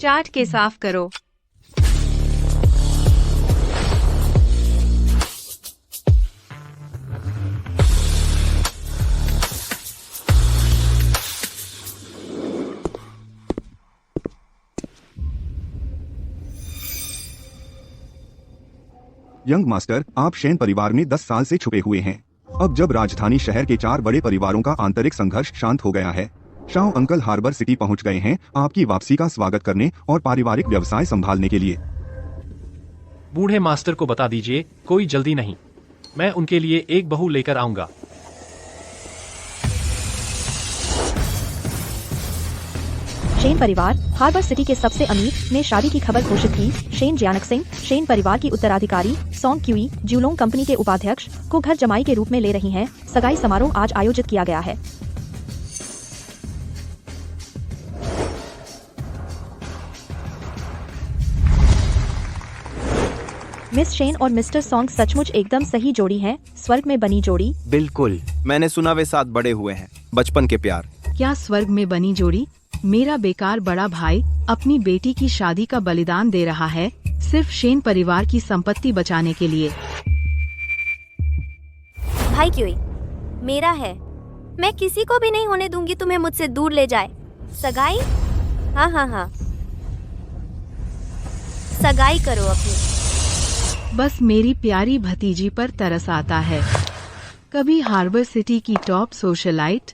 चाट के साफ करो। यंग मास्टर, आप शेन परिवार में 10 साल से छुपे हुए हैं। अब जब राजधानी शहर के 4 बड़े परिवारों का आंतरिक संघर्ष शांत हो गया है, शाओ अंकल हार्बर सिटी पहुंच गए हैं आपकी वापसी का स्वागत करने और पारिवारिक व्यवसाय संभालने के लिए। बूढ़े मास्टर को बता दीजिए, कोई जल्दी नहीं, मैं उनके लिए एक बहू लेकर आऊंगा। शेन परिवार हार्बर सिटी के सबसे अमीर ने शादी की खबर घोषित की। शेन जियानक सिंह, शेन परिवार की उत्तराधिकारी सोंग क्यूई ज्यूलोंग कंपनी के उपाध्यक्ष को घर जमाई के रूप में ले रही हैं। सगाई समारोह आज आयोजित किया गया है। मिस शेन और मिस्टर सोंग सचमुच एकदम सही जोड़ी हैं, स्वर्ग में बनी जोड़ी। बिल्कुल, मैंने सुना वे साथ बड़े हुए हैं, बचपन के प्यार। क्या स्वर्ग में बनी जोड़ी? मेरा बेकार बड़ा भाई अपनी बेटी की शादी का बलिदान दे रहा है सिर्फ शेन परिवार की संपत्ति बचाने के लिए। भाई क्यों मेरा है, मैं किसी को भी नहीं होने दूंगी तुम्हें मुझसे दूर ले जाए। सगाई? हाँ हाँ हाँ, सगाई करो अपनी। बस मेरी प्यारी भतीजी पर तरस आता है। कभी हार्बर सिटी की टॉप सोशलाइट,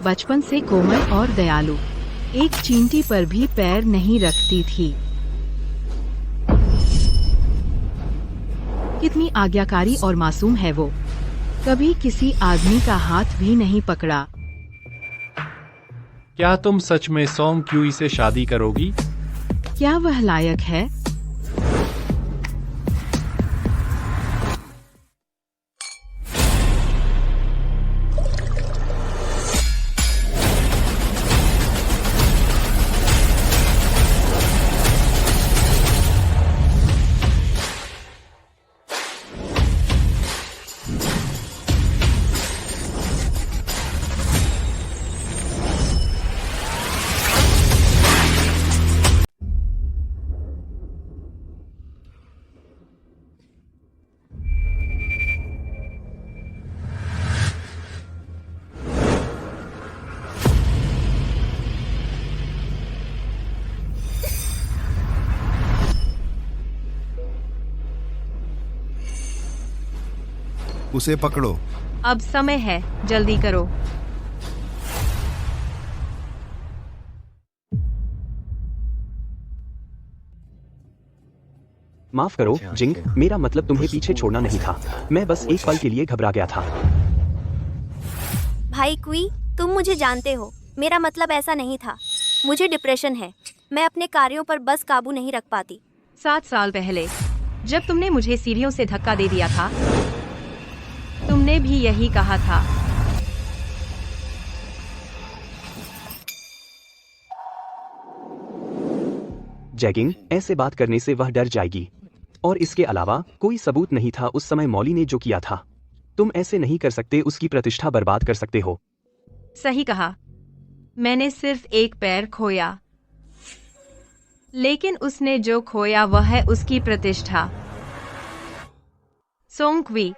बचपन से कोमल और दयालु, एक चींटी पर भी पैर नहीं रखती थी। कितनी आज्ञाकारी और मासूम है वो, कभी किसी आदमी का हाथ भी नहीं पकड़ा। क्या तुम सच में सोंग क्यूई से शादी करोगी? क्या वह लायक है? उसे पकड़ो। अब समय है, जल्दी करो। माफ करो जिंग, मेरा मतलब तुम्हें पीछे छोड़ना नहीं था, मैं बस एक पल के लिए घबरा गया था। भाई क्वी, तुम मुझे जानते हो, मेरा मतलब ऐसा नहीं था। मुझे डिप्रेशन है, मैं अपने कार्यों पर बस काबू नहीं रख पाती। 7 साल पहले जब तुमने मुझे सीढ़ियों से धक्का दे दिया था, तुमने भी यही कहा था। जैगिंग, ऐसे बात करने से वह डर जाएगी, और इसके अलावा कोई सबूत नहीं था उस समय मॉली ने जो किया था। तुम ऐसे नहीं कर सकते, उसकी प्रतिष्ठा बर्बाद कर सकते हो। सही कहा, मैंने सिर्फ एक पैर खोया, लेकिन उसने जो खोया वह है उसकी प्रतिष्ठा। सोंग क्वी,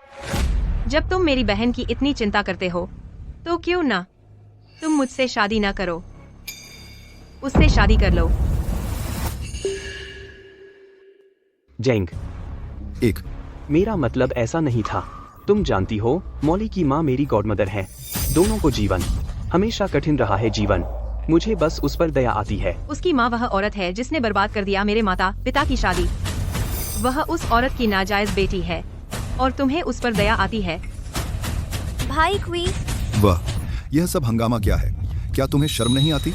जब तुम मेरी बहन की इतनी चिंता करते हो, तो क्यों ना तुम मुझसे शादी ना करो, उससे शादी कर लो। जैंग, एक, मेरा मतलब ऐसा नहीं था। तुम जानती हो, मॉली की माँ मेरी गॉडमदर है। दोनों को जीवन हमेशा कठिन रहा है। जीवन, मुझे बस उस पर दया आती है। उसकी माँ वह औरत है जिसने बर्बाद कर दिया मेरे माता पिता की शादी। वह उस औरत की नाजायज बेटी है और तुम्हें उस पर दया आती है। भाई क्वी, वाह, यह सब हंगामा क्या है? क्या तुम्हें शर्म नहीं आती?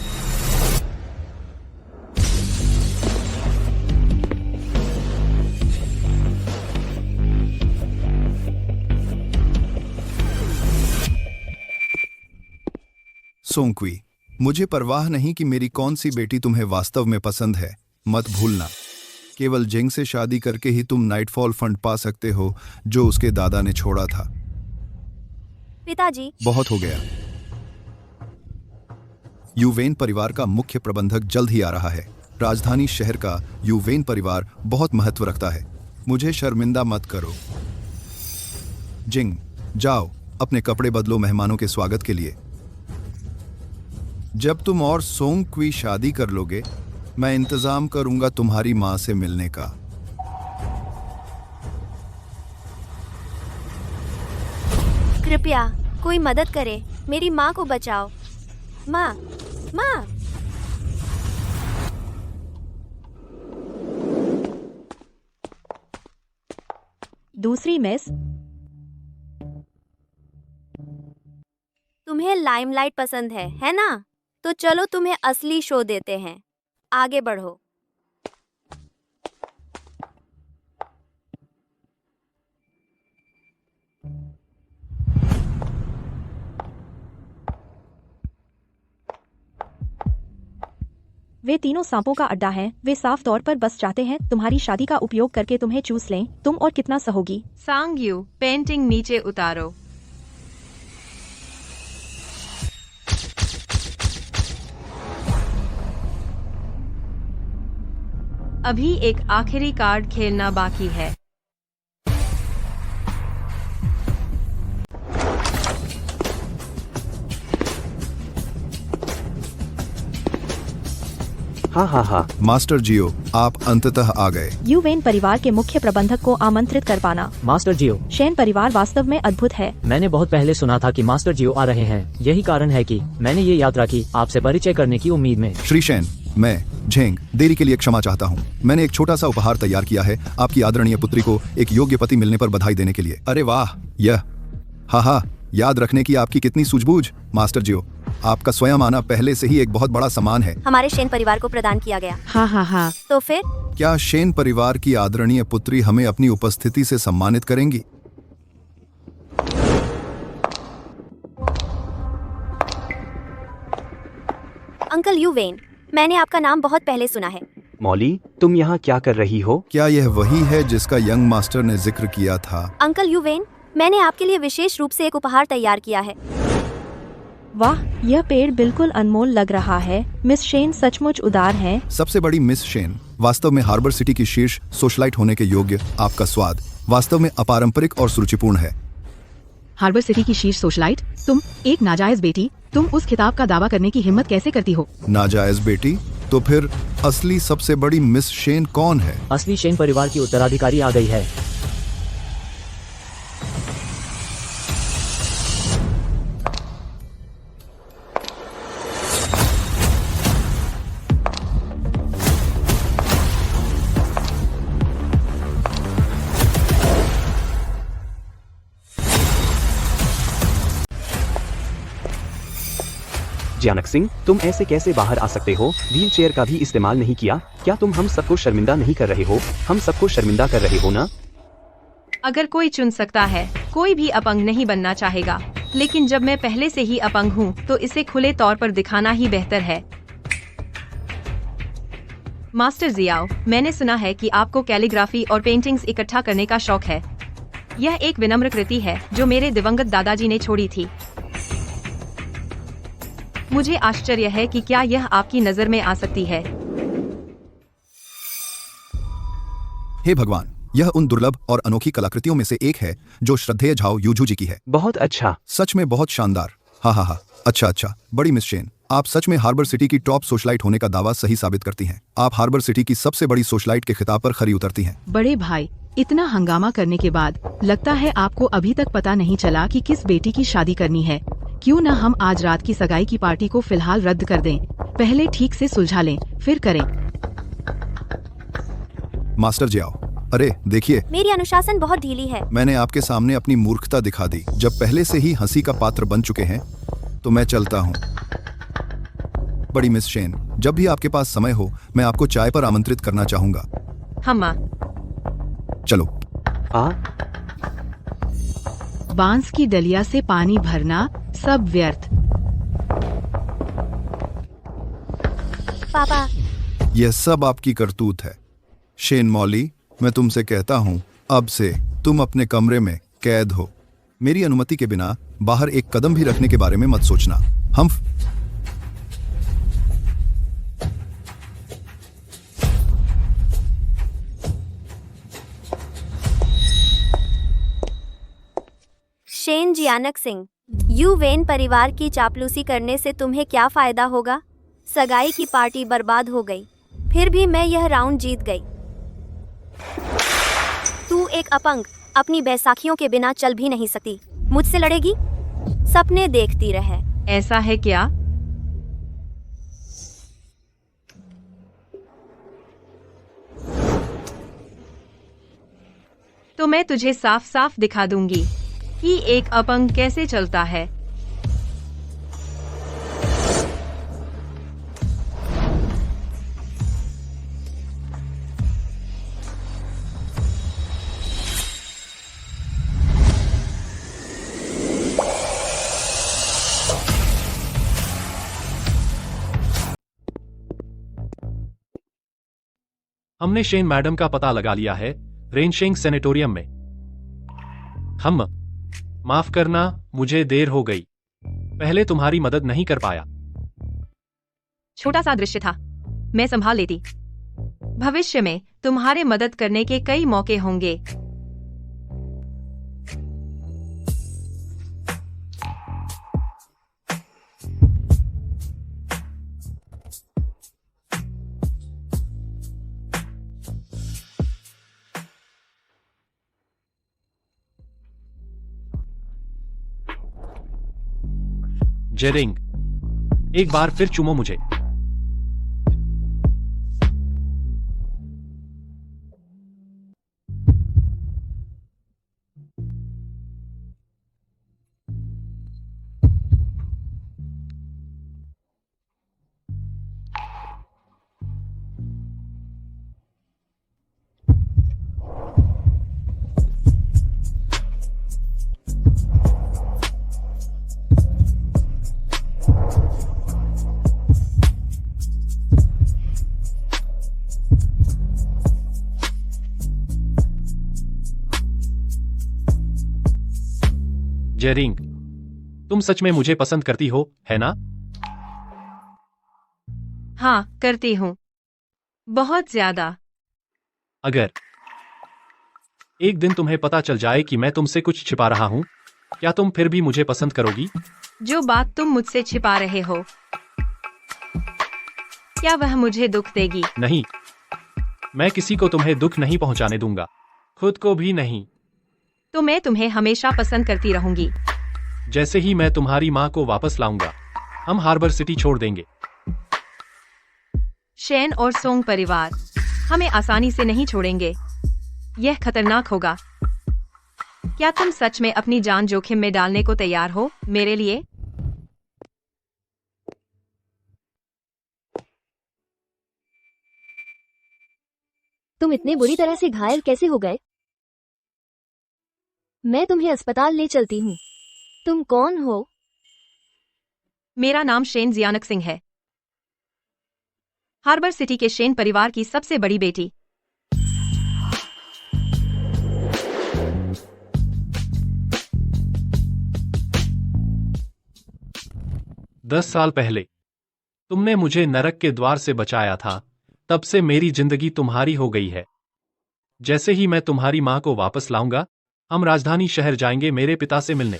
सोंक्वी, मुझे परवाह नहीं कि मेरी कौन सी बेटी तुम्हें वास्तव में पसंद है। मत भूलना, केवल जिंग से शादी करके ही तुम नाइटफॉल फंड पा सकते हो जो उसके दादा ने छोड़ा था। पिताजी, बहुत हो गया। युवेन परिवार का मुख्य प्रबंधक जल्द ही आ रहा है। राजधानी शहर का युवेन परिवार बहुत महत्व रखता है। मुझे शर्मिंदा मत करो। जिंग, जाओ अपने कपड़े बदलो मेहमानों के स्वागत के लिए। जब तुम और सोंग क्वी शादी कर लोगे, मैं इंतजाम करूंगा तुम्हारी मां से मिलने का। कृपया कोई मदद करे, मेरी माँ को बचाओ। माँ, माँ। दूसरी मिस, तुम्हें लाइमलाइट पसंद है ना? तो चलो तुम्हें असली शो देते हैं। आगे बढ़ो। वे तीनों सांपों का अड्डा हैं। वे साफ तौर पर बस चाहते हैं तुम्हारी शादी का उपयोग करके तुम्हें चूस लें। तुम और कितना सहोगी? सांग यू, पेंटिंग नीचे उतारो। अभी एक आखिरी कार्ड खेलना बाकी है। हाँ। मास्टर जियो, आप अंततः आ गए। युवेन परिवार के मुख्य प्रबंधक को आमंत्रित कर पाना। मास्टर जियो, शेन परिवार वास्तव में अद्भुत है। मैंने बहुत पहले सुना था कि मास्टर जियो आ रहे हैं। यही कारण है कि मैंने ये यात्रा की, आपसे परिचय करने की उम्मीद में। श्री शेन, मैं झेंग देरी के लिए क्षमा चाहता हूँ। मैंने एक छोटा सा उपहार तैयार किया है आपकी आदरणीय पुत्री को एक योग्य पति मिलने पर बधाई देने के लिए। अरे वाह, यह हाँ, याद रखने की आपकी कितनी सूझबूझ। मास्टर जियो, आपका स्वयं आना पहले से ही एक बहुत बड़ा सम्मान है। हमारे शेन परिवार को प्रदान किया गया। हाँ। तो फिर क्या शेन परिवार की आदरणीय पुत्री हमें अपनी उपस्थिति से सम्मानित करेंगी? अंकल युवेन, मैंने आपका नाम बहुत पहले सुना है। मॉली, तुम यहाँ क्या कर रही हो? क्या यह वही है जिसका यंग मास्टर ने जिक्र किया था? अंकल युवेन, मैंने आपके लिए विशेष रूप से एक उपहार तैयार किया है। वाह, यह पेड़ बिल्कुल अनमोल लग रहा है। मिस शेन सचमुच उदार हैं। सबसे बड़ी मिस शेन, वास्तव में हार्बर सिटी की शीर्ष सोशलाइट होने के योग्य आपका स्वाद वास्तव में अपारंपरिक और सुरुचिपूर्ण है। हार्बर सिटी की शीर्ष सोशलाइट, तुम एक नाजायज बेटी, तुम उस खिताब का दावा करने की हिम्मत कैसे करती हो? नाजायज बेटी? तो फिर असली सबसे बड़ी मिस शेन कौन है? असली शेन परिवार की उत्तराधिकारी आ गई है। जियानक सिंह, तुम ऐसे कैसे बाहर आ सकते हो? व्हील चेयर का भी इस्तेमाल नहीं किया? क्या तुम हम सबको शर्मिंदा नहीं कर रहे हो? हम सबको शर्मिंदा कर रहे हो ना? अगर कोई चुन सकता है, कोई भी अपंग नहीं बनना चाहेगा। लेकिन जब मैं पहले से ही अपंग हूँ, तो इसे खुले तौर पर दिखाना ही बेहतर है। मास्टर जियाओ, मैंने सुना है कि आपको कैलीग्राफी और पेंटिंग्स इकट्ठा करने का शौक है। यह एक विनम्र कृति है जो मेरे दिवंगत दादाजी ने छोड़ी थी। मुझे आश्चर्य है कि क्या यह आपकी नजर में आ सकती है। हे भगवान, यह उन दुर्लभ और अनोखी कलाकृतियों में से एक है जो श्रद्धेय झाओ यूजू जी की है। बहुत अच्छा। सच में बहुत शानदार। हाँ। अच्छा। बड़ी मिस शेन, आप सच में हार्बर सिटी की टॉप सोशलाइट होने का दावा सही साबित करती हैं। आप हार्बर सिटी की सबसे बड़ी सोशलाइट के खिताब पर खरी उतरती हैं। बड़े भाई, इतना हंगामा करने के बाद लगता है आपको अभी तक पता नहीं चला कि किस बेटी की शादी करनी है। क्यों न हम आज रात की सगाई की पार्टी को फिलहाल रद्द कर दें। पहले ठीक से सुलझा लें, फिर करें। मास्टर जियाओ, अरे देखिए, मेरी अनुशासन बहुत ढीली है। मैंने आपके सामने अपनी मूर्खता दिखा दी। जब पहले से ही हंसी का पात्र बन चुके हैं तो मैं चलता हूँ। बड़ी मिस शेन, जब भी आपके पास समय हो मैं आपको चाय पर आमंत्रित करना चाहूंगा। हम्मा। चलो। बांस की डलिया से पानी भरना सब व्यर्थ। पापा, यह सब आपकी करतूत है। शेन मॉली, मैं तुमसे कहता हूँ, अब से तुम अपने कमरे में कैद हो। मेरी अनुमति के बिना बाहर एक कदम भी रखने के बारे में मत सोचना। हम शेन जियानक सिंह, यू वेन परिवार की चापलूसी करने से तुम्हें क्या फायदा होगा? सगाई की पार्टी बर्बाद हो गई, फिर भी मैं यह राउंड जीत गई। तू एक अपंग, अपनी बैसाखियों के बिना चल भी नहीं सकती, मुझसे लड़ेगी? सपने देखती रहे। ऐसा है क्या? तो मैं तुझे साफ साफ दिखा दूंगी कि एक अपंग कैसे चलता है। हमने शेन मैडम का पता लगा लिया है, रेनशेंग सेनेटोरियम में। माफ करना, मुझे देर हो गई। पहले तुम्हारी मदद नहीं कर पाया। छोटा सा दृश्य था, मैं संभाल लेती। भविष्य में तुम्हारे मदद करने के कई मौके होंगे। जेरिंग, एक बार फिर चूमो मुझे। जेरिंग, तुम सच में मुझे पसंद करती हो, है ना? हाँ, करती हूँ, बहुत ज्यादा। अगर एक दिन तुम्हें पता चल जाए कि मैं तुमसे कुछ छिपा रहा हूँ, क्या तुम फिर भी मुझे पसंद करोगी? जो बात तुम मुझसे छिपा रहे हो, क्या वह मुझे दुख देगी? नहीं, मैं किसी को तुम्हें दुख नहीं पहुंचाने दूंगा, खुद को भी नहीं। तो मैं तुम्हें हमेशा पसंद करती रहूंगी। जैसे ही मैं तुम्हारी माँ को वापस लाऊंगा, हम हार्बर सिटी छोड़ देंगे। शेन और सोंग परिवार हमें आसानी से नहीं छोड़ेंगे, यह खतरनाक होगा। क्या तुम सच में अपनी जान जोखिम में डालने को तैयार हो मेरे लिए? तुम इतने बुरी तरह से घायल कैसे हो गए? मैं तुम्हें अस्पताल ले चलती हूँ। तुम कौन हो? मेरा नाम शेन जियानक सिंह है, हार्बर सिटी के शेन परिवार की सबसे बड़ी बेटी। दस साल पहले तुमने मुझे नरक के द्वार से बचाया था, तब से मेरी जिंदगी तुम्हारी हो गई है। जैसे ही मैं तुम्हारी माँ को वापस लाऊंगा, हम राजधानी शहर जाएंगे मेरे पिता से मिलने,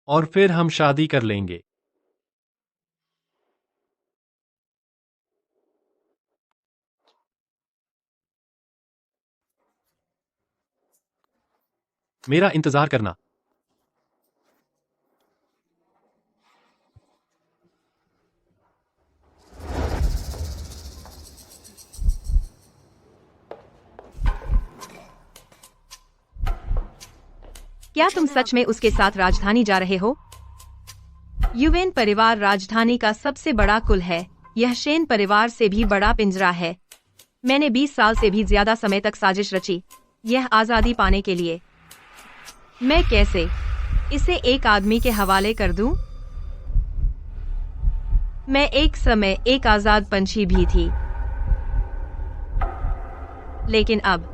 और फिर हम शादी कर लेंगे। मेरा इंतजार करना। क्या तुम सच में उसके साथ राजधानी जा रहे हो? युवेन परिवार राजधानी का सबसे बड़ा कुल है। यह शेन परिवार से भी बड़ा पिंजरा है। मैंने 20 साल से भी ज्यादा समय तक साजिश रची, यह आजादी पाने के लिए। मैं कैसे इसे एक आदमी के हवाले कर दूं? मैं एक समय एक आजाद पंछी भी थी, लेकिन अब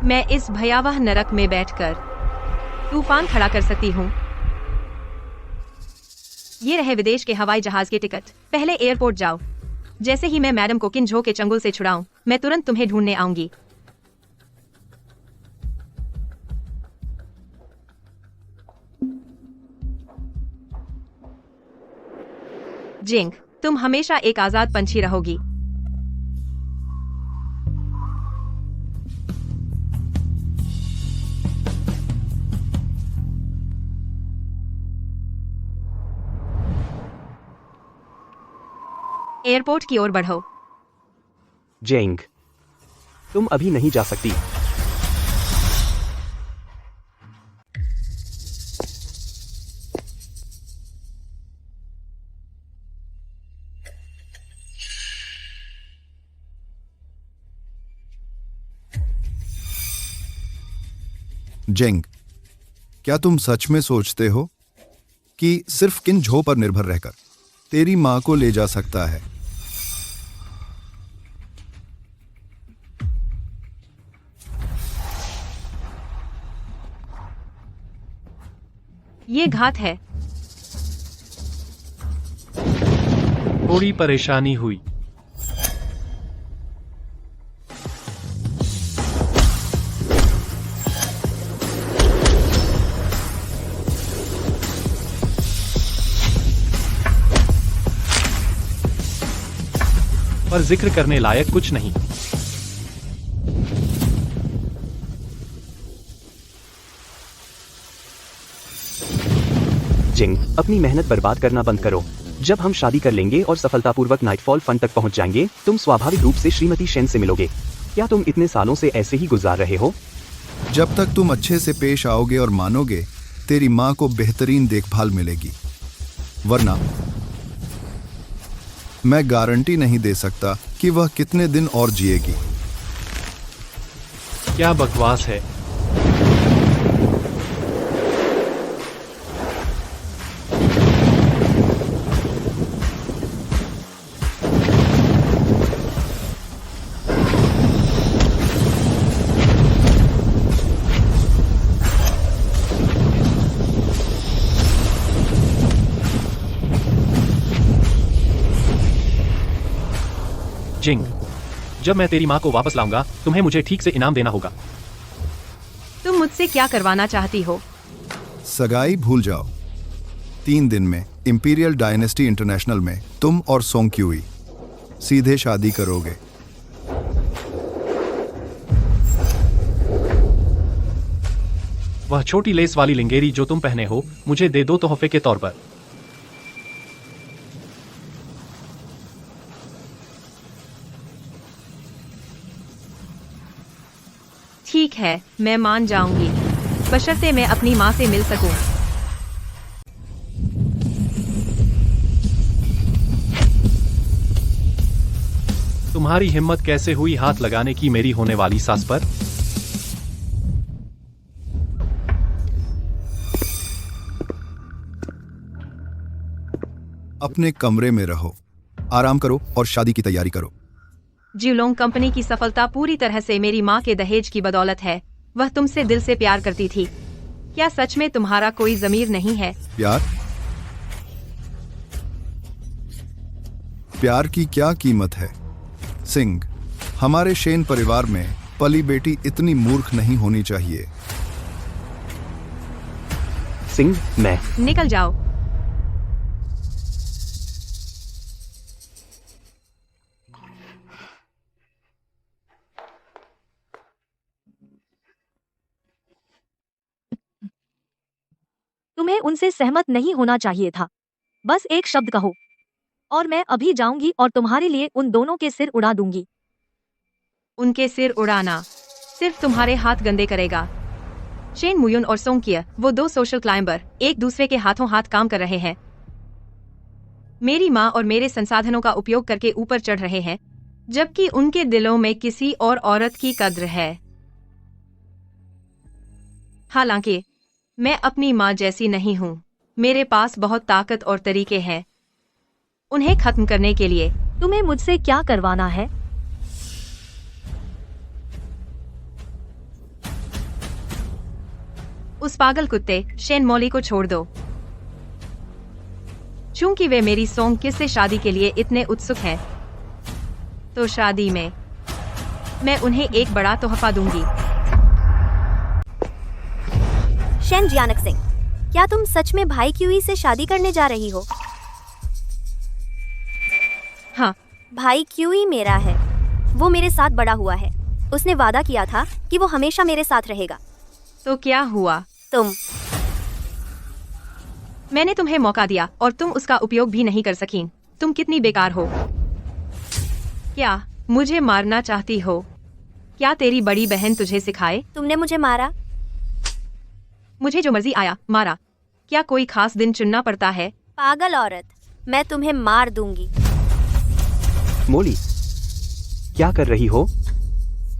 मैं इस भयावह नरक में बैठकर तूफान खड़ा कर सकती हूँ। ये रहे विदेश के हवाई जहाज के टिकट। पहले एयरपोर्ट जाओ। जैसे ही मैं मैडम को किनझो के चंगुल से छुड़ाऊं, मैं तुरंत तुम्हें ढूंढने आऊंगी। जिंग, तुम हमेशा एक आजाद पंछी रहोगी। एयरपोर्ट की ओर बढ़ो। जेंग, तुम अभी नहीं जा सकती। जेंग, क्या तुम सच में सोचते हो कि सिर्फ किन झो पर निर्भर रहकर तेरी मां को ले जा सकता है? ये घात है। थोड़ी परेशानी हुई। पर जिक्र करने लायक कुछ नहीं। जिंग, अपनी मेहनत बर्बाद करना बंद करो। जब हम शादी कर लेंगे और सफलतापूर्वक नाइटफॉल फंड तक पहुंच जाएंगे, तुम स्वाभाविक रूप से श्रीमती शेन से मिलोगे। क्या तुम इतने सालों से ऐसे ही गुजार रहे हो? जब तक तुम अच्छे से पेश आओगे और मानोगे, तेरी मां को बेहतरीन देखभाल मिलेगी। वरना मैं गारंटी नहीं दे सकता कि वह कितने दिन और जिएगी। क्या बकवास है। जिंग, जब मैं तेरी माँ को वापस लाऊंगा, तुम्हें मुझे ठीक से इनाम देना होगा। तुम मुझसे क्या करवाना चाहती हो? सगाई भूल जाओ। 3 दिन में इंपीरियल डायनेस्टी इंटरनेशनल में तुम और सोंग क्यूई सीधे शादी करोगे। वह छोटी लेस वाली लिंगेरी जो तुम पहने हो, मुझे दे दो तोहफे के तौर पर। ठीक है, मैं मान जाऊंगी, बशर्ते मैं अपनी माँ से मिल सकूं। तुम्हारी हिम्मत कैसे हुई हाथ लगाने की मेरी होने वाली सास पर? अपने कमरे में रहो, आराम करो और शादी की तैयारी करो। ज्यूलोंग कंपनी की सफलता पूरी तरह से मेरी माँ के दहेज की बदौलत है। वह तुमसे दिल से प्यार करती थी। क्या सच में तुम्हारा कोई ज़मीर नहीं है? प्यार की क्या कीमत है? सिंह, हमारे शेन परिवार में पली बेटी इतनी मूर्ख नहीं होनी चाहिए। सिंह, मैं निकल जाओ। तुम्हें उनसे सहमत नहीं होना चाहिए था। बस एक शब्द कहो और मैं अभी जाऊंगी और तुम्हारे लिए उन दोनों के सिर उड़ा दूंगी। उनके सिर उड़ाना सिर्फ तुम्हारे हाथ गंदे करेगा। शेन मुयुन और सोंग किया, वो 2 सोशल क्लाइंबर, एक दूसरे के हाथों हाथ काम कर रहे हैं। मेरी माँ और मेरे संसाधनों का उपयोग करके ऊपर चढ़ रहे हैं, जबकि उनके दिलों में किसी और औरत की कद्र है। हालांकि मैं अपनी माँ जैसी नहीं हूँ। मेरे पास बहुत ताकत और तरीके हैं उन्हें खत्म करने के लिए। तुम्हें मुझसे क्या करवाना है? उस पागल कुत्ते शेन मॉली को छोड़ दो। चूंकि वे मेरी सोंग किस से शादी के लिए इतने उत्सुक हैं, तो शादी में मैं उन्हें एक बड़ा तोहफा दूंगी। शेन जियानक सिंह, क्या तुम सच में भाई क्यूई से शादी करने जा रही हो? भाई क्यूई मेरा है, वो मेरे साथ बड़ा हुआ है। उसने वादा किया था कि वो हमेशा मेरे साथ रहेगा। तो क्या हुआ? तुम मैंने तुम्हें मौका दिया और तुम उसका उपयोग भी नहीं कर सकी। तुम कितनी बेकार हो। क्या मुझे मारना चाहती हो? क्या तेरी बड़ी बहन तुझे सिखाए? तुमने मुझे मारा। मुझे जो मर्जी आया मारा। क्या कोई खास दिन चुनना पड़ता है? पागल औरत, मैं तुम्हें मार दूंगी। मोली, क्या कर रही हो?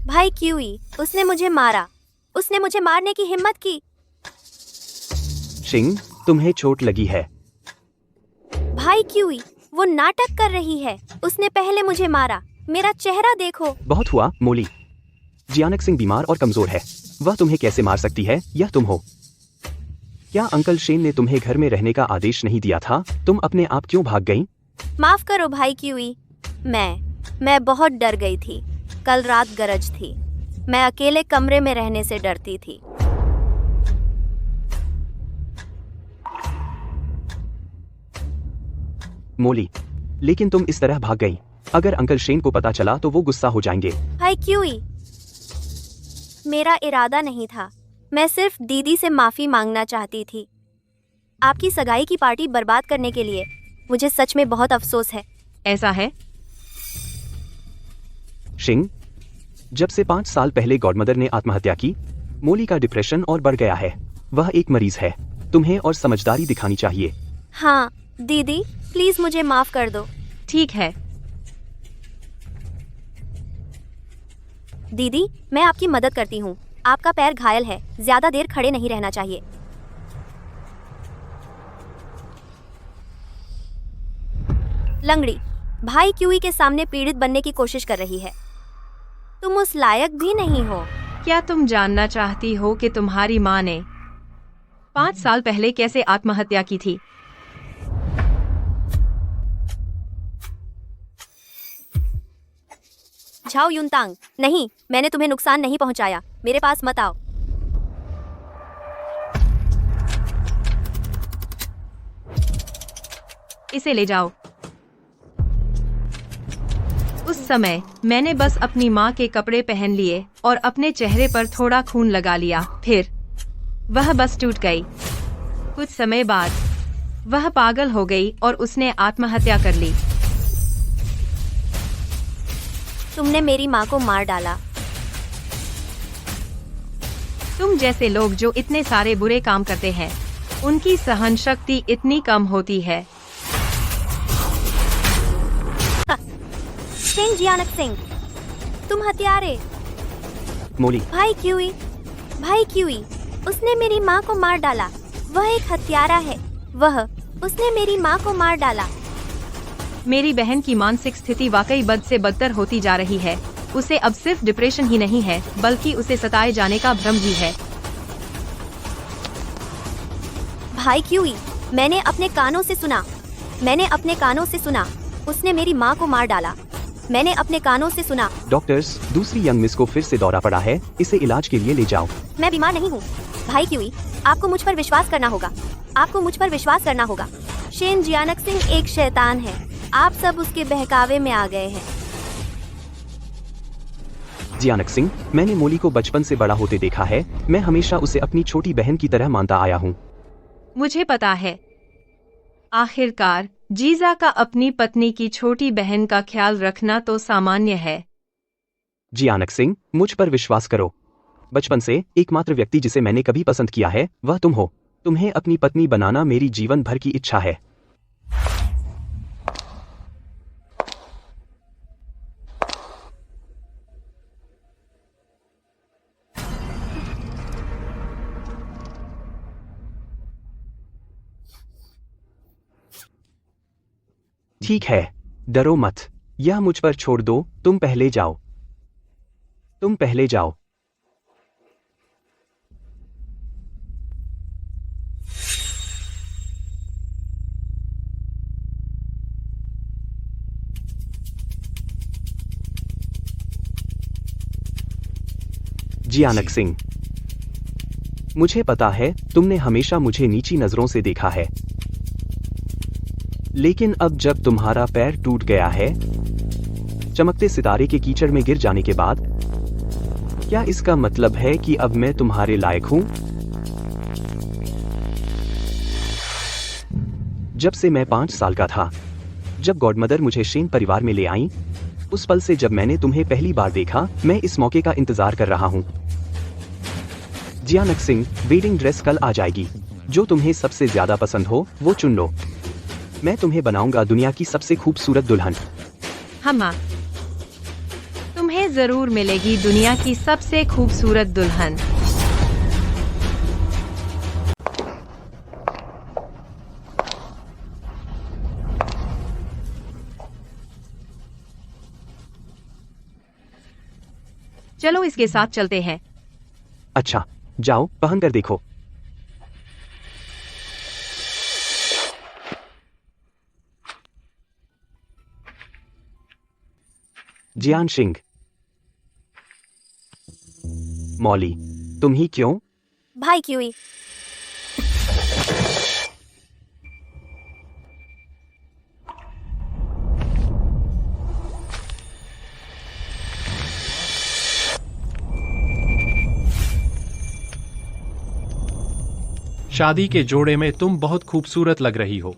भाई क्यूई, उसने मुझे मारा। उसने मुझे मारने की हिम्मत की। शिंग, तुम्हें चोट लगी है। भाई क्यूई, वो नाटक कर रही है। उसने पहले मुझे मारा। मेरा चेहरा देखो। बहुत हुआ मोली। जियानक सिंह बीमार और कमजोर है। वह तुम्हें कैसे मार सकती है? यह तुम हो। क्या अंकल शेन ने तुम्हें घर में रहने का आदेश नहीं दिया था? तुम अपने आप क्यों भाग गई? माफ करो भाई क्यूई, मैं बहुत डर गई थी। कल रात गरज थी। मैं अकेले कमरे में रहने से डरती थी। मोली, लेकिन तुम इस तरह भाग गई। अगर अंकल शेन को पता चला तो वो गुस्सा हो जाएंगे। भाई क्यूई, मेरा इरादा नहीं था। मैं सिर्फ दीदी से माफी मांगना चाहती थी। आपकी सगाई की पार्टी बर्बाद करने के लिए मुझे सच में बहुत अफसोस है। ऐसा है? शिंग, जब से 5 साल पहले गॉडमदर ने आत्महत्या की, मोली का डिप्रेशन और बढ़ गया है। वह एक मरीज है। तुम्हें और समझदारी दिखानी चाहिए। हाँ दीदी, प्लीज मुझे माफ कर दो। ठीक है दीदी, मैं आपकी मदद करती हूँ। आपका पैर घायल है, ज्यादा देर खड़े नहीं रहना चाहिए। लंगड़ी, भाई क्यूई के सामने पीड़ित बनने की कोशिश कर रही है। तुम उस लायक भी नहीं हो। क्या तुम जानना चाहती हो कि तुम्हारी माँ ने 5 साल पहले कैसे आत्महत्या की थी? झाओ युनतांग, नहीं, मैंने तुम्हें नुकसान नहीं पहुंचाया। मेरे पास मत आओ। इसे ले जाओ। उस समय मैंने बस अपनी माँ के कपड़े पहन लिए और अपने चेहरे पर थोड़ा खून लगा लिया। फिर वह बस टूट गई। कुछ समय बाद वह पागल हो गई और उसने आत्महत्या कर ली। तुमने मेरी माँ को मार डाला। तुम जैसे लोग जो इतने सारे बुरे काम करते हैं, उनकी सहन शक्ति इतनी कम होती है। शेन जियानक सिंह, तुम हत्यारे। मोली, भाई क्यूई, उसने मेरी माँ को मार डाला। वह एक हत्यारा है। उसने मेरी माँ को मार डाला। मेरी बहन की मानसिक स्थिति वाकई बद से बदतर होती जा रही है। उसे अब सिर्फ डिप्रेशन ही नहीं है, बल्कि उसे सताए जाने का भ्रम भी है। भाई क्यूई, मैंने अपने कानों से सुना। उसने मेरी माँ को मार डाला। मैंने अपने कानों से सुना। डॉक्टर्स, दूसरी यंग मिस को फिर से दौरा पड़ा है। इसे इलाज के लिए ले जाओ। मैं बीमार नहीं हूँ। भाई क्यूई, आपको मुझ पर विश्वास करना होगा। शेन जियानक सिंह एक शैतान है। आप सब उसके बहकावे में आ गए हैं। जियानक सिंह, मैंने मोली को बचपन से बड़ा होते देखा है। मैं हमेशा उसे अपनी छोटी बहन की तरह मानता आया हूँ। मुझे पता है। आखिरकार जीजा का अपनी पत्नी की छोटी बहन का ख्याल रखना तो सामान्य है। जियानक सिंह, मुझ पर विश्वास करो। बचपन से एकमात्र व्यक्ति जिसे मैंने कभी पसंद किया है वह तुम हो। तुम्हें अपनी पत्नी बनाना मेरी जीवन भर की इच्छा है। ठीक है, डरो मत। यह मुझ पर छोड़ दो। तुम पहले जाओ। जियानक सिंह, मुझे पता है तुमने हमेशा मुझे नीची नजरों से देखा है, लेकिन अब जब तुम्हारा पैर टूट गया है चमकते सितारे के कीचड़ में गिर जाने के बाद? क्या इसका मतलब है कि अब मैं तुम्हारे लायक हूं? जब से मैं 5 साल का था, जब गॉडमदर मुझे शेन परिवार में ले आई, उस पल से जब मैंने तुम्हें पहली बार देखा, मैं इस मौके का इंतजार कर रहा हूं। जियानक सिंह, वेडिंग ड्रेस कल आ जाएगी। जो तुम्हें सबसे ज्यादा पसंद हो वो चुन लो। मैं तुम्हें बनाऊंगा दुनिया की सबसे खूबसूरत दुल्हन। हम्मा, तुम्हें जरूर मिलेगी दुनिया की सबसे खूबसूरत दुल्हन। चलो इसके साथ चलते हैं। अच्छा, जाओ पहन कर देखो। जियान सिंह। मॉली, तुम ही क्यों? भाई क्यूई, शादी के जोड़े में तुम बहुत खूबसूरत लग रही हो।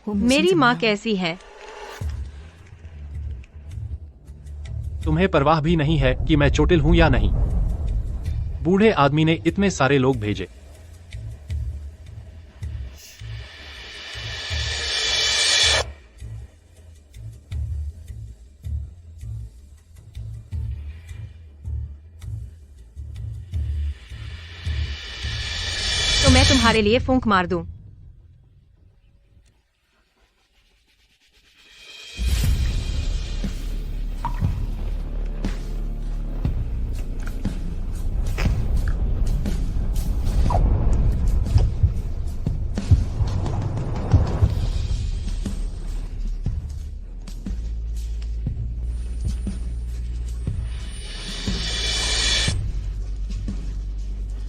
मेरी माँ कैसी है? तुम्हें परवाह भी नहीं है कि मैं चोटिल हूं या नहीं। बूढ़े आदमी ने इतने सारे लोग भेजे। तो मैं तुम्हारे लिए फूंक मार दूं।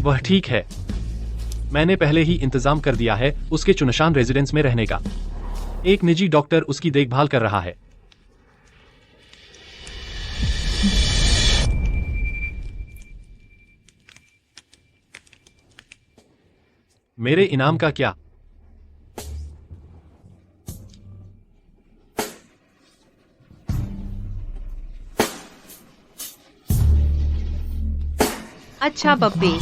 वह ठीक है। मैंने पहले ही इंतजाम कर दिया है उसके चुनशान रेजिडेंस में रहने का। एक निजी डॉक्टर उसकी देखभाल कर रहा है। मेरे इनाम का क्या? अच्छा बब्बी,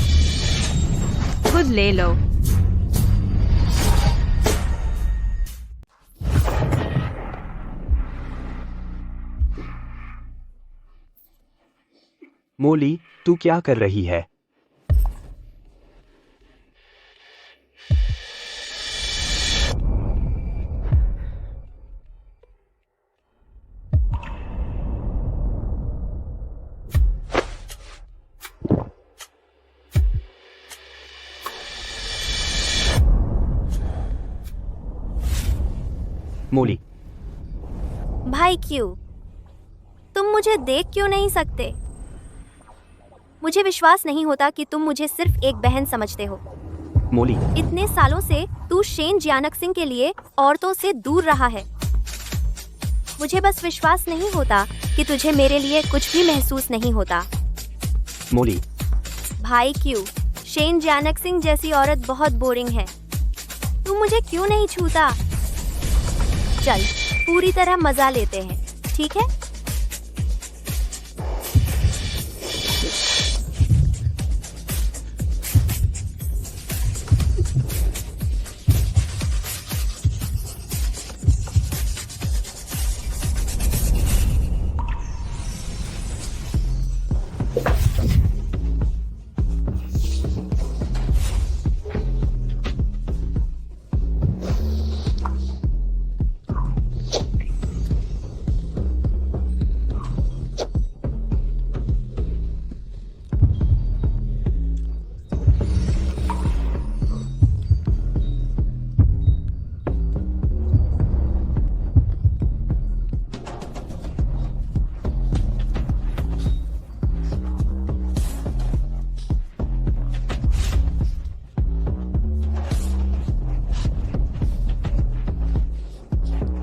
खुद ले लो। मोली, तू क्या कर रही है? मोली, भाई क्यों? तुम मुझे देख क्यों नहीं सकते? मुझे विश्वास नहीं होता कि तुम मुझे सिर्फ एक बहन समझते हो। मोली, इतने सालों से तू शेन जियानक सिंह के लिए औरतों से दूर रहा है। मुझे बस विश्वास नहीं होता कि तुझे मेरे लिए कुछ भी महसूस नहीं होता। मोली, भाई क्यों? शेन जियानक सिंह जैसी औरत बहुत बोरिंग है। तू मुझे क्यों नहीं छूता? चल पूरी तरह मजा लेते हैं, ठीक है?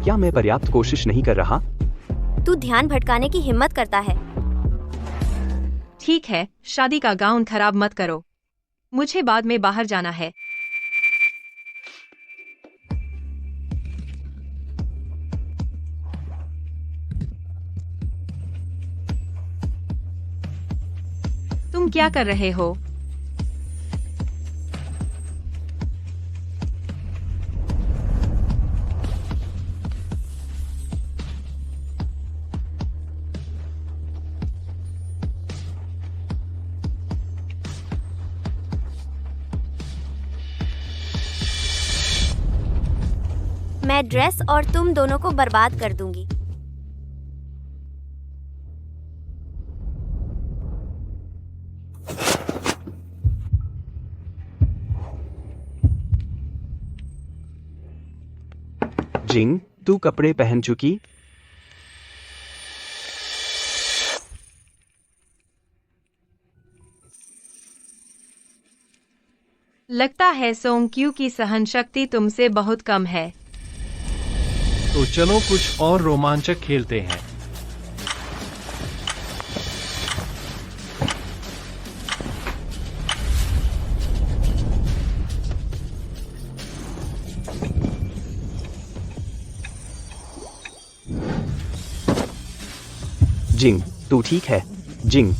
क्या मैं पर्याप्त कोशिश नहीं कर रहा? तू ध्यान भटकाने की हिम्मत करता है। ठीक है, शादी का गाउन खराब मत करो। मुझे बाद में बाहर जाना है। तुम क्या कर रहे हो? मैं ड्रेस और तुम दोनों को बर्बाद कर दूंगी। जिंग, तू कपड़े पहन चुकी? लगता है सोंग क्यू की सहन शक्ति तुमसे बहुत कम है। तो चलो कुछ और रोमांचक खेलते हैं। जिंग, तू ठीक है? जिंग,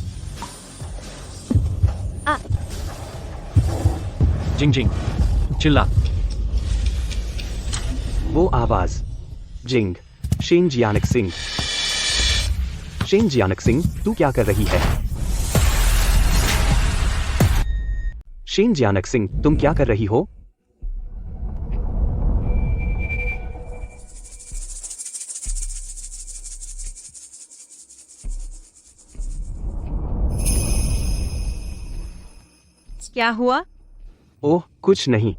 जिंग जिंग, चिल्ला। वो आवाज। जिंग, शेन जियानक सिंह। शेन जियानक सिंह, तू क्या कर रही है? शेन जियानक सिंह, तुम क्या कर रही हो? क्या हुआ? ओह, कुछ नहीं।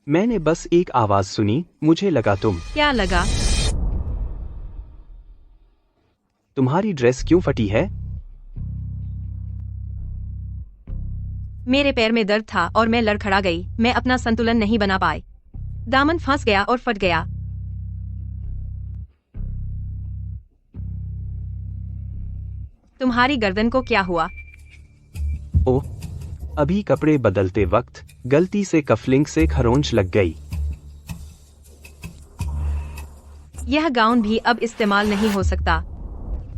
मैंने बस एक आवाज सुनी, मुझे लगा तुम। क्या लगा? तुम्हारी ड्रेस क्यों फटी है? मेरे पैर में दर्द था और मैं लड़खड़ा गई। मैं अपना संतुलन नहीं बना पाई। दामन फंस गया और फट गया। तुम्हारी गर्दन को क्या हुआ? ओह, अभी कपड़े बदलते वक्त गलती से कफलिंग से खरोंच लग गई। यह गाउन भी अब इस्तेमाल नहीं हो सकता।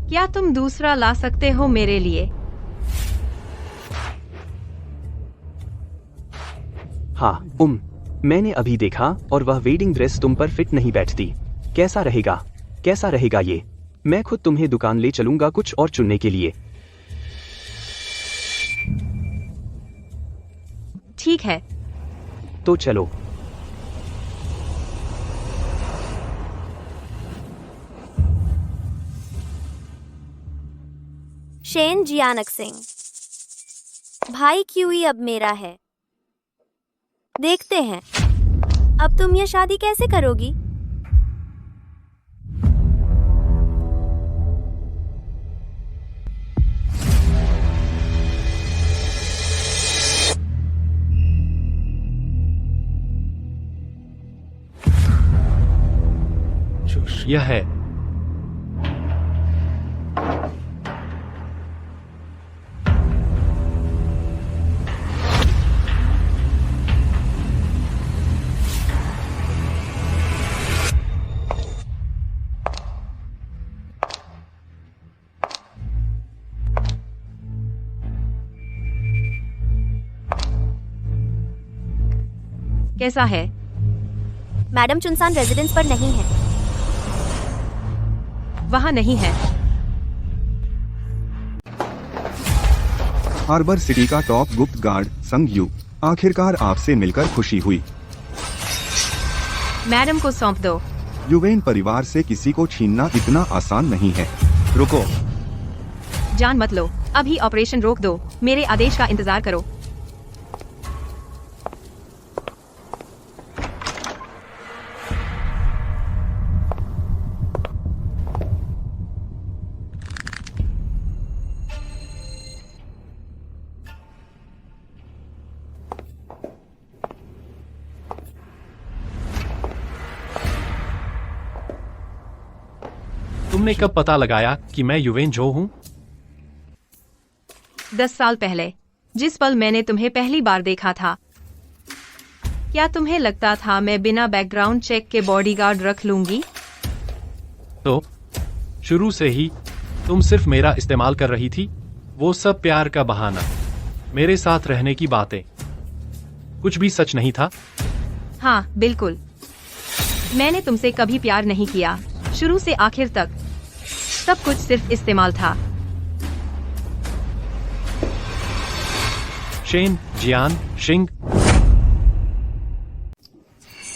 क्या तुम दूसरा ला सकते हो मेरे लिए? हाँ, मैंने अभी देखा और वह वेडिंग ड्रेस तुम पर फिट नहीं बैठती। कैसा रहेगा? कैसा रहेगा ये? मैं खुद तुम्हें दुकान ले चलूंगा कुछ और चुनने के लिए। ठीक है। तो चलो। शेन जियानक सिंह, भाई क्यूई अब मेरा है। देखते हैं अब तुम ये शादी कैसे करोगी। यह है। कैसा है? मैडम चुनसान रेजिडेंस पर नहीं है। वहाँ नहीं है। हार्बर सिटी का टॉप गुप्त गार्ड संग यू, आखिरकार आपसे मिलकर खुशी हुई। मैडम को सौंप दो। युवेन परिवार से किसी को छीनना इतना आसान नहीं है। रुको, जान मत लो। अभी ऑपरेशन रोक दो। मेरे आदेश का इंतजार करो। तुमने कब पता लगाया कि मैं युवेन जो हूँ? 10 साल पहले, जिस पल मैंने तुम्हें पहली बार देखा था। क्या तुम्हें लगता था मैं बिना बैकग्राउंड चेक के बॉडीगार्ड रख लूंगी? तो शुरू से ही तुम सिर्फ मेरा इस्तेमाल कर रही थी। वो सब प्यार का बहाना, मेरे साथ रहने की बातें, कुछ भी सच नहीं था। हाँ, बिल्कुल। मैंने तुमसे कभी प्यार नहीं किया, शुरू से आखिर तक। सब कुछ सिर्फ इस्तेमाल था। शेन जियान शिंग।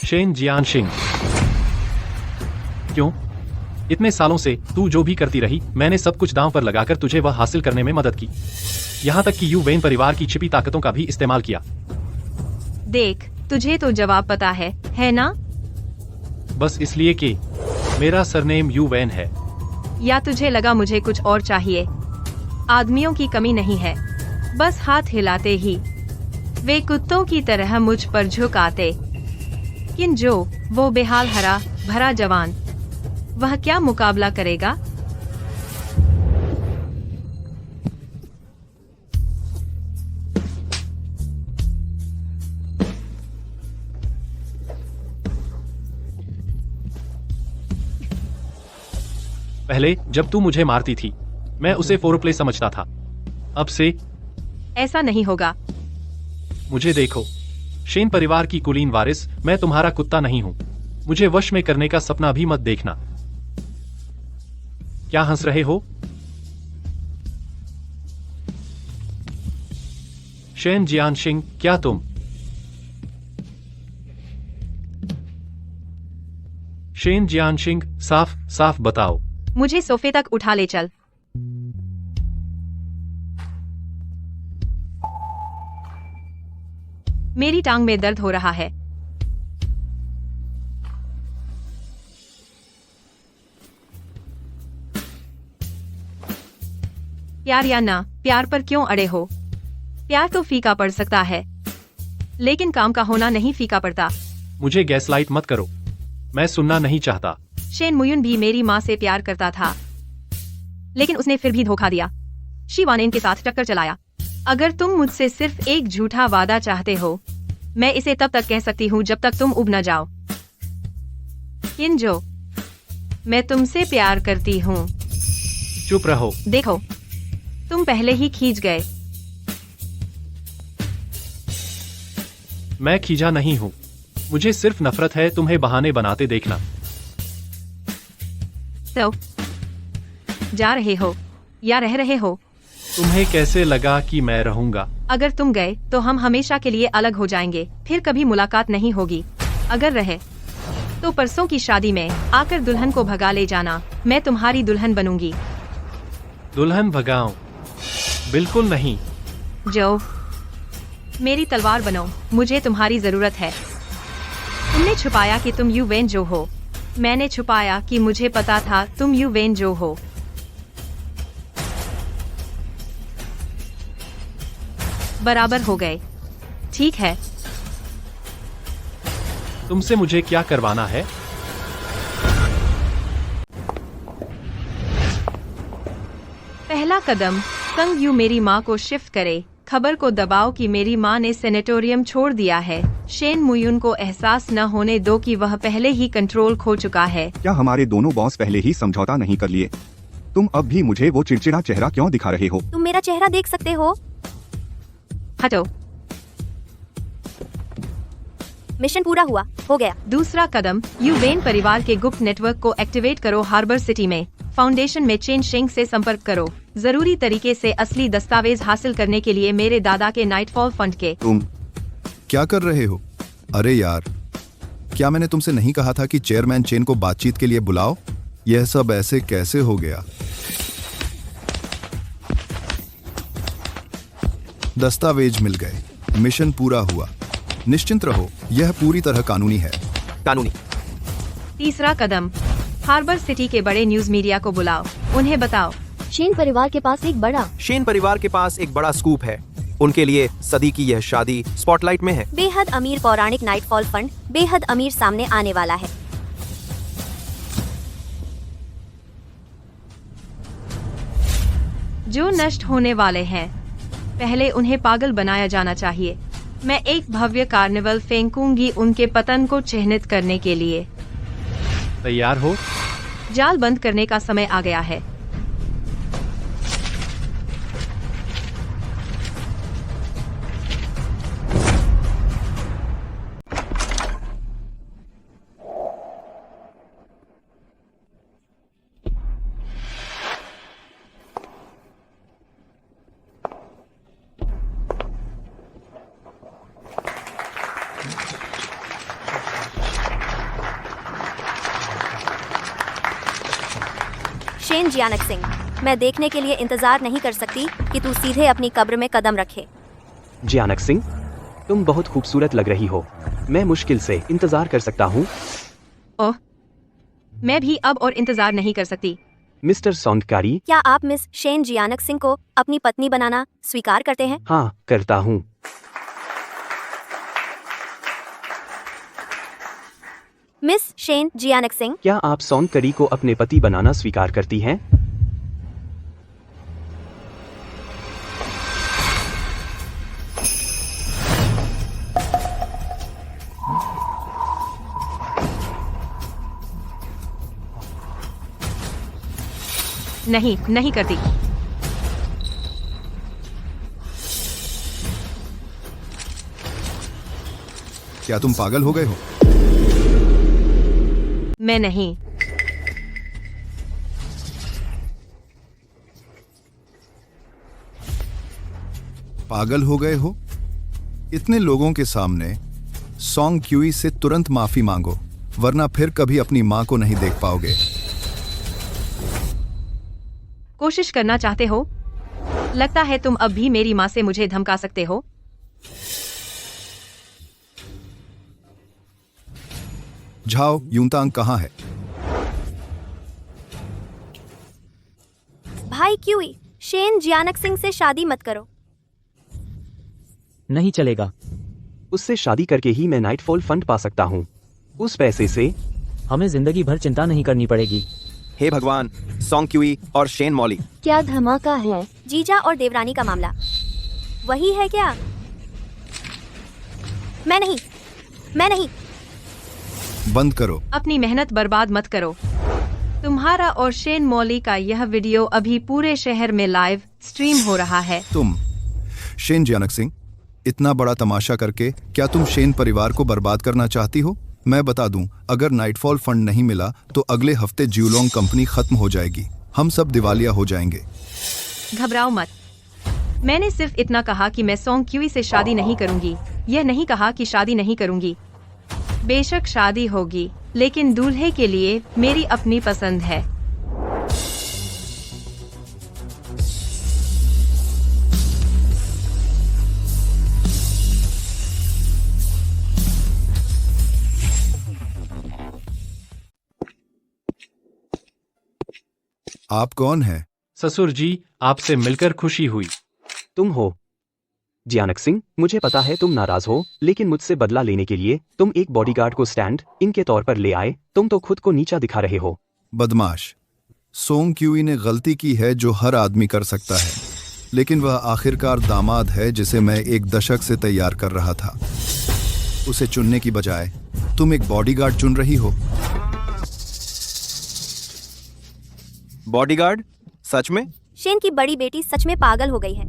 शेन जियान शिंग। क्यों? इतने सालों से तू जो भी करती रही, मैंने सब कुछ दांव पर लगाकर तुझे वह हासिल करने में मदद की। यहाँ तक कि यू वेन परिवार की छिपी ताकतों का भी इस्तेमाल किया। देख, तुझे तो जवाब पता है ना? बस इसलिए कि मेरा सरनेम यू वेन है। या तुझे लगा मुझे कुछ और चाहिए? आदमियों की कमी नहीं है, बस हाथ हिलाते ही वे कुत्तों की तरह मुझ पर झुक आते। किन जो वो बेहाल हरा भरा जवान, वह क्या मुकाबला करेगा? पहले जब तू मुझे मारती थी, मैं उसे फोरप्ले समझता था। अब से ऐसा नहीं होगा। मुझे देखो, शेन परिवार की कुलीन वारिस, मैं तुम्हारा कुत्ता नहीं हूँ। मुझे वश में करने का सपना भी मत देखना। क्या हंस रहे हो? शेन जियान शिंग, क्या तुम? शेन जियान शिंग, साफ साफ बताओ। मुझे सोफे तक उठा ले चल। मेरी टांग में दर्द हो रहा है। प्यार या ना प्यार पर क्यों अड़े हो? प्यार तो फीका पड़ सकता है, लेकिन काम का होना नहीं फीका पड़ता। मुझे गैसलाइट मत करो, मैं सुनना नहीं चाहता। शेन मुयुन भी मेरी माँ से प्यार करता था, लेकिन उसने फिर भी धोखा दिया। शिवानेन के साथ टक्कर चलाया। अगर तुम मुझसे सिर्फ एक झूठा वादा चाहते हो, मैं इसे तब तक कह सकती हूँ जब तक तुम उब न जाओ। किन जो, मैं तुमसे प्यार करती हूँ। चुप रहो। देखो, तुम पहले ही खींच गए। मैं खींचा नहीं हूँ, मुझे सिर्फ नफरत है तुम्हें बहाने बनाते देखना। तो जा रहे हो या रह रहे हो? तुम्हें कैसे लगा कि मैं रहूंगा? अगर तुम गए तो हम हमेशा के लिए अलग हो जाएंगे, फिर कभी मुलाकात नहीं होगी। अगर रहे तो परसों की शादी में आकर दुल्हन को भगा ले जाना। मैं तुम्हारी दुल्हन बनूंगी। दुल्हन भगाऊं? बिल्कुल नहीं। जो, मेरी तलवार बनो, मुझे तुम्हारी जरूरत है। तुमने छुपाया कि तुम यू वेन जो हो, मैंने छुपाया कि मुझे पता था तुम यू वेन जो हो। बराबर हो गए, ठीक है। तुमसे मुझे क्या करवाना है? पहला कदम, कंग यू मेरी माँ को शिफ्ट करे। खबर को दबाओ कि मेरी माँ ने सेनेटोरियम छोड़ दिया है। शेन मुयुन को एहसास न होने दो कि वह पहले ही कंट्रोल खो चुका है। क्या हमारे दोनों बॉस पहले ही समझौता नहीं कर लिए? तुम अब भी मुझे वो चिड़चिड़ा चेहरा क्यों दिखा रहे हो? तुम मेरा चेहरा देख सकते हो। हटो। मिशन पूरा हुआ, हो गया। दूसरा कदम, यू वेन परिवार के गुप्त नेटवर्क को एक्टिवेट करो। हार्बर सिटी में फाउंडेशन में चेन शेंग से संपर्क करो। जरूरी तरीके से असली दस्तावेज हासिल करने के लिए मेरे दादा के नाइटफॉल फंड के। तुम क्या कर रहे हो? अरे यार, क्या मैंने तुमसे नहीं कहा था कि चेयरमैन चेन को बातचीत के लिए बुलाओ? यह सब ऐसे कैसे हो गया? दस्तावेज मिल गए, मिशन पूरा हुआ। निश्चिंत रहो, यह पूरी तरह कानूनी है। कानूनी। तीसरा कदम, हार्बर सिटी के बड़े न्यूज मीडिया को बुलाओ। उन्हें बताओ शेन परिवार के पास एक बड़ा शेन परिवार के पास एक बड़ा स्कूप है। उनके लिए सदी की यह शादी स्पॉटलाइट में है। बेहद अमीर पौराणिक नाइटफॉल फंड बेहद अमीर सामने आने वाला है। जो नष्ट होने वाले हैं। पहले उन्हें पागल बनाया जाना चाहिए। मैं एक भव्य कार्निवल फेंकूंगी उनके पतन को चिह्नित करने के लिए। तैयार हो? जाल बंद करने का समय आ गया है। शेन जियानक सिंह, मैं देखने के लिए इंतजार नहीं कर सकती कि तू सीधे अपनी कब्र में कदम रखे। जियानक सिंह, तुम बहुत खूबसूरत लग रही हो। मैं मुश्किल से इंतजार कर सकता हूँ। ओह, मैं भी अब और इंतजार नहीं कर सकती। मिस्टर सौंदकारी, क्या आप मिस शेन जियानक सिंह को अपनी पत्नी बनाना स्वीकार करते हैं? हाँ, करता हूँ। मिस शेन जियानक सिंह, क्या आप सौंदकारी को अपने पति बनाना स्वीकार करती हैं? नहीं, नहीं करती। क्या तुम पागल हो गए हो? मैं नहीं। पागल हो गए हो? इतने लोगों के सामने सॉन्ग क्यूई से तुरंत माफी मांगो, वरना फिर कभी अपनी मां को नहीं देख पाओगे। कोशिश करना चाहते हो? लगता है तुम अब भी मेरी माँ से मुझे धमका सकते हो। झाओ यूंतांग कहाँ है? भाई क्यूई, शेन जियानक सिंह से शादी मत करो। नहीं चलेगा। उससे शादी करके ही मैं नाइटफॉल फंड पा सकता हूँ। उस पैसे से हमें जिंदगी भर चिंता नहीं करनी पड़ेगी। हे भगवान, सॉन्ग क्यूई और शेन मॉली। क्या धमाका है? जीजा और देवरानी का मामला वही है क्या? मैं नहीं। बंद करो। अपनी मेहनत बर्बाद मत करो। तुम्हारा और शेन मॉली का यह वीडियो अभी पूरे शहर में लाइव स्ट्रीम हो रहा है। तुम शेन जियानक सिंह, इतना बड़ा तमाशा करके क्या तुम शेन परिवार को बर्बाद करना चाहती हो? मैं बता दूं, अगर नाइटफॉल फंड नहीं मिला तो अगले हफ्ते ज्यूलोंग कंपनी खत्म हो जाएगी। हम सब दिवालिया हो जाएंगे। घबराओ मत। मैंने सिर्फ इतना कहा कि मैं सॉन्ग क्यूई से शादी नहीं करूंगी। यह नहीं कहा कि शादी नहीं करूंगी। बेशक शादी होगी, लेकिन दूल्हे के लिए मेरी अपनी पसंद है। आप कौन हैं? ससुर जी, आपसे मिलकर खुशी हुई। तुम हो जियानक सिंह। मुझे पता है तुम नाराज हो, लेकिन मुझसे बदला लेने के लिए तुम एक बॉडीगार्ड को स्टैंड इन के तौर पर ले आए। तुम तो खुद को नीचा दिखा रहे हो। बदमाश। सोंग क्यूई ने गलती की है जो हर आदमी कर सकता है, लेकिन वह आखिरकार दामाद है जिसे मैं एक दशक से तैयार कर रहा था। उसे चुनने की बजाय तुम एक बॉडीगार्ड चुन रही हो। बॉडीगार्ड? सच में? शेन की बड़ी बेटी सच में पागल हो गई है।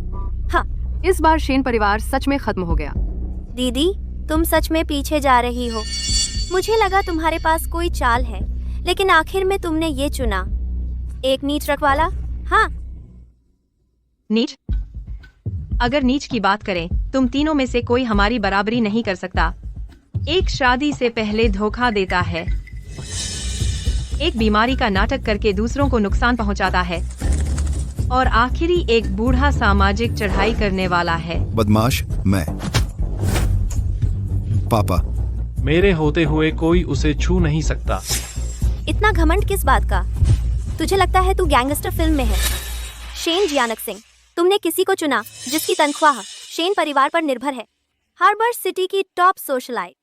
हाँ, इस बार शेन परिवार सच में खत्म हो गया। दीदी, तुम सच में पीछे जा रही हो। मुझे लगा तुम्हारे पास कोई चाल है, लेकिन आखिर में तुमने ये चुना, एक नीच ट्रक वाला। हाँ, नीच? अगर नीच की बात करें, तुम तीनों में से कोई हमारी बराबरी नहीं कर सकता। एक शादी से पहले धोखा देता है, एक बीमारी का नाटक करके दूसरों को नुकसान पहुंचाता है, और आखिरी एक बूढ़ा सामाजिक चढ़ाई करने वाला है। बदमाश मैं। पापा, मेरे होते हुए कोई उसे छू नहीं सकता। इतना घमंड किस बात का? तुझे लगता है तू गैंगस्टर फिल्म में है? शेन जियानक सिंह, तुमने किसी को चुना जिसकी तनख्वाह शेन परिवार पर निर्भर है। हार्बर सिटी की टॉप सोशलाइट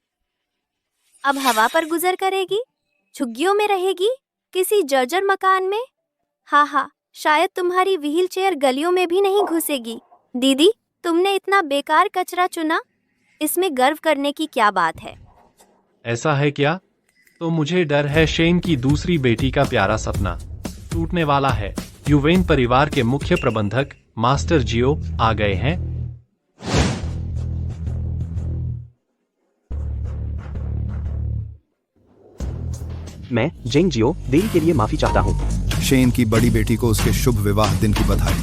अब हवा पर गुजर करेगी, झुग्गियों में रहेगी, किसी जर्जर मकान में। हाँ, शायद तुम्हारी व्हीलचेयर गलियों में भी नहीं घुसेगी। दीदी, तुमने इतना बेकार कचरा चुना। इसमें गर्व करने की क्या बात है? ऐसा है क्या? तो मुझे डर है शेन की दूसरी बेटी का प्यारा सपना टूटने वाला है। यूवेन परिवार के मुख्य प्रबंधक मास्टर जियो आ गए हैं। मैं जेंग जियो देरी के लिए माफी चाहता हूँ। शेन की बड़ी बेटी को उसके शुभ विवाह दिन की बधाई।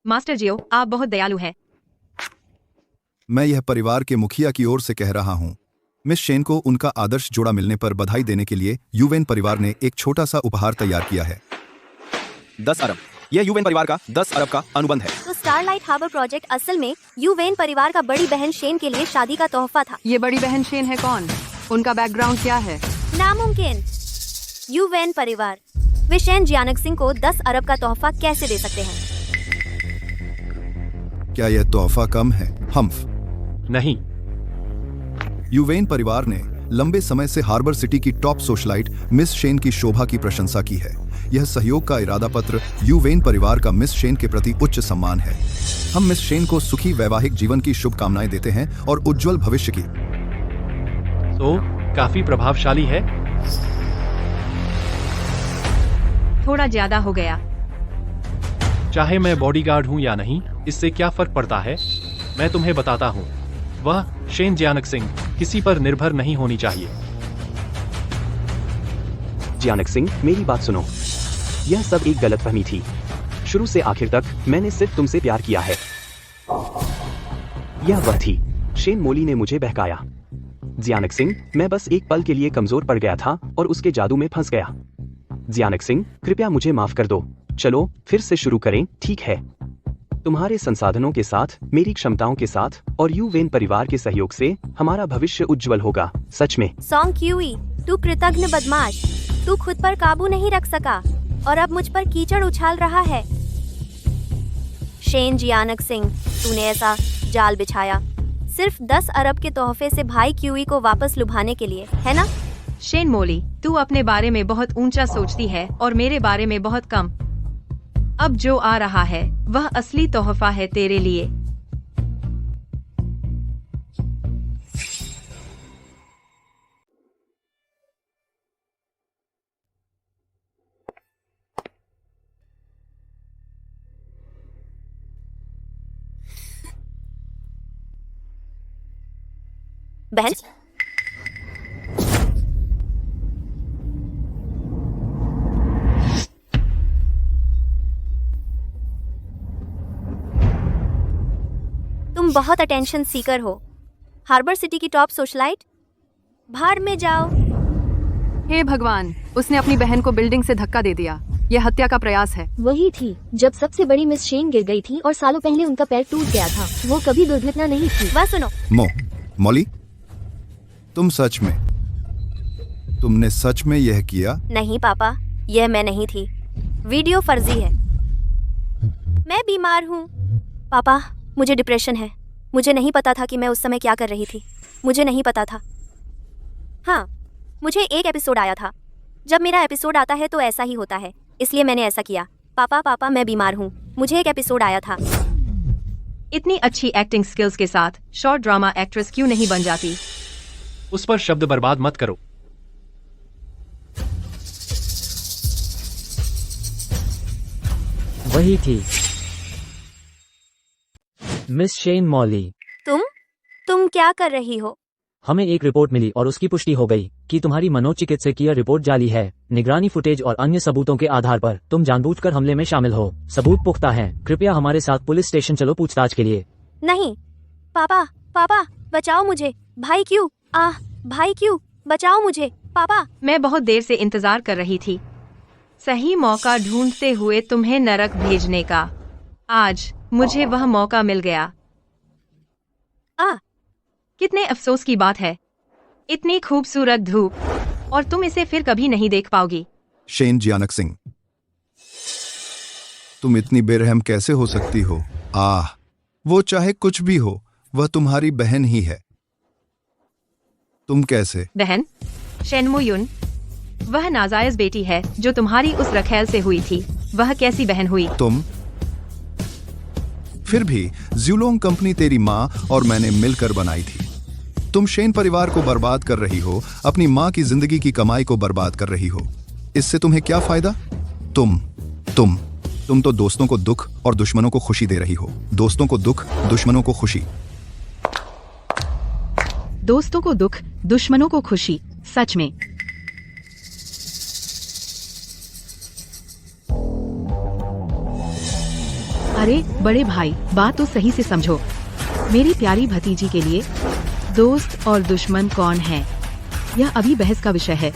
मास्टर जियो, आप बहुत दयालु हैं। मैं यह परिवार के मुखिया की ओर से कह रहा हूँ। मिस शेन को उनका आदर्श जोड़ा मिलने पर बधाई देने के लिए यूवेन परिवार ने एक छोटा सा उपहार तैयार किया है। 10 अरब। यह यूवेन परिवार का 10 अरब का अनुबंध है। तो स्टारलाइट हार्बर प्रोजेक्ट असल में यूवेन परिवार का बड़ी बहन शेन के लिए शादी का तोहफा था। ये बड़ी बहन शेन है कौन? उनका बैकग्राउंड क्या है? नामुमकिन। यूवेन परिवार वे शेन जियानक सिंह को 10 अरब का तोहफा कैसे दे सकते हैं? क्या यह तोहफा कम है? हम्फ नहीं। यूवेन परिवार ने लंबे समय से हार्बर सिटी की टॉप सोशलाइट मिस शेन की शोभा की प्रशंसा की है। यह सहयोग का इरादा पत्र यूवेन परिवार का मिस शेन के प्रति उच्च सम्मान है। हम मिस शेन को सुखी वैवाहिक जीवन की शुभकामनाएं देते हैं और उज्जवल भविष्य की। तो काफी प्रभावशाली है। थोड़ा ज्यादा हो गया। चाहे मैं बॉडीगार्ड हूं या नहीं, इससे क्या फर्क पड़ता है? मैं तुम्हें बताता हूं, वह शेन जियानक सिंह किसी पर निर्भर नहीं होनी चाहिए। जियानक सिंह, मेरी बात सुनो। यह सब एक गलतफहमी थी। शुरू से आखिर तक मैंने सिर्फ तुमसे प्यार किया है। यह वह थी। शेन मोली ने मुझे बहकाया। जियानक सिंह, मैं बस एक पल के लिए कमजोर पड़ गया था और उसके जादू में फंस गया। जियानक सिंह, कृपया मुझे माफ कर दो। चलो फिर से शुरू करें, ठीक है? तुम्हारे संसाधनों के साथ, मेरी क्षमताओं के साथ और यूवेन परिवार के सहयोग से हमारा भविष्य उज्जवल होगा। सच में। सॉन्ग क्यूई, तू कृतघ्न बदमाश। तू खुद पर काबू नहीं रख सका और अब मुझ पर कीचड़ उछाल रहा है। शेन जियानक सिंह, तूने ऐसा जाल बिछाया सिर्फ 10 अरब के तोहफे से भाई क्यूई को वापस लुभाने के लिए, है ना? शेन मोली, तू अपने बारे में बहुत ऊंचा सोचती है और मेरे बारे में बहुत कम। अब जो आ रहा है वह असली तोहफा है तेरे लिए। बहन, तुम बहुत अटेंशन सीकर हो। हार्बर सिटी की टॉप सोशलाइट, भाड़ में जाओ। हे भगवान, उसने अपनी बहन को बिल्डिंग से धक्का दे दिया। यह हत्या का प्रयास है। वही थी जब सबसे बड़ी मिस शेन गिर गई थी और सालों पहले उनका पैर टूट गया था। वो कभी दुर्घटना नहीं थी। बस सुनो। मॉली, तुमने सच में यह किया? नहीं पापा, यह मैं नहीं थी। वीडियो फर्जी है। मैं बीमार हूँ पापा, मुझे डिप्रेशन है। मुझे नहीं पता था कि मैं उस समय क्या कर रही थी। मुझे नहीं पता था। हाँ, मुझे एक एपिसोड आया था। जब मेरा एपिसोड आता है तो ऐसा ही होता है, इसलिए मैंने ऐसा किया। पापा मैं बीमार हूँ। मुझे एक एपिसोड आया था। इतनी अच्छी एक्टिंग स्किल्स के साथ शॉर्ट ड्रामा एक्ट्रेस क्यों नहीं बन जाती? उस पर शब्द बर्बाद मत करो। वही थी मिस शेन मॉली। तुम क्या कर रही हो? हमें एक रिपोर्ट मिली और उसकी पुष्टि हो गई कि तुम्हारी मनोचिकित्सकीय रिपोर्ट जाली है। निगरानी फुटेज और अन्य सबूतों के आधार पर तुम जानबूझकर हमले में शामिल हो। सबूत पुख्ता हैं। कृपया हमारे साथ पुलिस स्टेशन चलो पूछताछ के लिए। नहीं पापा बचाओ मुझे। भाई क्यों बचाओ मुझे पापा। मैं बहुत देर से इंतजार कर रही थी, सही मौका ढूंढते हुए तुम्हें नरक भेजने का। आज मुझे वह मौका मिल गया। कितने अफसोस की बात है। इतनी खूबसूरत धूप और तुम इसे फिर कभी नहीं देख पाओगी। शेन जियानक सिंह, तुम इतनी बेरहम कैसे हो सकती हो? वो चाहे कुछ भी हो, वह तुम्हारी बहन ही है। तुम कैसे? बहन? शेनमुयुन, वह नाजायज बेटी है जो तुम्हारी उस रखेल से हुई थी। वह कैसी बहन हुई? तुम फिर भी ज्यूलोंग कंपनी तेरी माँ और मैंने मिलकर बनाई थी। तुम शेन परिवार को बर्बाद कर रही हो, अपनी माँ की जिंदगी की कमाई को बर्बाद कर रही हो। इससे तुम्हें क्या फायदा? तुम तो दोस्तों को दुख और दुश्मनों को खुशी दे रही हो। दोस्तों को दुख, दुश्मनों को खुशी। दोस्तों को दुख, दुश्मनों को खुशी। सच में। अरे बड़े भाई, बात तो सही से समझो। मेरी प्यारी भतीजी के लिए दोस्त और दुश्मन कौन है, यह अभी बहस का विषय है।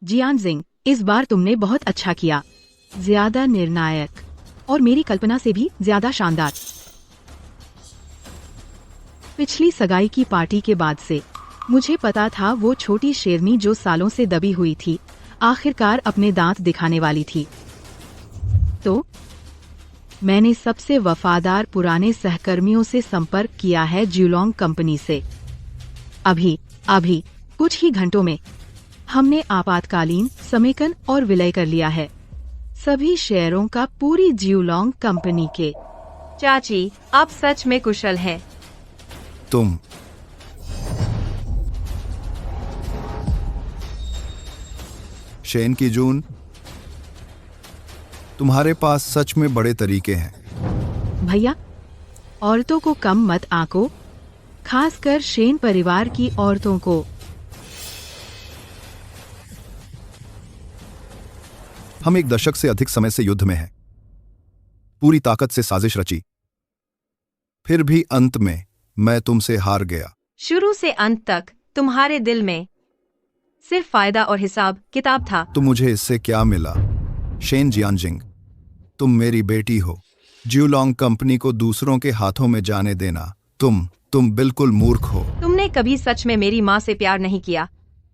जियानजिंग, इस बार तुमने बहुत अच्छा किया, ज्यादा निर्णायक और मेरी कल्पना से भी ज्यादा शानदार। पिछली सगाई की पार्टी के बाद से मुझे पता था वो छोटी शेरनी जो सालों से दबी हुई थी आखिरकार अपने दांत दिखाने वाली थी। तो मैंने सबसे वफादार पुराने सहकर्मियों से संपर्क किया है, ज्यूलोंग कंपनी से। अभी कुछ ही घंटों में हमने आपातकालीन समेकन और विलय कर लिया है सभी शेयरों का पूरी ज्यूलोंग कंपनी के। चाची, आप सच में कुशल हैं। तुम शेन की जून, तुम्हारे पास सच में बड़े तरीके हैं। भैया, औरतों को कम मत आंको, खासकर शेन परिवार की औरतों को। हम एक दशक से अधिक समय से युद्ध में हैं, पूरी ताकत से साजिश रची, फिर भी अंत में मैं तुमसे हार गया। शुरू से अंत तक तुम्हारे दिल में सिर्फ फायदा और हिसाब किताब था। तो मुझे इससे क्या मिला? शेन जियानजिंग, तुम मेरी बेटी हो। ज्यूलोंग कंपनी को दूसरों के हाथों में जाने देना, तुम बिल्कुल मूर्ख हो। तुमने कभी सच में मेरी माँ से प्यार नहीं किया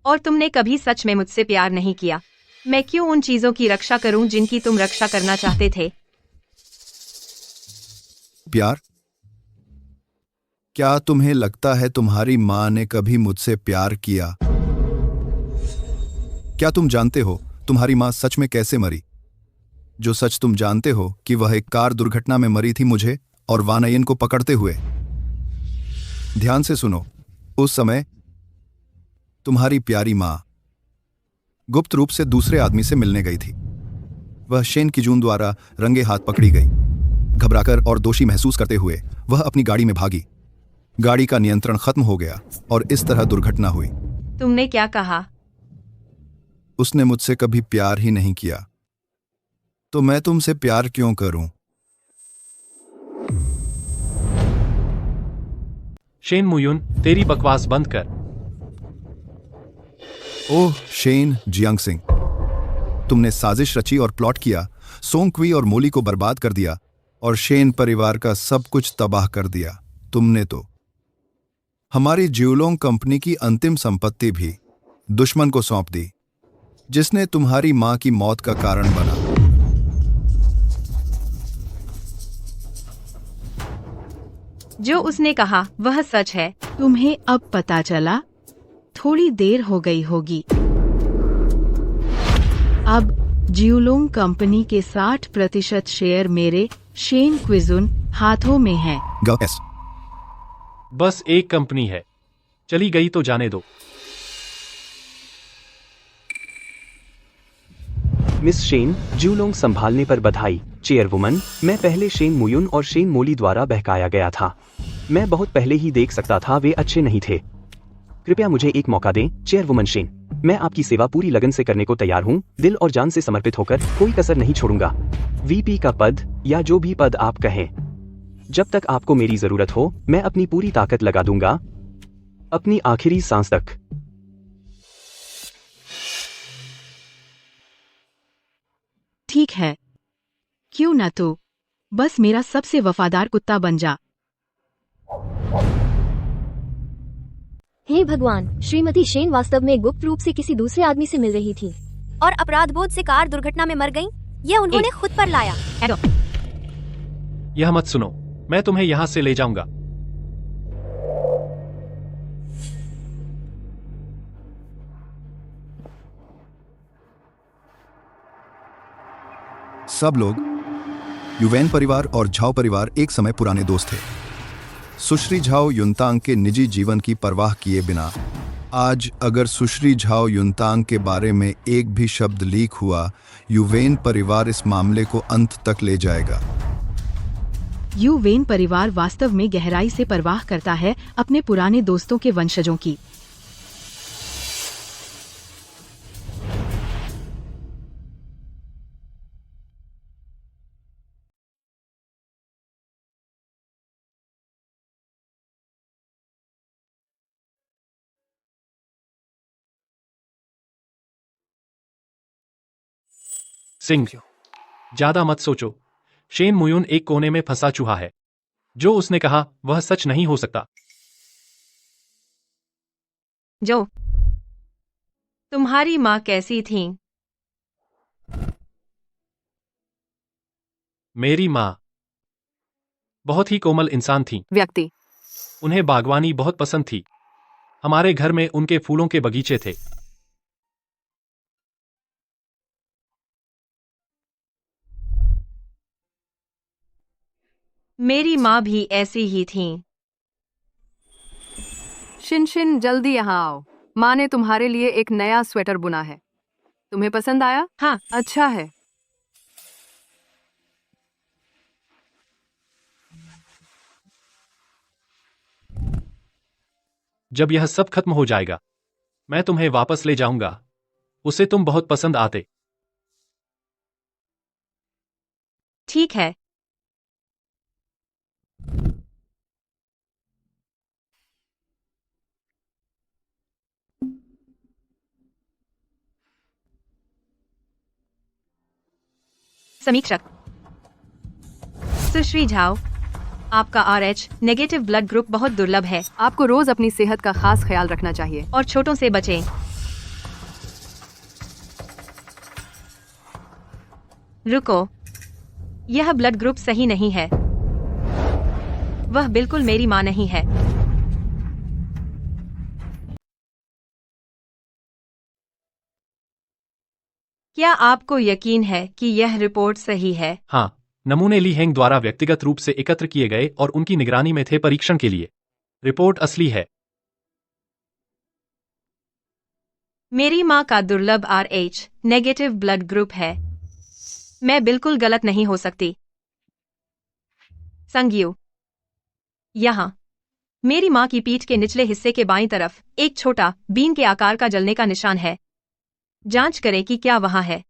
और तुमने कभी सच में मुझसे प्यार नहीं किया। मैं क्यों उन चीजों की रक्षा करूं जिनकी तुम रक्षा करना चाहते थे? प्यार? क्या तुम्हें लगता है तुम्हारी माँ ने कभी मुझसे प्यार किया? क्या तुम जानते हो तुम्हारी माँ सच में कैसे मरी? जो सच तुम जानते हो कि वह एक कार दुर्घटना में मरी थी, मुझे और वानयन को पकड़ते हुए। ध्यान से सुनो, उस समय तुम्हारी प्यारी माँ गुप्त रूप से दूसरे आदमी से मिलने गई थी। वह शेन की जून द्वारा रंगे हाथ पकड़ी गई। घबराकर और दोषी महसूस करते हुए वह अपनी गाड़ी में भागी। गाड़ी का नियंत्रण खत्म हो गया और इस तरह दुर्घटना हुई। तुमने क्या कहा? उसने मुझसे कभी प्यार ही नहीं किया, तो मैं तुमसे प्यार क्यों करूं? शेन मुयुन, तेरी बकवास बंद कर। ओह शेन जियांगसिंग, तुमने साजिश रची और प्लॉट किया, सोंगक्वी और मोली को बर्बाद कर दिया और शेन परिवार का सब कुछ तबाह कर दिया। तुमने तो हमारी ज्यूलोंग कंपनी की अंतिम संपत्ति भी दुश्मन को सौंप दी, जिसने तुम्हारी मां की मौत का कारण बना। जो उसने कहा वह सच है। तुम्हें अब पता चला? थोड़ी देर हो गई होगी। अब ज्यूलोंग कंपनी के 60% शेयर मेरे शेन क्विजुन हाथों में हैं। बस एक कंपनी है, चली गई तो जाने दो। मिस शेन, ज्यूलोंग संभालने पर बधाई। चेयरवुमन, मैं पहले शेन मुयुन और शेन मोली द्वारा बहकाया गया था। मैं बहुत पहले ही देख सकता था वे अच्छे नहीं थे। कृपया मुझे एक मौका दें, चेयरवुमन शेन। मैं आपकी सेवा पूरी लगन से करने को तैयार हूँ। दिल और जान से समर्पित होकर कोई कसर नहीं छोड़ूंगा। वीपी का पद या जो भी पद आप कहें, जब तक आपको मेरी जरूरत हो मैं अपनी पूरी ताकत लगा दूंगा, अपनी आखिरी सांस तक। ठीक है, क्यों न तो बस मेरा सबसे वफादार कुत्ता बन जा। हे भगवान, श्रीमती शेन वास्तव में गुप्त रूप से किसी दूसरे आदमी से मिल रही थी और अपराधबोध से कार दुर्घटना में मर गईं। यह उन्होंने खुद पर लाया। यह मत सुनो, मैं तुम्हें यहां से ले जाऊंगा। सब लोग युवेन परिवार और झाओ परिवार एक समय पुराने दोस्त थे। सुश्री झाओ युनतांग के निजी जीवन की परवाह किए बिना आज अगर सुश्री झाओ युनतांग के बारे में एक भी शब्द लीक हुआ, युवेन परिवार इस मामले को अंत तक ले जाएगा। यू वेन परिवार वास्तव में गहराई से परवाह करता है अपने पुराने दोस्तों के वंशजों की। सिंह, ज्यादा मत सोचो। शेन मुयुन एक कोने में फंसा चूहा है। जो उसने कहा वह सच नहीं हो सकता। जो तुम्हारी माँ कैसी थी? मेरी माँ बहुत ही कोमल इंसान थी। व्यक्ति। उन्हें बागवानी बहुत पसंद थी। हमारे घर में उनके फूलों के बगीचे थे। मेरी माँ भी ऐसी ही थी। शिन, जल्दी यहाँ आओ। माँ ने तुम्हारे लिए एक नया स्वेटर बुना है। तुम्हें पसंद आया? हाँ। अच्छा है। जब यह सब खत्म हो जाएगा, मैं तुम्हें वापस ले जाऊंगा। उसे तुम बहुत पसंद आते। ठीक है। समीक्षक। सुश्री झाओ, आपका RH नेगेटिव ब्लड ग्रुप बहुत दुर्लभ है। आपको रोज अपनी सेहत का खास ख्याल रखना चाहिए और छोटों से बचें। रुको, यह ब्लड ग्रुप सही नहीं है। वह बिल्कुल मेरी माँ नहीं है। क्या आपको यकीन है कि यह रिपोर्ट सही है? हाँ, नमूने ली हेंग द्वारा व्यक्तिगत रूप से एकत्र किए गए और उनकी निगरानी में थे परीक्षण के लिए। रिपोर्ट असली है। मेरी माँ का दुर्लभ RH नेगेटिव ब्लड ग्रुप है। मैं बिल्कुल गलत नहीं हो सकती। संज्ञू, यहाँ मेरी माँ की पीठ के निचले हिस्से के बाईं तरफ एक छोटा बीन के आकार का जलने का निशान है। जांच करें कि क्या वहां है।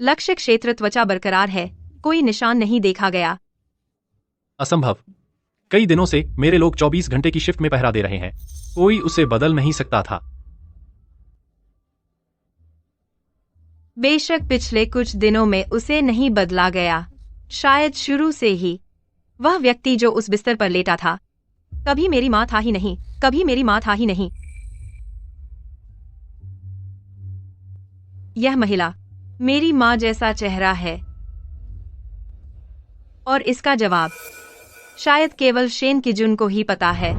लक्ष्य क्षेत्र त्वचा बरकरार है। कोई निशान नहीं देखा गया। असंभव। कई दिनों से मेरे लोग 24 घंटे की शिफ्ट में पहरा दे रहे हैं। कोई उसे बदल नहीं सकता था। बेशक पिछले कुछ दिनों में उसे नहीं बदला गया। शायद शुरू से ही। वह व्यक्ति जो उस बिस्तर पर लेटा था कभी मेरी माँ था ही नहीं। कभी मेरी माँ था ही नहीं। यह महिला मेरी माँ जैसा चेहरा है। और इसका जवाब शायद केवल शेन किजुन को ही पता है।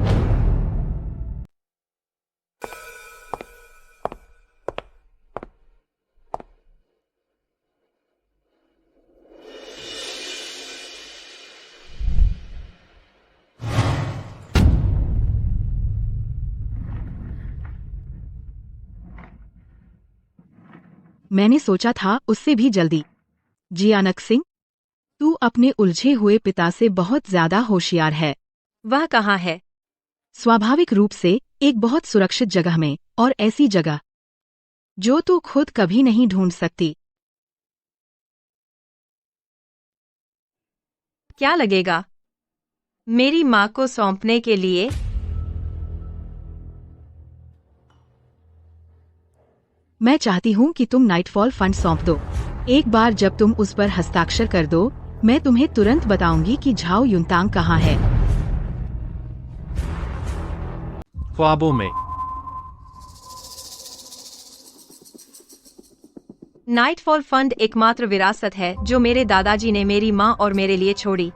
मैंने सोचा था उससे भी जल्दी। जियानक सिंह, तू अपने उलझे हुए पिता से बहुत ज्यादा होशियार है। वह कहाँ है? स्वाभाविक रूप से एक बहुत सुरक्षित जगह में, और ऐसी जगह जो तू खुद कभी नहीं ढूंढ सकती। क्या लगेगा मेरी माँ को सौंपने के लिए? मैं चाहती हूँ कि तुम नाइटफॉल फंड सौंप दो। एक बार जब तुम उस पर हस्ताक्षर कर दो, मैं तुम्हें तुरंत बताऊंगी कि झाओ युनतांग कहाँ है। ख्वाबों में। नाइटफॉल फंड एकमात्र विरासत है जो मेरे दादाजी ने मेरी माँ और मेरे लिए छोड़ी।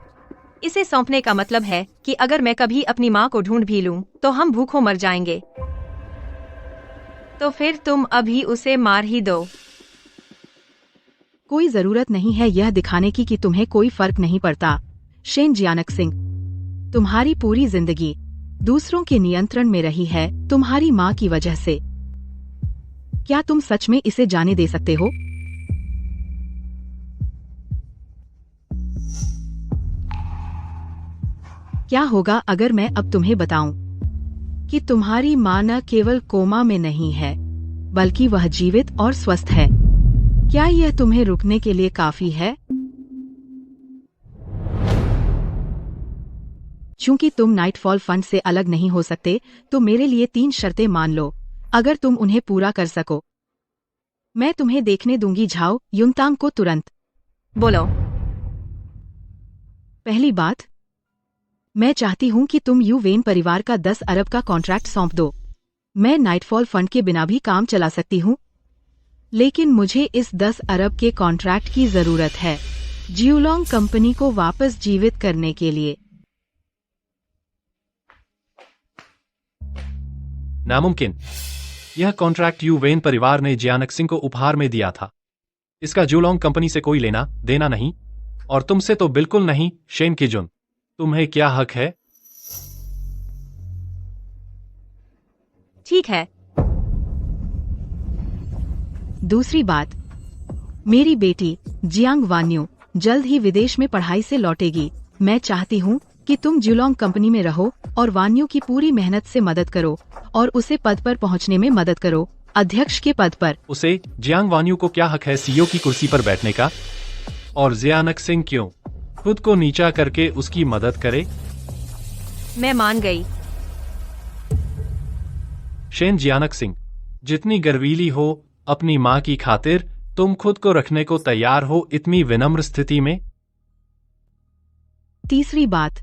इसे सौंपने का मतलब है कि अगर मैं कभी अपनी माँ को ढूंढ भी लूं, तो हम भूखों मर जाएंगे। तो फिर तुम अभी उसे मार ही दो। कोई जरूरत नहीं है यह दिखाने की कि तुम्हें कोई फर्क नहीं पड़ता। शेन जियानक सिंह, तुम्हारी पूरी जिंदगी दूसरों के नियंत्रण में रही है तुम्हारी माँ की वजह से। क्या तुम सच में इसे जाने दे सकते हो? क्या होगा अगर मैं अब तुम्हें बताऊं कि तुम्हारी माँ न केवल कोमा में नहीं है बल्कि वह जीवित और स्वस्थ है? क्या यह तुम्हें रुकने के लिए काफी है? चूंकि तुम नाइटफॉल फंड से अलग नहीं हो सकते तो मेरे लिए 3 शर्तें मान लो। अगर तुम उन्हें पूरा कर सको मैं तुम्हें देखने दूंगी झाओ युनतांग को तुरंत। बोलो। पहली बात, मैं चाहती हूं कि तुम यू वेन परिवार का 10 अरब का कॉन्ट्रैक्ट सौंप दो। मैं नाइटफॉल फंड के बिना भी काम चला सकती हूं, लेकिन मुझे इस 10 अरब के कॉन्ट्रैक्ट की जरूरत है जियोलॉन्ग कंपनी को वापस जीवित करने के लिए। नामुमकिन। यह कॉन्ट्रैक्ट यू वेन परिवार ने जियानक सिंह को उपहार में दिया था। इसका जुलोंग कंपनी से कोई लेना देना नहीं, और तुमसे तो बिल्कुल नहीं। शेन किजुन, तुम्हें क्या हक है? ठीक है। दूसरी बात, मेरी बेटी जियांग वान्यू जल्द ही विदेश में पढ़ाई से लौटेगी। मैं चाहती हूँ कि तुम जुलोंग कंपनी में रहो और वान्यू की पूरी मेहनत से मदद करो और उसे पद पर पहुँचने में मदद करो, अध्यक्ष के पद पर। उसे जियांग वान्यू को क्या हक है सीईओ की कुर्सी पर बैठने का? और जियानक सिंह क्यों खुद को नीचा करके उसकी मदद करे? मैं मान गई। शेन जियानक सिंह, जितनी गर्वीली हो अपनी माँ की खातिर, तुम खुद को रखने को तैयार हो इतनी विनम्र स्थिति में? तीसरी बात,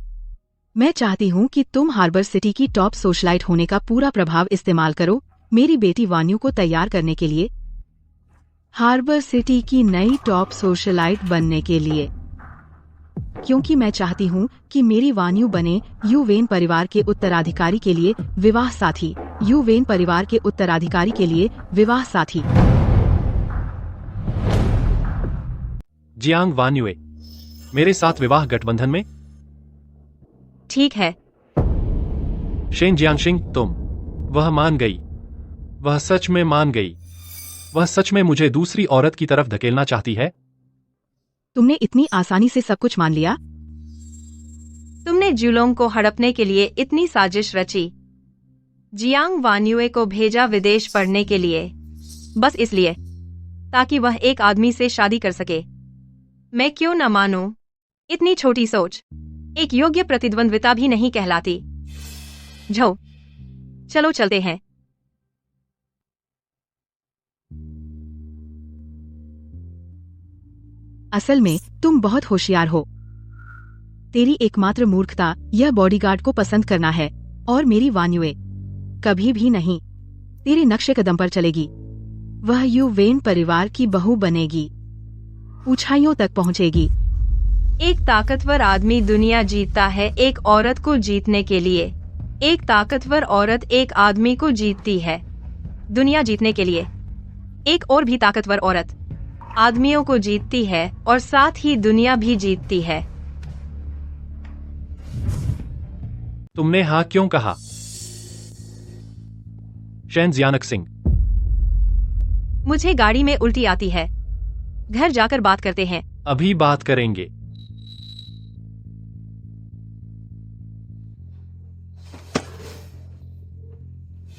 मैं चाहती हूँ कि तुम हार्बर सिटी की टॉप सोशलाइट होने का पूरा प्रभाव इस्तेमाल करो मेरी बेटी वान्यू को तैयार करने के लिए, हार्बर सिटी की नई टॉप सोशलाइट बनने के लिए, क्योंकि मैं चाहती हूँ कि मेरी वान्यू बने यू वेन परिवार के उत्तराधिकारी के लिए विवाह साथी, यू वेन परिवार के उत्तराधिकारी के लिए विवाह साथी। जियांग वान्युए, मेरे साथ विवाह गठबंधन में? ठीक है। शेन जियांगशिंग, तुम। वह मान गई। वह सच में मान गई। वह सच में मुझे दूसरी औरत की तरफ धकेलना चाहती है। तुमने इतनी आसानी से सब कुछ मान लिया? तुमने जुलोंग को हड़पने के लिए इतनी साजिश रची, जियांग वान्युए को भेजा विदेश पढ़ने के लिए, बस इसलिए ताकि वह एक आदमी से शादी कर सके। मैं क्यों न मानूं? इतनी छोटी सोच एक योग्य प्रतिद्वंद्विता भी नहीं कहलाती। झो, चलो चलते हैं। असल में तुम बहुत होशियार हो। तेरी एकमात्र मूर्खता यह बॉडीगार्ड को पसंद करना है, और मेरी वान्युए कभी भी नहीं तेरे नक्शे कदम पर चलेगी। वह यू वेन परिवार की बहू बनेगी, ऊंचाइयों तक पहुंचेगी। एक ताकतवर आदमी दुनिया जीतता है एक औरत को जीतने के लिए। एक ताकतवर औरत एक आदमी को जीतती है दुनिया जीतने के लिए। एक और भी ताकतवर औरत आदमियों को जीतती है और साथ ही दुनिया भी जीतती है। तुमने हाँ क्यों कहा? शेन जियानक सिंह, मुझे गाड़ी में उल्टी आती है। घर जाकर बात करते हैं। अभी बात करेंगे।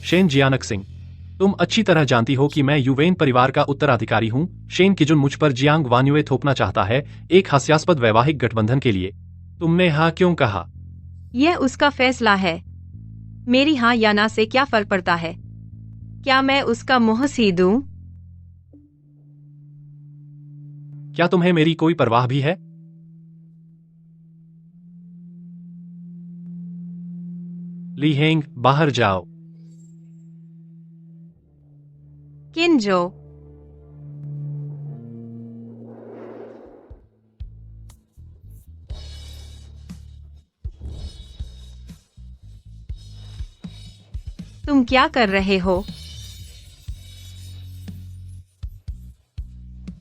शेन जियानक सिंह, तुम अच्छी तरह जानती हो कि मैं युवेन परिवार का उत्तराधिकारी हूं। शेन किजुन मुझ पर जियांग वान्युए थोपना चाहता है एक हास्यास्पद वैवाहिक गठबंधन के लिए। तुमने हाँ क्यों कहा? यह उसका फैसला है। मेरी हाँ या ना से क्या फर्क पड़ता है? क्या मैं उसका मुंह सी दूं? क्या तुम्हें मेरी कोई परवाह भी है? ली हेंग, बाहर जाओ। किनजो, तुम क्या कर रहे हो?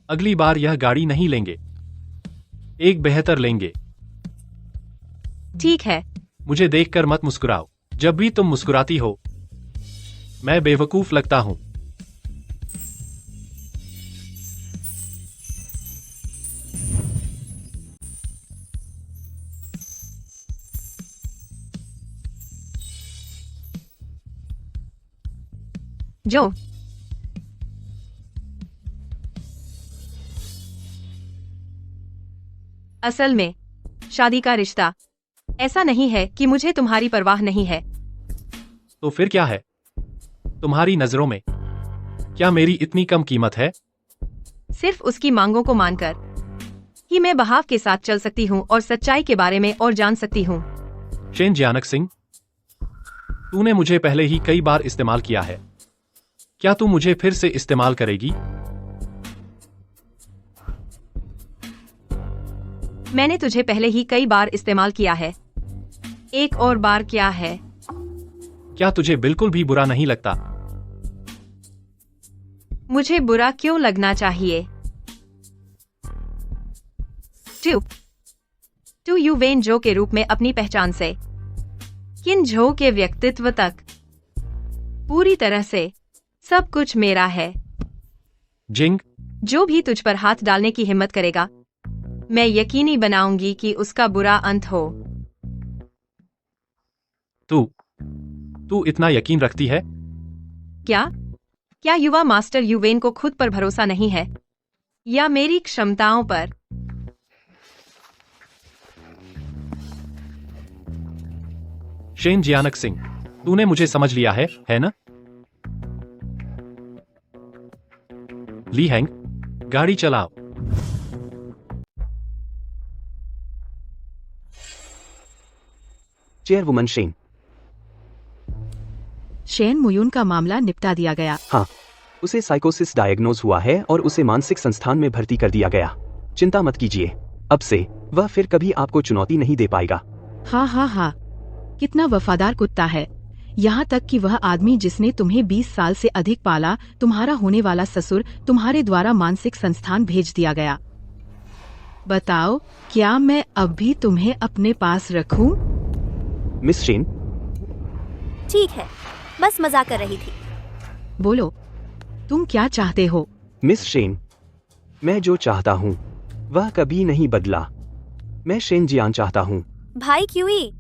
अगली बार यह गाड़ी नहीं लेंगे, एक बेहतर लेंगे। ठीक है। मुझे देखकर मत मुस्कुराओ। जब भी तुम मुस्कुराती हो मैं बेवकूफ लगता हूं। जो असल में शादी का रिश्ता ऐसा नहीं है कि मुझे तुम्हारी परवाह नहीं है। तो फिर क्या है? तुम्हारी नजरों में क्या मेरी इतनी कम कीमत है? सिर्फ उसकी मांगों को मानकर ही मैं बहाव के साथ चल सकती हूँ और सच्चाई के बारे में और जान सकती हूँ। शेन जियानक सिंह, तूने मुझे पहले ही कई बार इस्तेमाल किया है। क्या तू मुझे फिर से इस्तेमाल करेगी? मैंने तुझे पहले ही कई बार इस्तेमाल किया है। एक और बार क्या है? क्या तुझे बिल्कुल भी बुरा नहीं लगता? मुझे बुरा क्यों लगना चाहिए? टू युवेन जो के रूप में अपनी पहचान से किन झो के व्यक्तित्व तक पूरी तरह से सब कुछ मेरा है। जिंग, जो भी तुझ पर हाथ डालने की हिम्मत करेगा मैं यकीनी बनाऊंगी कि उसका बुरा अंत हो। तू इतना यकीन रखती है? क्या युवा मास्टर युवेन को खुद पर भरोसा नहीं है या मेरी क्षमताओं पर? शेन जियानक सिंह, तूने मुझे समझ लिया है ना? ली हैंग, गाड़ी चलाओ। चेयरवुमन शेन। शेन मुयून का मामला निपटा दिया गया। हाँ, उसे साइकोसिस डायग्नोज हुआ है और उसे मानसिक संस्थान में भर्ती कर दिया गया। चिंता मत कीजिए, अब से वह फिर कभी आपको चुनौती नहीं दे पाएगा। हाँ, कितना वफादार कुत्ता है। यहाँ तक कि वह आदमी जिसने तुम्हें 20 साल से अधिक पाला, तुम्हारा होने वाला ससुर, तुम्हारे द्वारा मानसिक संस्थान भेज दिया गया। बताओ, क्या मैं अब भी तुम्हें अपने पास रखूं? Miss Shen. ठीक है, बस मजाक कर रही थी। बोलो, तुम क्या चाहते हो? मिस शेन, मैं जो चाहता हूँ वह कभी नहीं बदला। मैं शेन जियान चाहता हूँ। भाई क्यूई।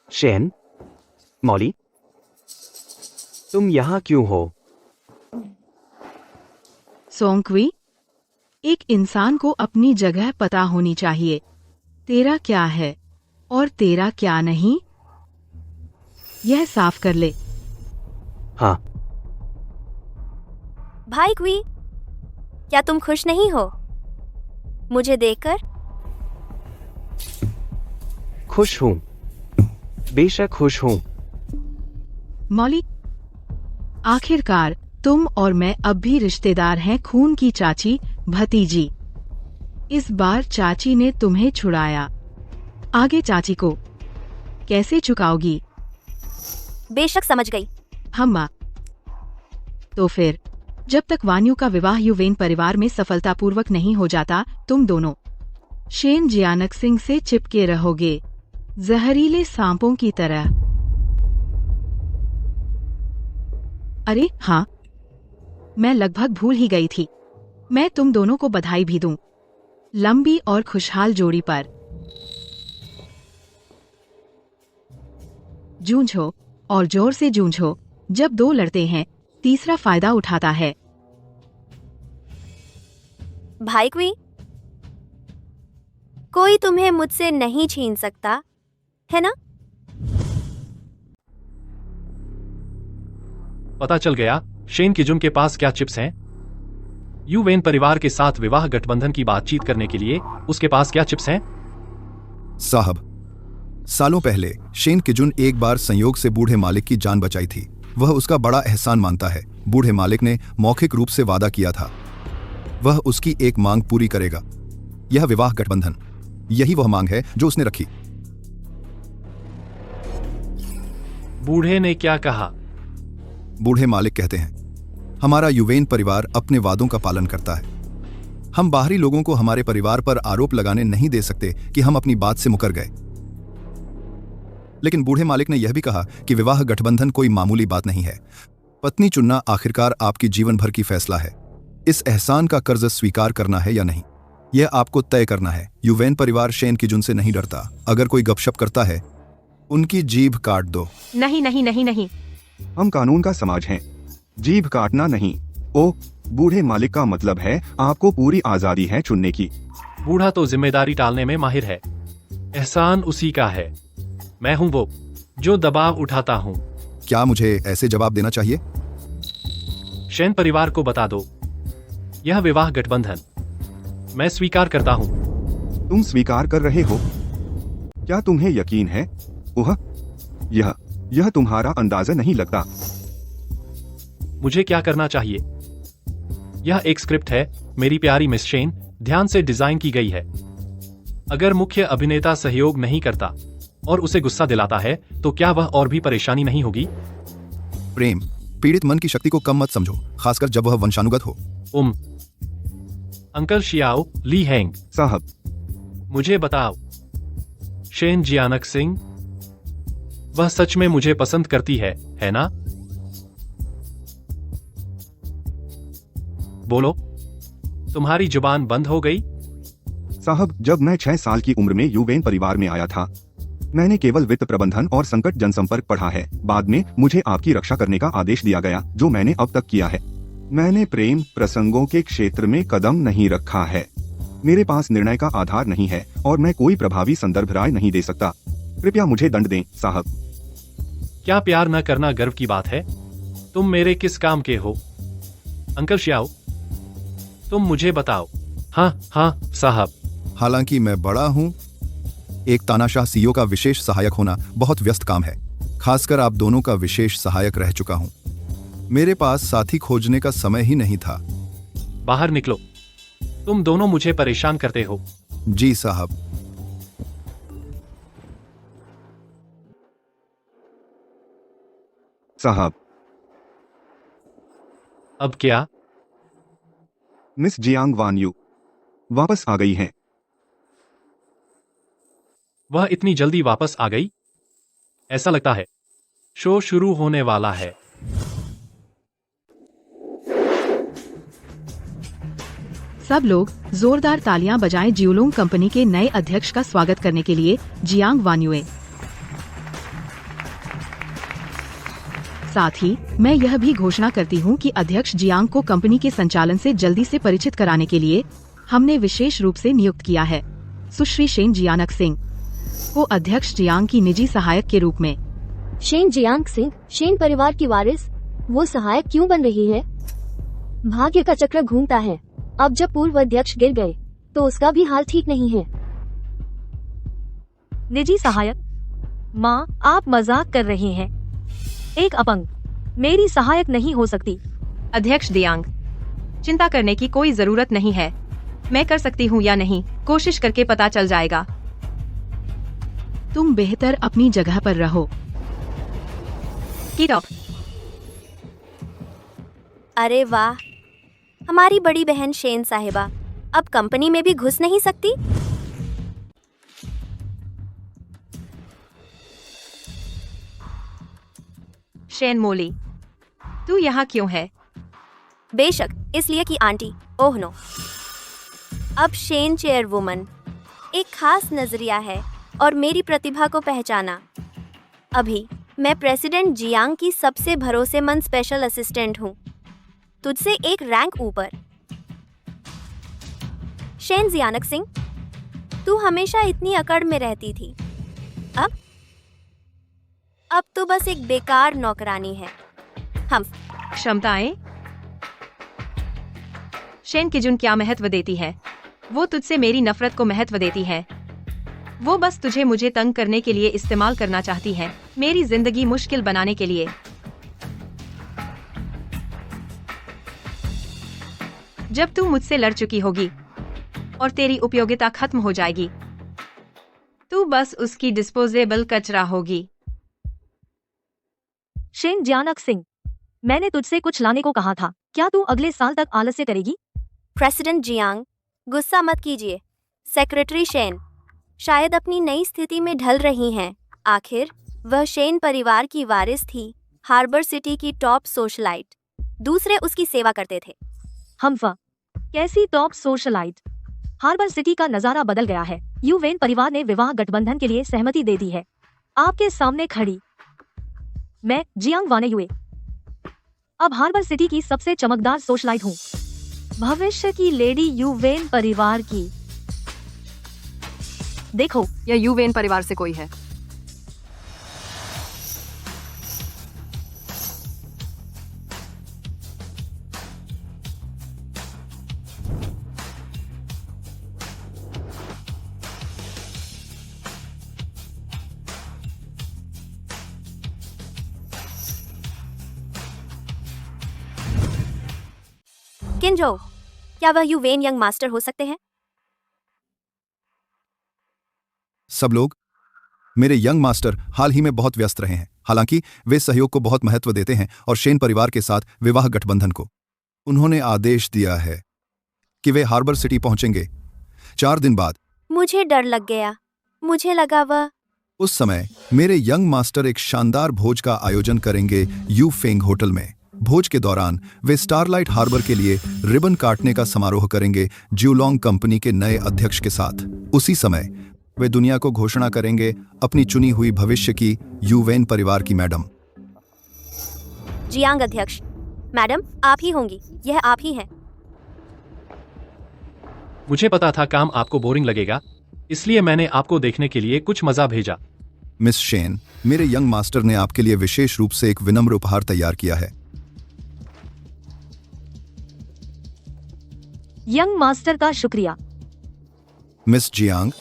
शेन, मॉली, तुम यहाँ क्यों हो? सोंगक्वी, एक इंसान को अपनी जगह पता होनी चाहिए। तेरा क्या है और तेरा क्या नहीं, यह साफ कर ले। हाँ। भाई क्वी, क्या तुम खुश नहीं हो मुझे देखकर? खुश हूँ, बेशक खुश हूँ। मॉली, आखिरकार तुम और मैं अब भी रिश्तेदार हैं, खून की चाची भतीजी। इस बार चाची ने तुम्हें छुड़ाया, आगे चाची को कैसे चुकाओगी? बेशक समझ गई। हम्मा। तो फिर जब तक वान्यू का विवाह युवेन परिवार में सफलतापूर्वक नहीं हो जाता, तुम दोनों शेन जियानक सिंह से चिपके रहोगे, जहरीले सांपों की तरह। अरे हाँ, मैं लगभग भूल ही गई थी। मैं तुम दोनों को बधाई भी दूं, लंबी और खुशहाल जोड़ी पर। जूझो और जोर से जूझो। जब दो लड़ते हैं, तीसरा फायदा उठाता है। भाई क्वी, कोई तुम्हें मुझसे नहीं छीन सकता, है ना? पता चल गया शेन किजुन के पास क्या चिप्स हैं। युवेन परिवार के साथ विवाह गठबंधन की बातचीत करने के लिए उसके पास क्या चिप्स हैं? साहब, सालों पहले शेन किजुन एक बार संयोग से बूढ़े मालिक की जान बचाई थी। वह उसका बड़ा एहसान मानता है। बूढ़े मालिक ने मौखिक रूप से वादा किया था, वह उसकी एक मांग पूरी करेगा, यह विवाह गठबंधन। यही वह मांग है जो उसने रखी। बूढ़े ने क्या कहा? बूढ़े मालिक कहते हैं, हमारा युवेन परिवार अपने वादों का पालन करता है। हम बाहरी लोगों को हमारे परिवार पर आरोप लगाने नहीं दे सकते कि हम अपनी बात से मुकर गए। लेकिन बूढ़े मालिक ने यह भी कहा कि विवाह गठबंधन कोई मामूली बात नहीं है। पत्नी चुनना आखिरकार आपकी जीवन भर की फैसला है। इस एहसान का कर्ज स्वीकार करना है या नहीं, यह आपको तय करना है। युवेन परिवार शेन किजुन से नहीं डरता। अगर कोई गपशप करता है, उनकी जीभ काट दो। नहीं नहीं नहीं नहीं। हम कानून का समाज हैं, जीभ काटना नहीं। ओ, बूढ़े मालिक का मतलब है आपको पूरी आजादी है चुनने की। बूढ़ा तो जिम्मेदारी टालने में माहिर है। एहसान उसी का है। मैं हूँ वो जो दबाव उठाता हूँ। क्या मुझे ऐसे जवाब देना चाहिए? शेन परिवार को बता दो, यह विवाह गठबंधन मैं स्वीकार करता हूँ। तुम स्वीकार कर रहे हो? क्या तुम्हें यकीन है? ओह, यह तुम्हारा अंदाजा नहीं लगता। मुझे क्या करना चाहिए? यह एक स्क्रिप्ट है मेरी प्यारी मिस शेन, ध्यान से डिजाइन की गई है। अगर मुख्य अभिनेता सहयोग नहीं करता और उसे गुस्सा दिलाता है तो क्या वह और भी परेशानी नहीं होगी? प्रेम, पीड़ित मन की शक्ति को कम मत समझो, खासकर जब वह वंशानुगत हो। अंकल शियाओ ली हैंग साहब, मुझे बताओ, शेन जियानक सिंह, वह सच में मुझे पसंद करती है ना? बोलो, तुम्हारी जुबान बंद हो गई? साहब, जब मैं 6 साल की उम्र में युवेन परिवार में आया था, मैंने केवल वित्त प्रबंधन और संकट जनसंपर्क पढ़ा है। बाद में मुझे आपकी रक्षा करने का आदेश दिया गया, जो मैंने अब तक किया है। मैंने प्रेम प्रसंगों के क्षेत्र में कदम नहीं रखा है। मेरे पास निर्णय का आधार नहीं है और मैं कोई प्रभावी संदर्भ राय नहीं दे सकता। कृपया मुझे दंड दें, साहब। क्या प्यार न करना गर्व की बात है? तुम मेरे किस काम के हो? अंकल शियाओ, तुम मुझे बताओ। हाँ साहब। हालांकि मैं बड़ा हूं, एक तानाशाह सीईओ का विशेष सहायक होना बहुत व्यस्त काम है। खासकर आप दोनों का विशेष सहायक रह चुका हूं। मेरे पास साथी खोजने का समय ही नहीं था। बाहर निकलो, तुम दोनों मुझे परेशान करते हो। जी साहब। साहब, अब क्या? मिस जियांग वान यू वापस आ गई हैं। वह इतनी जल्दी वापस आ गई? ऐसा लगता है शो शुरू होने वाला है। सब लोग जोरदार तालियां बजाएं जियोलोंग कंपनी के नए अध्यक्ष का स्वागत करने के लिए, जियांग वान्युए। साथ ही मैं यह भी घोषणा करती हूं कि अध्यक्ष जियांग को कंपनी के संचालन से जल्दी से परिचित कराने के लिए हमने विशेष रूप से नियुक्त किया है सुश्री शेन जियानक सिंह को अध्यक्ष जियांग की निजी सहायक के रूप में। शेन जियांग सिंह, शेन परिवार की वारिस, वो सहायक क्यों बन रही है? भाग्य का चक्र घूमता है। अब जब पूर्व अध्यक्ष गिर गए तो उसका भी हाल ठीक नहीं है। निजी सहायक? माँ, आप मजाक कर रहे हैं। एक अपंग मेरी सहायक नहीं हो सकती। अध्यक्ष जियांग, चिंता करने की कोई जरूरत नहीं है। मैं कर सकती हूँ या नहीं, कोशिश करके पता चल जाएगा। तुम बेहतर अपनी जगह पर रहो। कीट ऑफ। अरे वाह, हमारी बड़ी बहन शेन साहिबा अब कंपनी में भी घुस नहीं सकती। शेन मोली, तू यहाँ क्यों है? बेशक इसलिए कि आंटी, ओह नो, अब शेन चेयरवुमन एक खास नजरिया है और मेरी प्रतिभा को पहचाना। अभी मैं प्रेसिडेंट जियांग की सबसे भरोसेमंद स्पेशल असिस्टेंट हूँ, तुझसे एक रैंक ऊपर। शेन जियानक सिंह, तू हमेशा इतनी अकड़ में रहती थी, अब तो बस एक बेकार नौकरानी है। हम क्षमताएं? शेन किजुन क्या महत्व देती है? वो तुझसे मेरी नफरत को महत्व देती है। वो बस तुझे मुझे तंग करने के लिए इस्तेमाल करना चाहती है, मेरी जिंदगी मुश्किल बनाने के लिए। जब तू मुझसे लड़ चुकी होगी और तेरी उपयोगिता खत्म हो जाएगी, तू बस उसकी डिस्पोजेबल कचरा होगी। शेन जियानक सिंह, मैंने तुझसे कुछ लाने को कहा था, क्या तू अगले साल तक आलस्य करेगी? प्रेसिडेंट जियांग, गुस्सा मत कीजिए। सेक्रेटरी शेन शायद अपनी नई स्थिति में ढल रही हैं। आखिर वह शेन परिवार की वारिस थी, हार्बर सिटी की टॉप सोशलाइट। दूसरे उसकी सेवा करते थे। हमफा, कैसी टॉप सोशलाइट? हार्बर सिटी का नजारा बदल गया है। यू वेन परिवार ने विवाह गठबंधन के लिए सहमति दे दी है। आपके सामने खड़ी मैं जियांग वानेयुए अब हार्बर सिटी की सबसे चमकदार सोशलाइट हूँ। भविष्य की लेडी यू वेन परिवार की। देखो, यह यूवेन परिवार से कोई है। किंजो, क्या वह यूवेन यंग मास्टर हो सकते हैं? सब लोग, मेरे यंग मास्टर हाल ही में बहुत व्यस्त रहे हैं। हालांकि वे सहयोग को बहुत महत्व देते हैं और शेन परिवार के साथ विवाह गठबंधन को। उन्होंने आदेश दिया है कि वे हार्बर सिटी पहुंचेंगे 4 दिन बाद। मुझे डर लग गया। मुझे लगा वह उस समय मेरे यंग मास्टर एक शानदार भोज का आयोजन करेंगे यू फेंग होटल में। भोज के दौरान वे स्टारलाइट हार्बर के लिए रिबन काटने का समारोह करेंगे ज्यूलोंग कंपनी के नए अध्यक्ष के साथ। उसी समय वे दुनिया को घोषणा करेंगे अपनी चुनी हुई भविष्य की यूवेन परिवार की मैडम। जियांग अध्यक्ष, मैडम आप ही होंगी, यह आप ही हैं। मुझे पता था काम आपको बोरिंग लगेगा, इसलिए मैंने आपको देखने के लिए कुछ मजा भेजा। मिस शेन, मेरे यंग मास्टर ने आपके लिए विशेष रूप से एक विनम्र उपहार तैयार किया है। यंग मास्टर का शुक्रिया। मिस जियांग,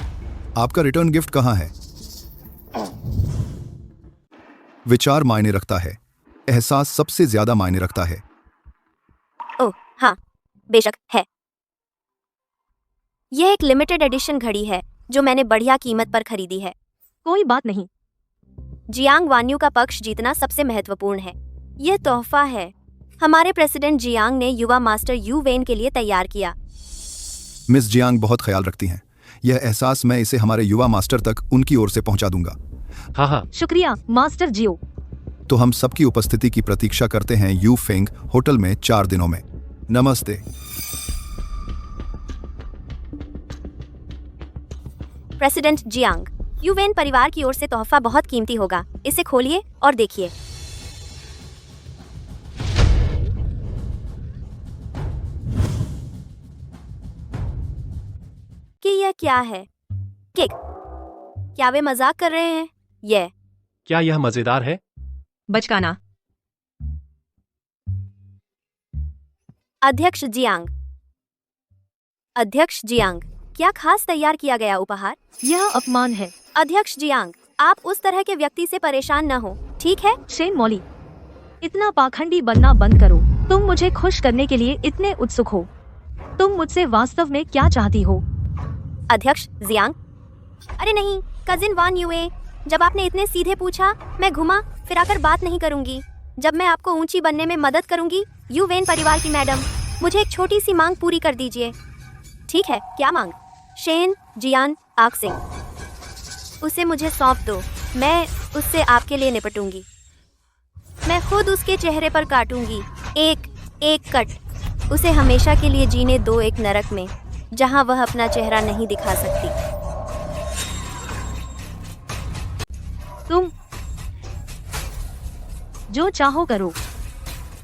आपका रिटर्न गिफ्ट कहाँ है? विचार मायने रखता है, एहसास सबसे ज्यादा मायने रखता है। ओह हाँ, बेशक है। यह एक लिमिटेड एडिशन घड़ी है जो मैंने बढ़िया कीमत पर खरीदी है। कोई बात नहीं। जियांग वान्यू का पक्ष जीतना सबसे महत्वपूर्ण है। यह तोहफा है हमारे प्रेसिडेंट जियांग ने युवा मास्टर यू वेन के लिए तैयार किया। मिस जियांग बहुत ख्याल रखती हैं। यह एहसास मैं इसे हमारे युवा मास्टर तक उनकी ओर से पहुंचा दूंगा। हाँ हाँ, शुक्रिया मास्टर जियो। तो हम सबकी उपस्थिति की प्रतीक्षा करते हैं यू फेंग होटल में 4 दिनों में। नमस्ते। प्रेसिडेंट जियांग, यू वेन परिवार की ओर से तोहफा बहुत कीमती होगा। इसे खोलिए और देखिए। कि यह क्या है? केक? क्या वे मजाक कर रहे हैं? क्या यह मजेदार है? बचकाना। अध्यक्ष जियांग, अध्यक्ष जियांग, क्या खास तैयार किया गया उपहार? यह अपमान है। अध्यक्ष जियांग, आप उस तरह के व्यक्ति से परेशान न हो, ठीक है? शेन मॉली, इतना पाखंडी बनना बंद करो। तुम मुझे खुश करने के लिए इतने उत्सुक हो। तुम मुझसे वास्तव में क्या चाहती हो? अध्यक्ष जियांग, अरे नहीं, कजिन वान युए, जब आपने इतने सीधे पूछा, मैं घुमा फिराकर बात नहीं करूंगी। जब मैं आपको ऊंची बनने में मदद करूंगी, यू वेन परिवार की मैडम, मुझे एक छोटी सी मांग पूरी कर दीजिए। ठीक है, क्या मांग? शेन जियान आक सिंह, उसे मुझे सौंप दो। मैं उससे आपके लिए निपटूंगी। मैं खुद उसके चेहरे पर काटूंगी, एक एक कट। उसे हमेशा के लिए जीने दो एक नरक में, जहां वह अपना चेहरा नहीं दिखा सकती। तुम जो चाहो करो।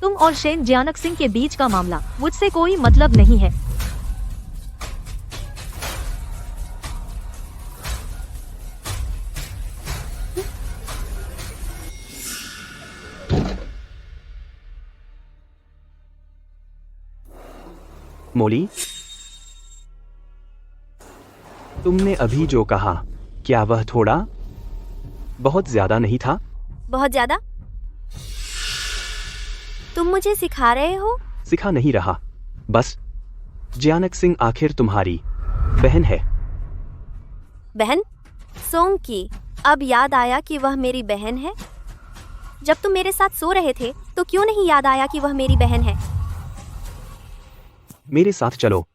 तुम और शेन जियानक सिंह के बीच का मामला मुझसे कोई मतलब नहीं है। मोली, तुमने अभी जो कहा, क्या वह थोड़ा बहुत ज्यादा नहीं था? बहुत ज्यादा? तुम मुझे सिखा रहे हो? सिखा नहीं रहा, बस जियानक सिंह आखिर तुम्हारी बहन है। बहन? सोंग की। अब याद आया कि वह मेरी बहन है। जब तुम मेरे साथ सो रहे थे तो क्यों नहीं याद आया कि वह मेरी बहन है? मेरे साथ चलो।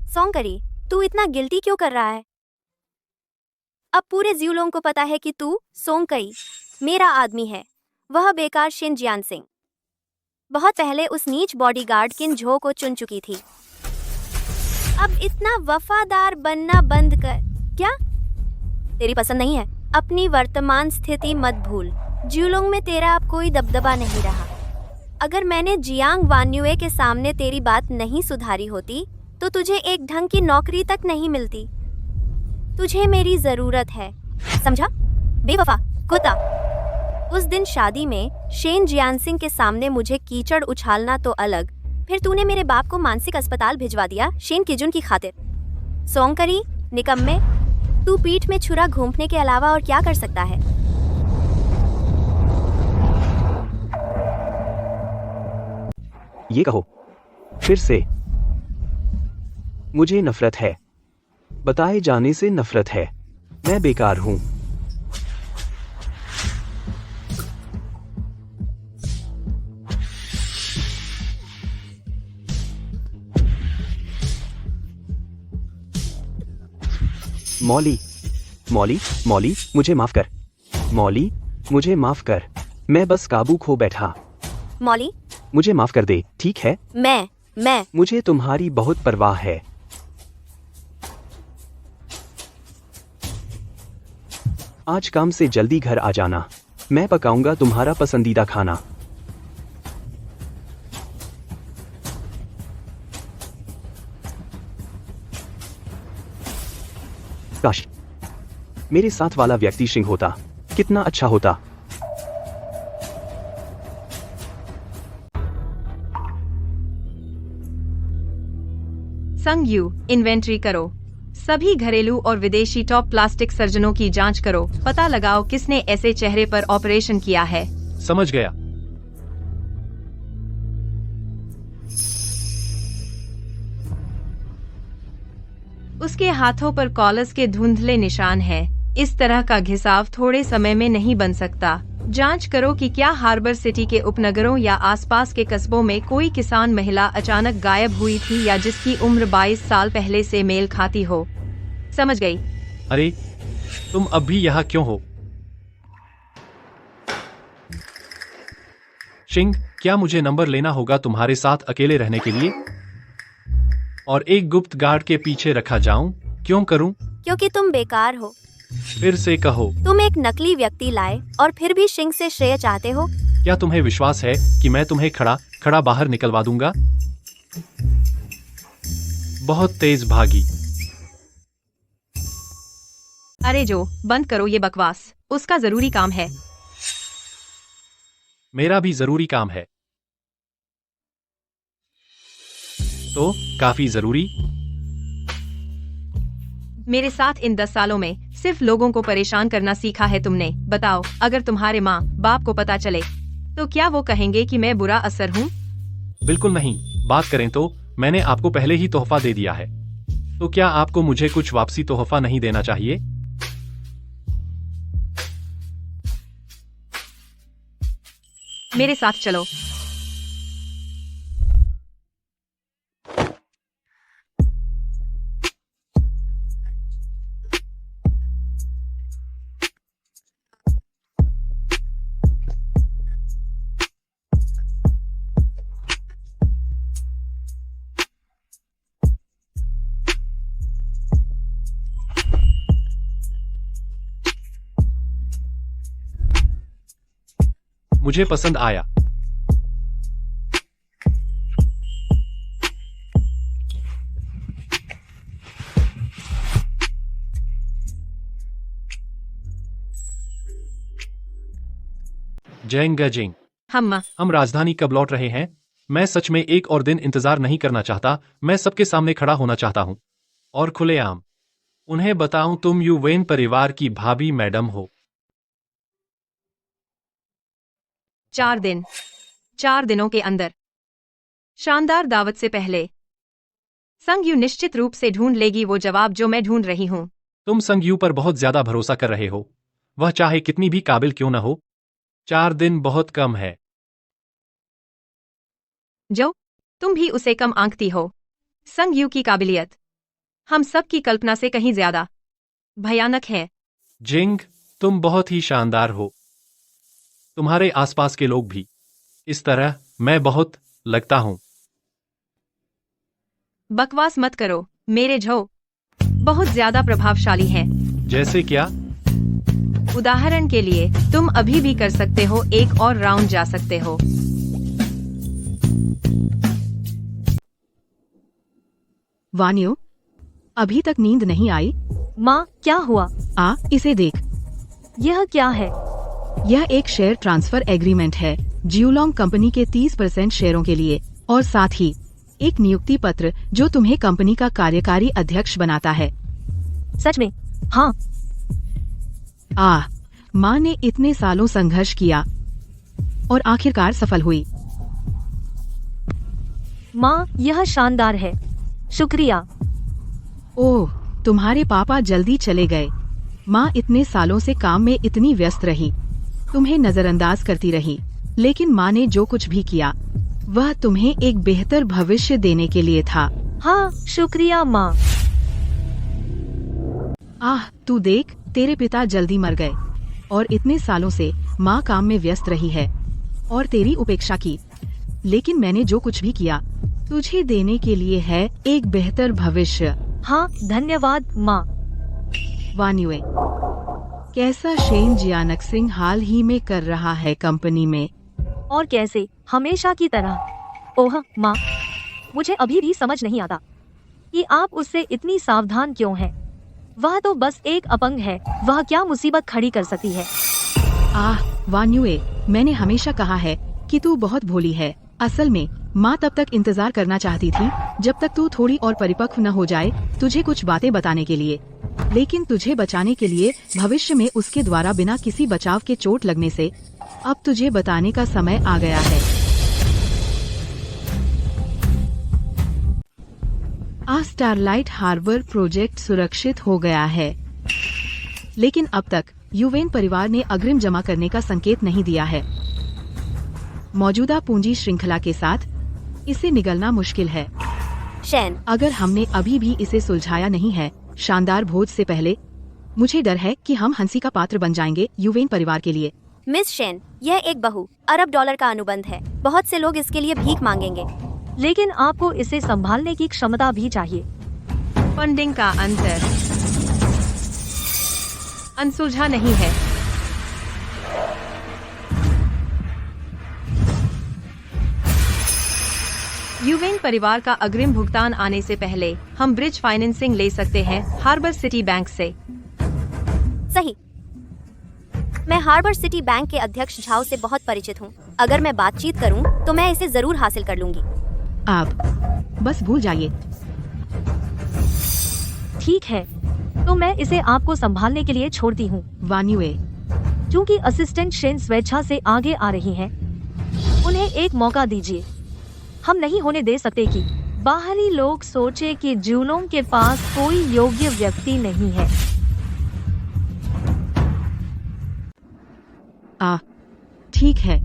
सोंकरी, तू इतना गिल्टी क्यों कर रहा है? अब पूरे ज्यूलोंग को पता है कि तू सोंकई मेरा आदमी है, वह बेकार शिन जियान सिंह। बहुत पहले उस नीच बॉडीगार्ड किन झो को चुन चुकी थी। अब इतना वफादार बनना बंद कर। क्या तेरी पसंद नहीं है? अपनी वर्तमान स्थिति मत भूल। ज्यूलोंग में तेरा अब कोई दबदबा नहीं रहा। अगर मैंने जियांग वान्युए के सामने तेरी बात नहीं सुधारी होती तो तुझे एक ढंग की नौकरी तक नहीं मिलती। तुझे मेरी जरूरत है, समझा? बेवफा कुत्ता। उस दिन शादी में शेन जियानसिंग के सामने मुझे कीचड़ उछालना तो अलग, फिर तूने मेरे बाप को मानसिक अस्पताल भिजवा दिया शेन किजुन की खातिर। सोंकरी निकम्मे, तू पीठ में छुरा घूंपने के अलावा और क्या कर सकता है? ये कहो फिर से। मुझे नफरत है, बताए जाने से नफरत है। मैं बेकार हूं। मौली, मौली, मौली, मुझे माफ कर। मौली, मुझे माफ कर। मैं बस काबू खो बैठा। मौली, मुझे माफ कर दे, ठीक है? मैं मुझे तुम्हारी बहुत परवाह है। आज काम से जल्दी घर आ जाना, मैं पकाऊंगा तुम्हारा पसंदीदा खाना। काश मेरे साथ वाला व्यक्ति सिंह होता, कितना अच्छा होता। संग यू इन्वेंट्री करो। सभी घरेलू और विदेशी टॉप प्लास्टिक सर्जनों की जांच करो। पता लगाओ किसने ऐसे चेहरे पर ऑपरेशन किया है। समझ गया। उसके हाथों पर कॉलस के धुंधले निशान हैं। इस तरह का घिसाव थोड़े समय में नहीं बन सकता। जांच करो कि क्या हार्बर सिटी के उपनगरों या आसपास के कस्बों में कोई किसान महिला अचानक गायब हुई थी या जिसकी उम्र 22 साल पहले से मेल खाती हो। समझ गई? अरे तुम अब भी यहाँ क्यों हो? शिंग, क्या मुझे नंबर लेना होगा तुम्हारे साथ अकेले रहने के लिए? और एक गुप्त गार्ड के पीछे रखा जाऊं? क्यों करूं? क्योंकि तुम बेकार हो। फिर से कहो। तुम एक नकली व्यक्ति लाए और फिर भी शिंग से श्रेय चाहते हो। क्या तुम्हें विश्वास है कि मैं तुम्हें खड़ा बाहर निकलवा दूंगा? बहुत तेज भागी। अरे जो, बंद करो ये बकवास। उसका जरूरी काम है। मेरा भी जरूरी काम है। तो काफी जरूरी। मेरे साथ इन 10 सालों में सिर्फ लोगों को परेशान करना सीखा है तुमने। बताओ, अगर तुम्हारे माँ बाप को पता चले तो क्या वो कहेंगे कि मैं बुरा असर हूँ? बिल्कुल नहीं। बात करें तो मैंने आपको पहले ही तोहफा दे दिया है, तो क्या आपको मुझे कुछ वापसी तोहफा नहीं देना चाहिए? मेरे साथ चलो। मुझे पसंद आया। जैंग गजिंग, हम राजधानी कब लौट रहे हैं? मैं सच में एक और दिन इंतजार नहीं करना चाहता। मैं सबके सामने खड़ा होना चाहता हूं और खुलेआम उन्हें बताऊं तुम यू वेन परिवार की भाभी मैडम हो। 4 दिन, 4 दिनों के अंदर, शानदार दावत से पहले। संग यू निश्चित रूप से ढूंढ लेगी वो जवाब जो मैं ढूंढ रही हूँ। तुम संगयू पर बहुत ज्यादा भरोसा कर रहे हो, वह चाहे कितनी भी काबिल क्यों न हो। 4 दिन बहुत कम है। जो तुम भी उसे कम आंकती हो। संग यू की काबिलियत हम सब की कल्पना से कहीं ज्यादा भयानक है। जिंग, तुम बहुत ही शानदार हो। तुम्हारे आसपास के लोग भी इस तरह, मैं बहुत लगता हूं। बकवास मत करो, मेरे जो बहुत ज्यादा प्रभावशाली हैं। जैसे क्या? उदाहरण के लिए तुम अभी भी कर सकते हो, एक और राउंड जा सकते हो। वानियो, अभी तक नींद नहीं आई? माँ, क्या हुआ? इसे देख। यह क्या है? यह एक शेयर ट्रांसफर एग्रीमेंट है ज्यूलोंग कंपनी के 30% शेयरों के लिए, और साथ ही एक नियुक्ति पत्र जो तुम्हें कंपनी का कार्यकारी अध्यक्ष बनाता है। सच में? हाँ। माँ ने इतने सालों संघर्ष किया और आखिरकार सफल हुई। माँ, यह शानदार है। शुक्रिया। ओह, तुम्हारे पापा जल्दी चले गए। माँ इतने सालों से काम में इतनी व्यस्त रही, तुम्हें नजरअंदाज करती रही, लेकिन माँ ने जो कुछ भी किया वह तुम्हें एक बेहतर भविष्य देने के लिए था। हाँ, शुक्रिया माँ। तू देख, तेरे पिता जल्दी मर गए और इतने सालों से माँ काम में व्यस्त रही है और तेरी उपेक्षा की, लेकिन मैंने जो कुछ भी किया तुझे देने के लिए है एक बेहतर भविष्य। हाँ, धन्यवाद माँ। वान्युए, कैसा शेन जियानक्सिंग हाल ही में कर रहा है कंपनी में? और कैसे, हमेशा की तरह। ओह माँ, मुझे अभी भी समझ नहीं आता कि आप उससे इतनी सावधान क्यों हैं। वह तो बस एक अपंग है, वह क्या मुसीबत खड़ी कर सकती है। वान्युए, मैंने हमेशा कहा है कि तू बहुत भोली है। असल में माँ तब तक इंतजार करना चाहती थी जब तक तू थोड़ी और परिपक्व न हो जाए तुझे कुछ बातें बताने के लिए, लेकिन तुझे बचाने के लिए भविष्य में उसके द्वारा बिना किसी बचाव के चोट लगने से अब तुझे बताने का समय आ गया है। स्टारलाइट हार्बर प्रोजेक्ट सुरक्षित हो गया है, लेकिन अब तक युवेन परिवार ने अग्रिम जमा करने का संकेत नहीं दिया है। मौजूदा पूंजी श्रृंखला के साथ इसे निगलना मुश्किल है। शेन, अगर हमने अभी भी इसे सुलझाया नहीं है शानदार भोज से पहले, मुझे डर है कि हम हंसी का पात्र बन जाएंगे युवेन परिवार के लिए। मिस शेन, यह एक $1 अरब का अनुबंध है। बहुत से लोग इसके लिए भीख मांगेंगे, लेकिन आपको इसे संभालने की क्षमता भी चाहिए। फंडिंग का अंतर अनसुलझा नहीं है। युवेन परिवार का अग्रिम भुगतान आने से पहले हम ब्रिज फाइनेंसिंग ले सकते हैं हार्बर सिटी बैंक से। सही। मैं हार्बर सिटी बैंक के अध्यक्ष झाओ से बहुत परिचित हूँ। अगर मैं बातचीत करूँ तो मैं इसे जरूर हासिल कर लूंगी। आप बस भूल जाइए। ठीक है, तो मैं इसे आपको संभालने के लिए छोड़ती हूँ। वान्युए, क्योंकि असिस्टेंट शेन स्वेच्छा से आगे आ रही हैं, उन्हें एक मौका दीजिए। हम नहीं होने दे सकते कि बाहरी लोग सोचे कि ज्यूलोंग के पास कोई योग्य व्यक्ति नहीं है। ठीक है।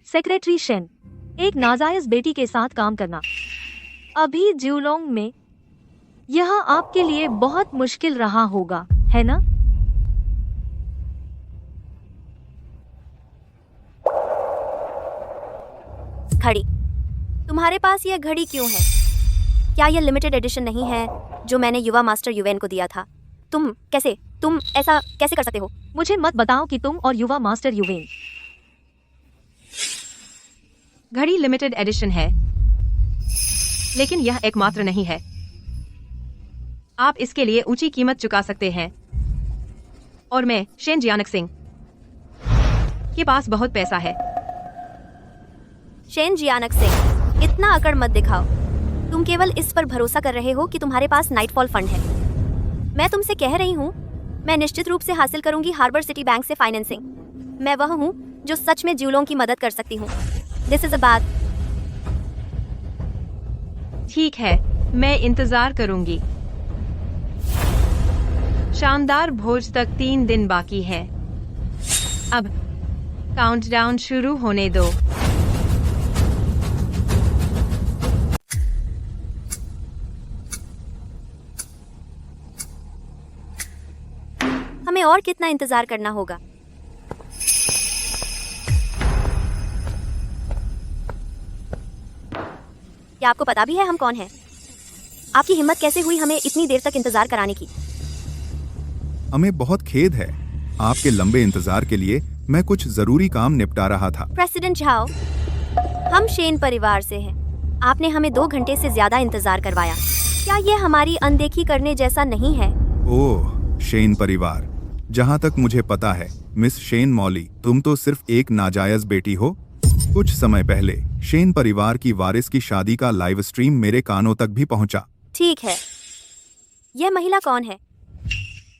सेक्रेटरी शेन, एक नाजायज बेटी के साथ काम करना अभी ज्यूलोंग में, यह आपके लिए बहुत मुश्किल रहा होगा, है ना? घड़ी, तुम्हारे पास यह घड़ी क्यों है? क्या यह लिमिटेड एडिशन नहीं है जो मैंने युवा मास्टर युवेन को दिया था? तुम ऐसा कैसे कर सकते हो? मुझे मत बताओ कि तुम और युवा मास्टर युवेन। घड़ी लिमिटेड एडिशन है, लेकिन यह एकमात्र नहीं है। आप इसके लिए ऊंची कीमत चुका सकते हैं, और मैं शेन जियानक्सिंग के पास बहुत पैसा है। शेन जियानक्सिंग, इतना अकड़ मत दिखाओ। तुम केवल इस पर भरोसा कर रहे हो कि तुम्हारे पास नाइटफॉल फंड है। मैं तुमसे कह रही हूँ, मैं निश्चित रूप से हासिल करूंगी हार्बर सिटी बैंक से फाइनेंसिंग। मैं वह हूँ जो सच में ज्यूलोंग की मदद कर सकती हूँ। दिस इज अ बात। ठीक है, मैं इंतजार करूंगी। शानदार भोज तक 3 दिन बाकी है। अब काउंटडाउन शुरू होने दो। हमें और कितना इंतजार करना होगा? क्या आपको पता भी है हम कौन हैं? आपकी हिम्मत कैसे हुई हमें इतनी देर तक इंतजार कराने की? हमें बहुत खेद है। आपके लंबे इंतजार के लिए मैं कुछ जरूरी काम निपटा रहा था। प्रेसिडेंट झाओ, हम शेन परिवार से हैं। आपने हमें 2 घंटे से ज्यादा इंतजार करवाया। क्या ये हमारी अनदेखी करने जैसा नहीं है? ओह, शेन परिवार। जहाँ तक मुझे पता है मिस शेन मॉली, तुम तो सिर्फ एक नाजायज बेटी हो। कुछ समय पहले शेन परिवार की वारिस की शादी का लाइव स्ट्रीम मेरे कानों तक भी पहुंचा। ठीक है, यह महिला कौन है?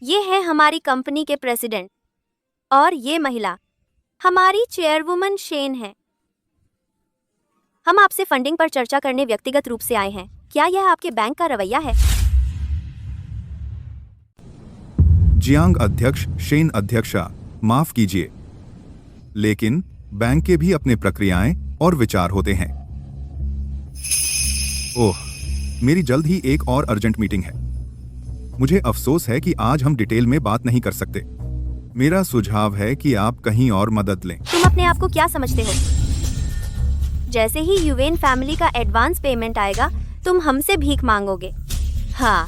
ये है हमारी कंपनी के प्रेसिडेंट, और ये महिला हमारी चेयरवुमन शेन है। हम आपसे फंडिंग पर चर्चा करने व्यक्तिगत रूप से आए हैं। क्या यह आपके बैंक का रवैया है? जियांग अध्यक्ष शेन अध्यक्षा, माफ कीजिए, लेकिन बैंक के भी अपने प्रक्रियाएं और विचार होते हैं। ओह, मेरी जल्द ही एक और अर्जेंट मीटिंग है। मुझे अफसोस है कि आज हम डिटेल में बात नहीं कर सकते। मेरा सुझाव है कि आप कहीं और मदद लें। तुम अपने आप को क्या समझते हो? जैसे ही युवेन फैमिली का एडवांस पेमेंट आएगा, तुम हमसे भीख मांगोगे। हाँ,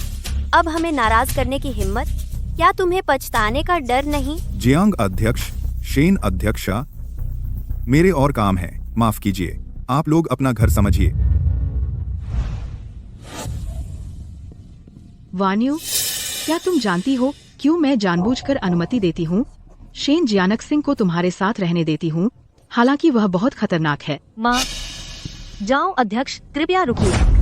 अब हमें नाराज करने की हिम्मत? क्या तुम्हें पछताने का डर नहीं? जियांग अध्यक्ष शेन अध्यक्षा, मेरे और काम है, माफ कीजिए। आप लोग अपना घर समझिए। वान्यू, क्या तुम जानती हो क्यों मैं जानबूझकर अनुमति देती हूँ? शेन जियानक सिंह को तुम्हारे साथ रहने देती हूँ, हालांकि वह बहुत खतरनाक है। माँ जाओ अध्यक्ष, कृपया रुकिए।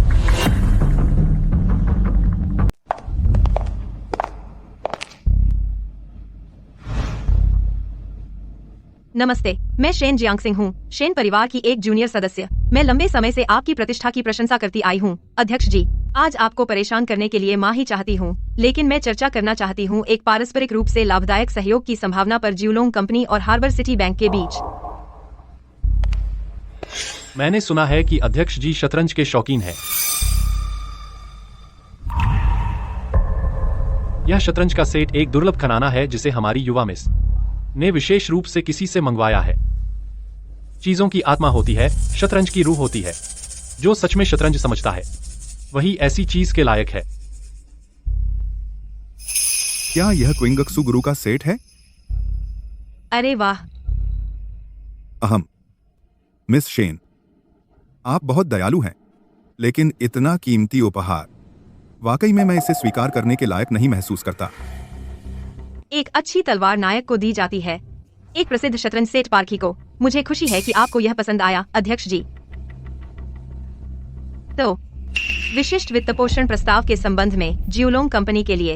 नमस्ते, मैं शेन जियांग सिंह हूँ, शेन परिवार की एक जूनियर सदस्य। मैं लंबे समय से आपकी प्रतिष्ठा की प्रशंसा करती आई हूँ। अध्यक्ष जी, आज आपको परेशान करने के लिए माफी चाहती हूँ, लेकिन मैं चर्चा करना चाहती हूँ एक पारस्परिक रूप से लाभदायक सहयोग की संभावना पर ज्यूलोंग कंपनी और हार्बर सिटी बैंक के बीच। मैंने सुना है कि अध्यक्ष जी शतरंज के शौकीन हैं। यह शतरंज का सेट एक दुर्लभ खजाना है जिसे हमारी युवा मिस ने विशेष रूप से किसी से मंगवाया है। चीजों की आत्मा होती है, शतरंज की रूह होती है। जो सच में शतरंज समझता है वही ऐसी चीज के लायक है। क्या यह क्विंगक्सु गुरु का सेट है? अरे वाह। अहम, मिस शेन, आप बहुत दयालु हैं, लेकिन इतना कीमती उपहार वाकई में मैं इसे स्वीकार करने के लायक नहीं महसूस करता। एक अच्छी तलवार नायक को दी जाती है, एक प्रसिद्ध शतरंज सेट पारखी को। मुझे खुशी है कि आपको यह पसंद आया, अध्यक्ष जी। तो विशिष्ट वित्तपोषण प्रस्ताव के संबंध में ज्यूलोंग कंपनी के लिए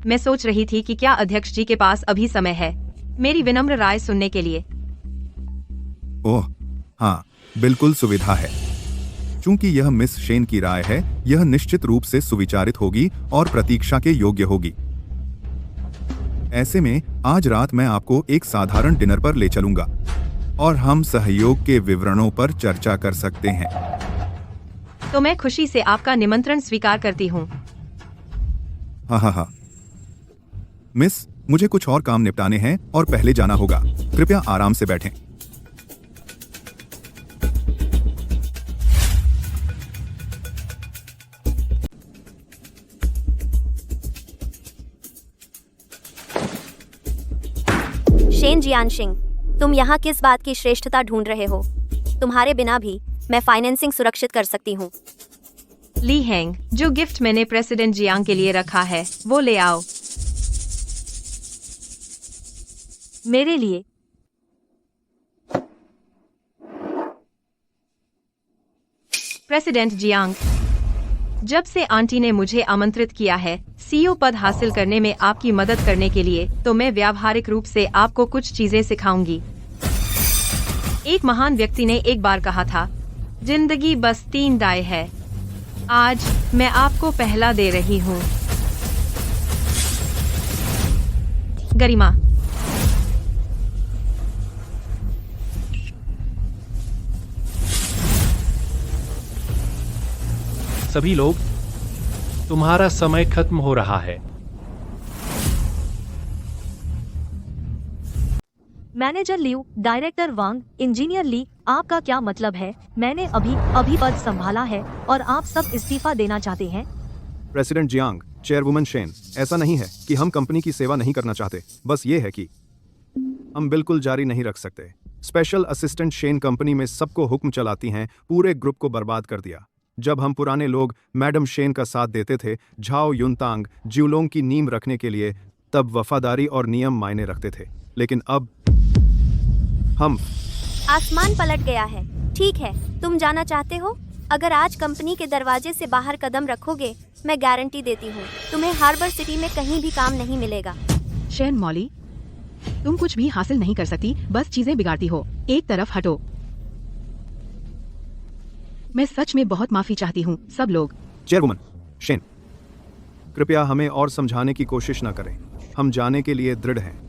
मैं सोच रही थी कि क्या अध्यक्ष जी के पास अभी समय है मेरी विनम्र राय सुनने के लिए? ओह हाँ, बिल्कुल सुविधा है। चूंकि यह मिस शेन की राय है, यह निश्चित रूप से सुविचारित होगी और प्रतीक्षा के योग्य होगी। ऐसे में आज रात मैं आपको एक साधारण डिनर पर ले चलूंगा और हम सहयोग के विवरणों पर चर्चा कर सकते हैं। तो मैं खुशी से आपका निमंत्रण स्वीकार करती हूँ। हाँ। मिस, मुझे कुछ और काम निपटाने हैं और पहले जाना होगा। कृपया आराम से बैठें। शेन जियानशिंग, तुम यहाँ किस बात की श्रेष्ठता ढूंढ रहे हो? तुम्हारे बिना भी मैं फाइनेंसिंग सुरक्षित कर सकती हूँ। ली हैंग, जो गिफ्ट मैंने प्रेसिडेंट जियांग के लिए रखा है वो ले आओ। मेरे लिए। प्रेसिडेंट जियांग, जब से आंटी ने मुझे आमंत्रित किया है सीईओ पद हासिल करने में आपकी मदद करने के लिए, तो मैं व्यावहारिक रूप से आपको कुछ चीजें सिखाऊंगी। एक महान व्यक्ति ने एक बार कहा था, जिंदगी बस 3 दाएं है। आज मैं आपको पहला दे रही हूँ। गरिमा। सभी लोग, तुम्हारा समय खत्म हो रहा है। मैनेजर लियू, डायरेक्टर वांग, इंजीनियर ली, आपका क्या मतलब है? मैंने अभी पद संभाला है और आप सब इस्तीफा देना चाहते हैं? प्रेसिडेंट जियांग, चेयरवुमन शेन, ऐसा नहीं है कि हम कंपनी की सेवा नहीं करना चाहते, बस ये है कि हम बिल्कुल जारी नहीं रख सकते। स्पेशल असिस्टेंट शेन कंपनी में सबको हुक्म चलाती हैं, पूरे ग्रुप को बर्बाद कर दिया। जब हम पुराने लोग मैडम शेन का साथ देते थे झाओ युनतांग ज्यूलोंग की नींव रखने के लिए, तब वफादारी और नियम मायने रखते थे, लेकिन अब हम आसमान पलट गया है। ठीक है, तुम जाना चाहते हो? अगर आज कंपनी के दरवाजे से बाहर कदम रखोगे, मैं गारंटी देती हूँ तुम्हें हार्बर सिटी में कहीं भी काम नहीं मिलेगा। शेन मॉली, तुम कुछ भी हासिल नहीं कर सकती, बस चीजें बिगाड़ती हो। एक तरफ हटो। मैं सच में बहुत माफी चाहती हूँ सब लोग। चेयरवुमन शेन, कृपया हमें और समझाने की कोशिश न करें, हम जाने के लिए दृढ़ हैं।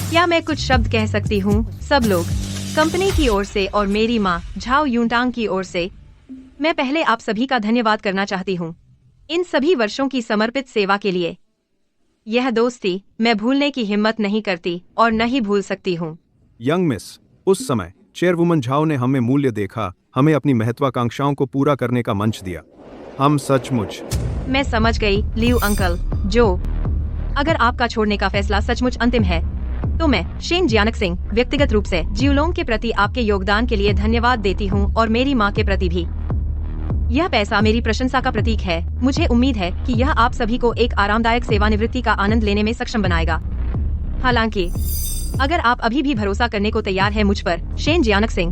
क्या मैं कुछ शब्द कह सकती हूँ? सब लोग, कंपनी की ओर से और मेरी माँ झाओ युनतांग की ओर से, मैं पहले आप सभी का धन्यवाद करना चाहती हूँ इन सभी वर्षों की समर्पित सेवा के लिए। यह दोस्ती मैं भूलने की हिम्मत नहीं करती और न ही भूल सकती हूँ। यंग मिस, उस समय चेयरवुमन झाओ ने हमें मूल्य देखा, हमें अपनी महत्वाकांक्षाओं को पूरा करने का मंच दिया। हम सचमुच। मैं समझ गई लियू अंकल। जो अगर आपका छोड़ने का फैसला सचमुच अंतिम है, तो मैं शेन जियानक सिंह व्यक्तिगत रूप से ज्यूलोंग के प्रति आपके योगदान के लिए धन्यवाद देती हूँ और मेरी माँ के प्रति भी। यह पैसा मेरी प्रशंसा का प्रतीक है। मुझे उम्मीद है कि यह आप सभी को एक आरामदायक सेवानिवृत्ति का आनंद लेने में सक्षम बनाएगा। हालांकि अगर आप अभी भी भरोसा करने को तैयार है मुझ पर, शेन जियानक सिंह,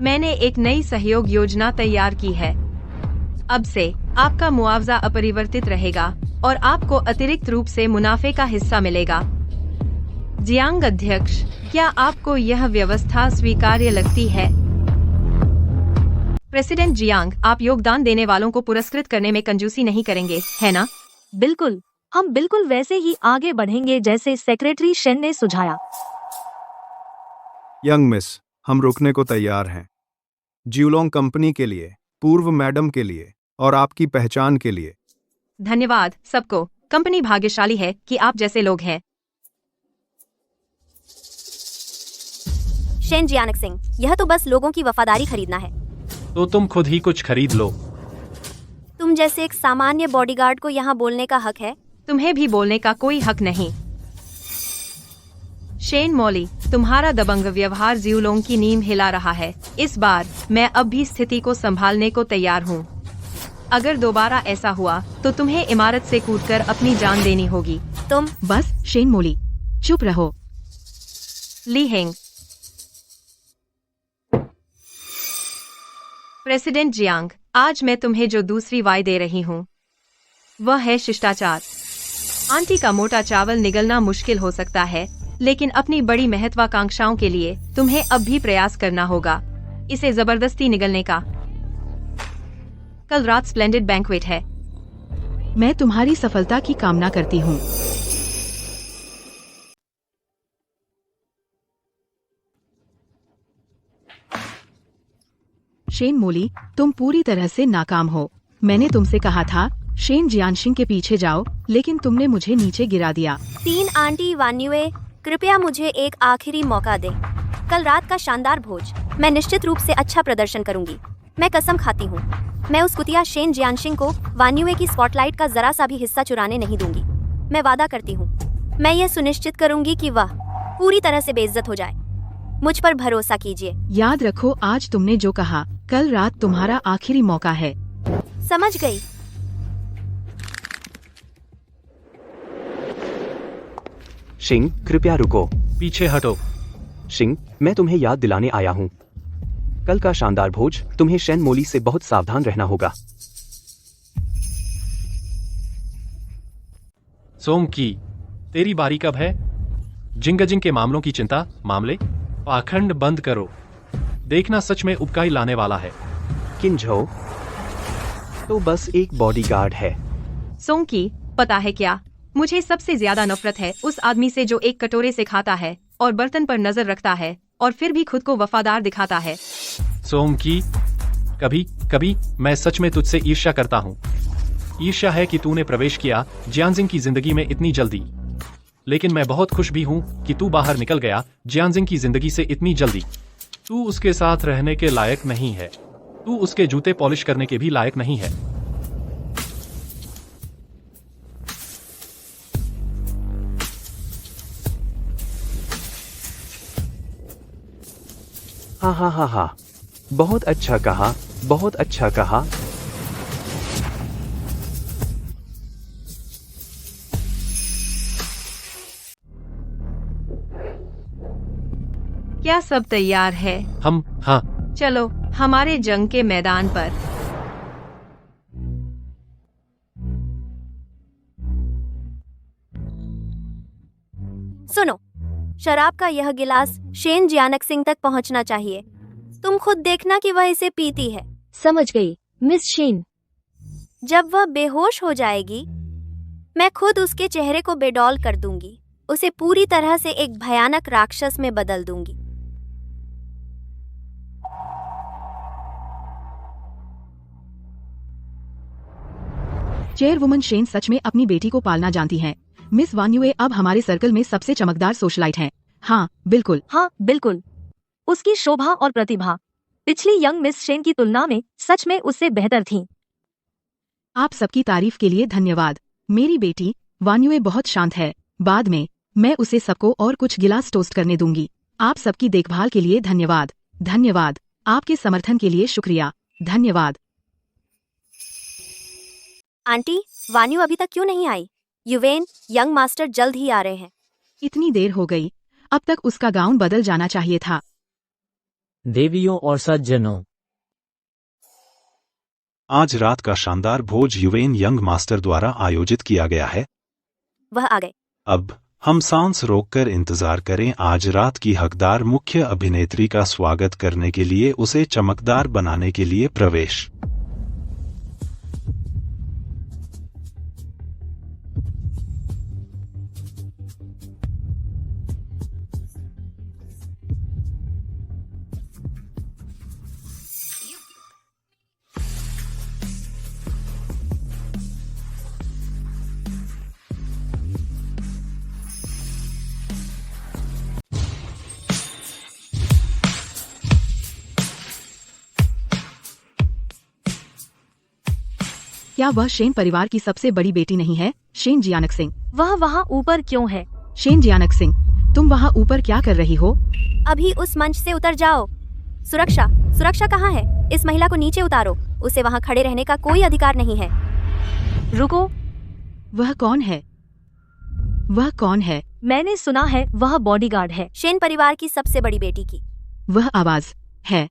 मैंने एक नई सहयोग योजना तैयार की है। अब से आपका मुआवजा अपरिवर्तित रहेगा और आपको अतिरिक्त रूप से मुनाफे का हिस्सा मिलेगा। जियांग अध्यक्ष, क्या आपको यह व्यवस्था स्वीकार्य लगती है? प्रेसिडेंट जियांग, आप योगदान देने वालों को पुरस्कृत करने में कंजूसी नहीं करेंगे, है ना? बिल्कुल, हम बिल्कुल वैसे ही आगे बढ़ेंगे जैसे सेक्रेटरी शेन ने सुझाया। यंग मिस, हम रुकने को तैयार हैं। ज्यूलोंग कंपनी के लिए, पूर्व मैडम के लिए और आपकी पहचान के लिए। धन्यवाद सबको। कंपनी भाग्यशाली है कि आप जैसे लोग हैं। शेन जियानक सिंह, यह तो बस लोगों की वफादारी खरीदना है। तो तुम खुद ही कुछ खरीद लो। तुम जैसे एक सामान्य बॉडीगार्ड को यहाँ बोलने का हक है। तुम्हें भी बोलने का कोई हक नहीं। शेन मॉली, तुम्हारा दबंग व्यवहार ज्यूलोंग की नींव हिला रहा है। इस बार मैं अब भी स्थिति को संभालने को तैयार हूँ। अगर दोबारा ऐसा हुआ तो तुम्हें इमारत से कूदकर अपनी जान देनी होगी। तुम बस शेन मोली, चुप रहो। ली हेंग। प्रेसिडेंट जियांग, आज मैं तुम्हें जो दूसरी वाय दे रही हूँ वह है शिष्टाचार। आंटी का मोटा चावल निगलना मुश्किल हो सकता है, लेकिन अपनी बड़ी महत्वाकांक्षाओं के लिए तुम्हें अब भी प्रयास करना होगा इसे जबरदस्ती निगलने का। कल रात स्प्लेंडेड बैंक्वेट है। मैं तुम्हारी सफलता की कामना करती हूँ। शेन मोली, तुम पूरी तरह से नाकाम हो। मैंने तुमसे कहा था शेन जियानशिंग के पीछे जाओ, लेकिन तुमने मुझे नीचे गिरा दिया। 3 आंटी वान्युए, कृपया मुझे एक आखिरी मौका दें। कल रात का शानदार भोज, मैं निश्चित रूप से अच्छा प्रदर्शन करूंगी। मैं कसम खाती हूँ, मैं उस कुतिया शेन जियानशिंग को वान्युए की स्पॉटलाइट का जरा सा भी हिस्सा चुराने नहीं दूंगी। मैं वादा करती हूँ, मैं ये सुनिश्चित करूंगी कि वह पूरी तरह से बेइज्जत हो जाए। मुझ पर भरोसा कीजिए। याद रखो, आज तुमने जो कहा, कल रात तुम्हारा आखिरी मौका है। समझ गई। शिंग, कृपया रुको। पीछे हटो। शिंग, मैं तुम्हें याद दिलाने आया हूँ। कल का शानदार भोज, तुम्हें शेन मोली से बहुत सावधान रहना होगा। सोंग की, तेरी बारी कब है? जिंगजिंग के मामलों की चिंता, मामले पाखंड बंद करो। देखना सच में उबकाई लाने वाला है। किंझो तो बस एक बॉडीगार्ड है। सोंकी, पता है क्या, मुझे सबसे ज्यादा नफरत है उस आदमी से जो एक कटोरे से खाता है और बर्तन पर नजर रखता है और फिर भी खुद को वफादार दिखाता है। सोंग की, कभी कभी मैं सच में तुझसे ईर्ष्या करता हूँ। ईर्ष्या है कि तूने प्रवेश किया जियांजिंग की जिंदगी में इतनी जल्दी। लेकिन मैं बहुत खुश भी हूँ कि तू बाहर निकल गया जियांजिंग की जिंदगी से इतनी जल्दी। तू उसके साथ रहने के लायक नहीं है। तू उसके जूते पॉलिश करने के भी लायक नहीं है। हा हा हा हा, बहुत अच्छा कहा, बहुत अच्छा कहा। क्या सब तैयार है? हाँ। चलो हमारे जंग के मैदान पर। सुनो, शराब का यह गिलास शेन जियानक-सिंह तक पहुंचना चाहिए। तुम खुद देखना कि वह इसे पीती है। समझ गई, मिस शेन। जब वह बेहोश हो जाएगी, मैं खुद उसके चेहरे को बेडौल कर दूंगी। उसे पूरी तरह से एक भयानक राक्षस में बदल दूंगी। चेयरवुमन शेन सच में अपनी बेटी को पालना जानती हैं। मिस वान युए अब हमारे सर्कल में सबसे चमकदार सोशलाइट हैं। हाँ, बिल्कुल। हाँ बिल्कुल, उसकी शोभा और प्रतिभा पिछली यंग मिस शेन की तुलना में सच में उससे बेहतर थीं। आप सबकी तारीफ के लिए धन्यवाद। मेरी बेटी वान युए बहुत शांत है। बाद में मैं उसे सबको और कुछ गिलास टोस्ट करने दूंगी। आप सबकी देखभाल के लिए धन्यवाद। धन्यवाद। आपके समर्थन के लिए शुक्रिया। धन्यवाद। आंटी, वान्यू अभी तक क्यों नहीं आई? युवेन, यंग मास्टर जल्द ही आ रहे हैं। इतनी देर हो गई, अब तक उसका गाउन बदल जाना चाहिए था। देवियों और सज्जनों, आज रात का शानदार भोज युवेन यंग मास्टर द्वारा आयोजित किया गया है। वह आ गए। अब हम सांस रोककर इंतजार करें आज रात की हकदार मुख्य अभिनेत्री का स्वागत करने के लिए, उसे चमकदार बनाने के लिए प्रवेश। क्या वह शेन परिवार की सबसे बड़ी बेटी नहीं है, शेन जियानक सिंह? वह वहाँ ऊपर क्यों है? शेन जियानक सिंह, तुम वहाँ ऊपर क्या कर रही हो? अभी उस मंच से उतर जाओ। सुरक्षा, सुरक्षा कहाँ है? इस महिला को नीचे उतारो। उसे वहाँ खड़े रहने का कोई अधिकार नहीं है। रुको, वह कौन है? वह कौन है? मैंने सुना है वह बॉडीगार्ड है। शेन परिवार की सबसे बड़ी बेटी की। वह आवाज है।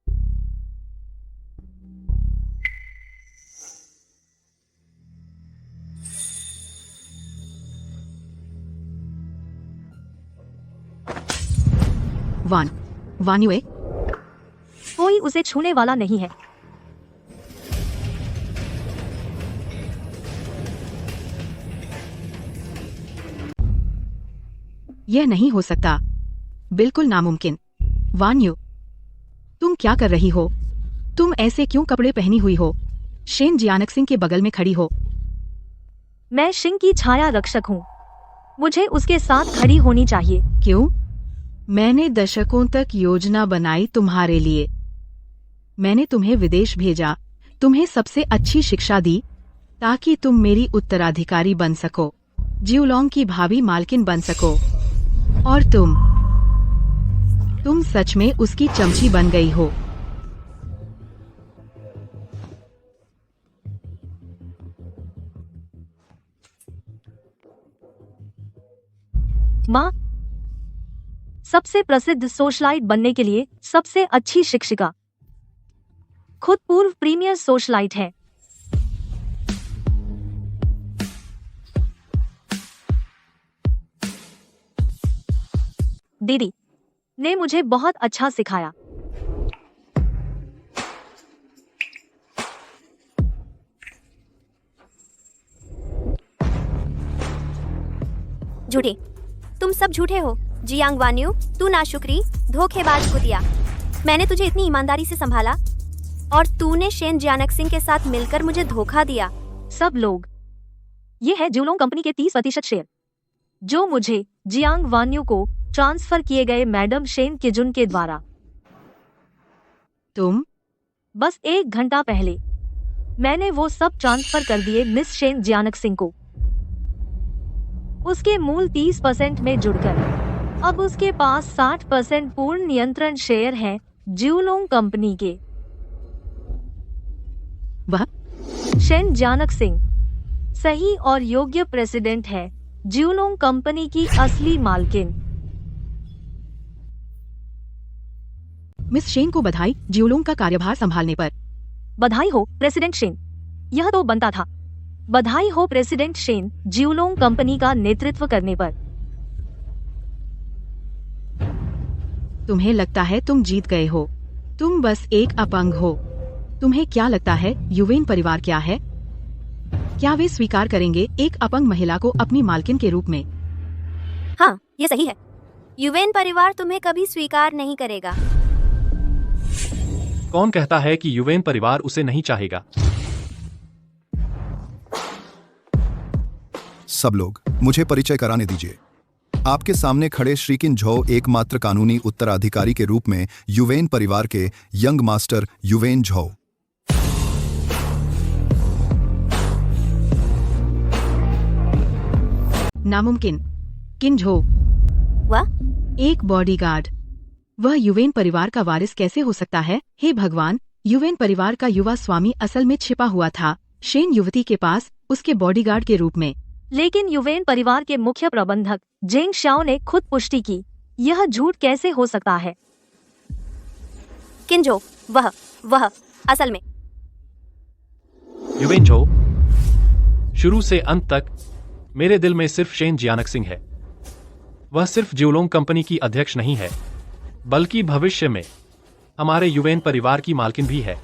वान युए, कोई उसे छूने वाला नहीं है। यह नहीं हो सकता, बिल्कुल नामुमकिन। वान यू, तुम क्या कर रही हो? तुम ऐसे क्यों कपड़े पहनी हुई हो? शेन जियानक सिंह के बगल में खड़ी हो। मैं शिंग की छाया रक्षक हूँ। मुझे उसके साथ खड़ी होनी चाहिए। क्यों? मैंने दशकों तक योजना बनाई तुम्हारे लिए। मैंने तुम्हें विदेश भेजा, तुम्हें सबसे अच्छी शिक्षा दी, ताकि तुम मेरी उत्तराधिकारी बन सको, जियोलोंग की भावी मालकिन बन सको। और तुम सच में उसकी चमची बन गई हो। माँ, सबसे प्रसिद्ध सोशलाइट बनने के लिए सबसे अच्छी शिक्षिका खुद पूर्व प्रीमियर सोशलाइट है। दीदी ने मुझे बहुत अच्छा सिखाया। झूठे, तुम सब झूठे हो। जियांग वान्यू, तू नाशुक्री, धोखेबाज कुतिया। मैंने तुझे इतनी ईमानदारी से संभाला और तूने शेन जियानक सिंह के साथ मिलकर मुझे धोखा दिया। सब लोग, ये है ज्यूलोंग कंपनी के 30% शेयर जो मुझे जियांग वान्यू को ट्रांसफर किए गए मैडम शेन किजुन के द्वारा। तुम बस 1 घंटा पहले मैंने वो सब ट्रांसफर कर दिए मिस शेन जियानक सिंह को। उसके मूल 30% में जुड़कर अब उसके पास 60% पूर्ण नियंत्रण शेयर है ज्यूलोंग कंपनी के। वह शेन जियानक सिंह सही और योग्य प्रेसिडेंट है ज्यूलोंग कंपनी की असली मालकिन। मिस शेन को बधाई ज्यूलोंग का कार्यभार संभालने पर। बधाई हो प्रेसिडेंट शेन, यह तो बनता था। बधाई हो प्रेसिडेंट शेन ज्यूलोंग कंपनी का नेतृत्व करने पर। तुम्हें लगता है तुम जीत गए हो, तुम बस एक अपंग हो। तुम्हें क्या लगता है युवेन परिवार क्या है? क्या वे स्वीकार करेंगे एक अपंग महिला को अपनी मालकिन के रूप में? हाँ, ये सही है। युवेन परिवार तुम्हें कभी स्वीकार नहीं करेगा। कौन कहता है कि युवेन परिवार उसे नहीं चाहेगा? सब लोग, मुझे परिचय कराने दीजिए। आपके सामने खड़े श्रीकिन झो एकमात्र कानूनी उत्तराधिकारी के रूप में युवेन परिवार के यंग मास्टर युवेन झो। नामुमकिन। किन झो वह एक बॉडीगार्ड, वह युवेन परिवार का वारिस कैसे हो सकता है? हे भगवान, युवेन परिवार का युवा स्वामी असल में छिपा हुआ था शेन युवती के पास उसके बॉडीगार्ड के रूप में। लेकिन युवेन परिवार के मुख्य प्रबंधक जेंग शाओ ने खुद पुष्टि की। यह झूठ कैसे हो सकता है? किंजो, वह असल में युवेन झो, शुरू से अंत तक मेरे दिल में सिर्फ शेन जियानक सिंह है। वह सिर्फ ज्यूलोंग कंपनी की अध्यक्ष नहीं है, बल्कि भविष्य में हमारे युवेन परिवार की मालकिन भी है।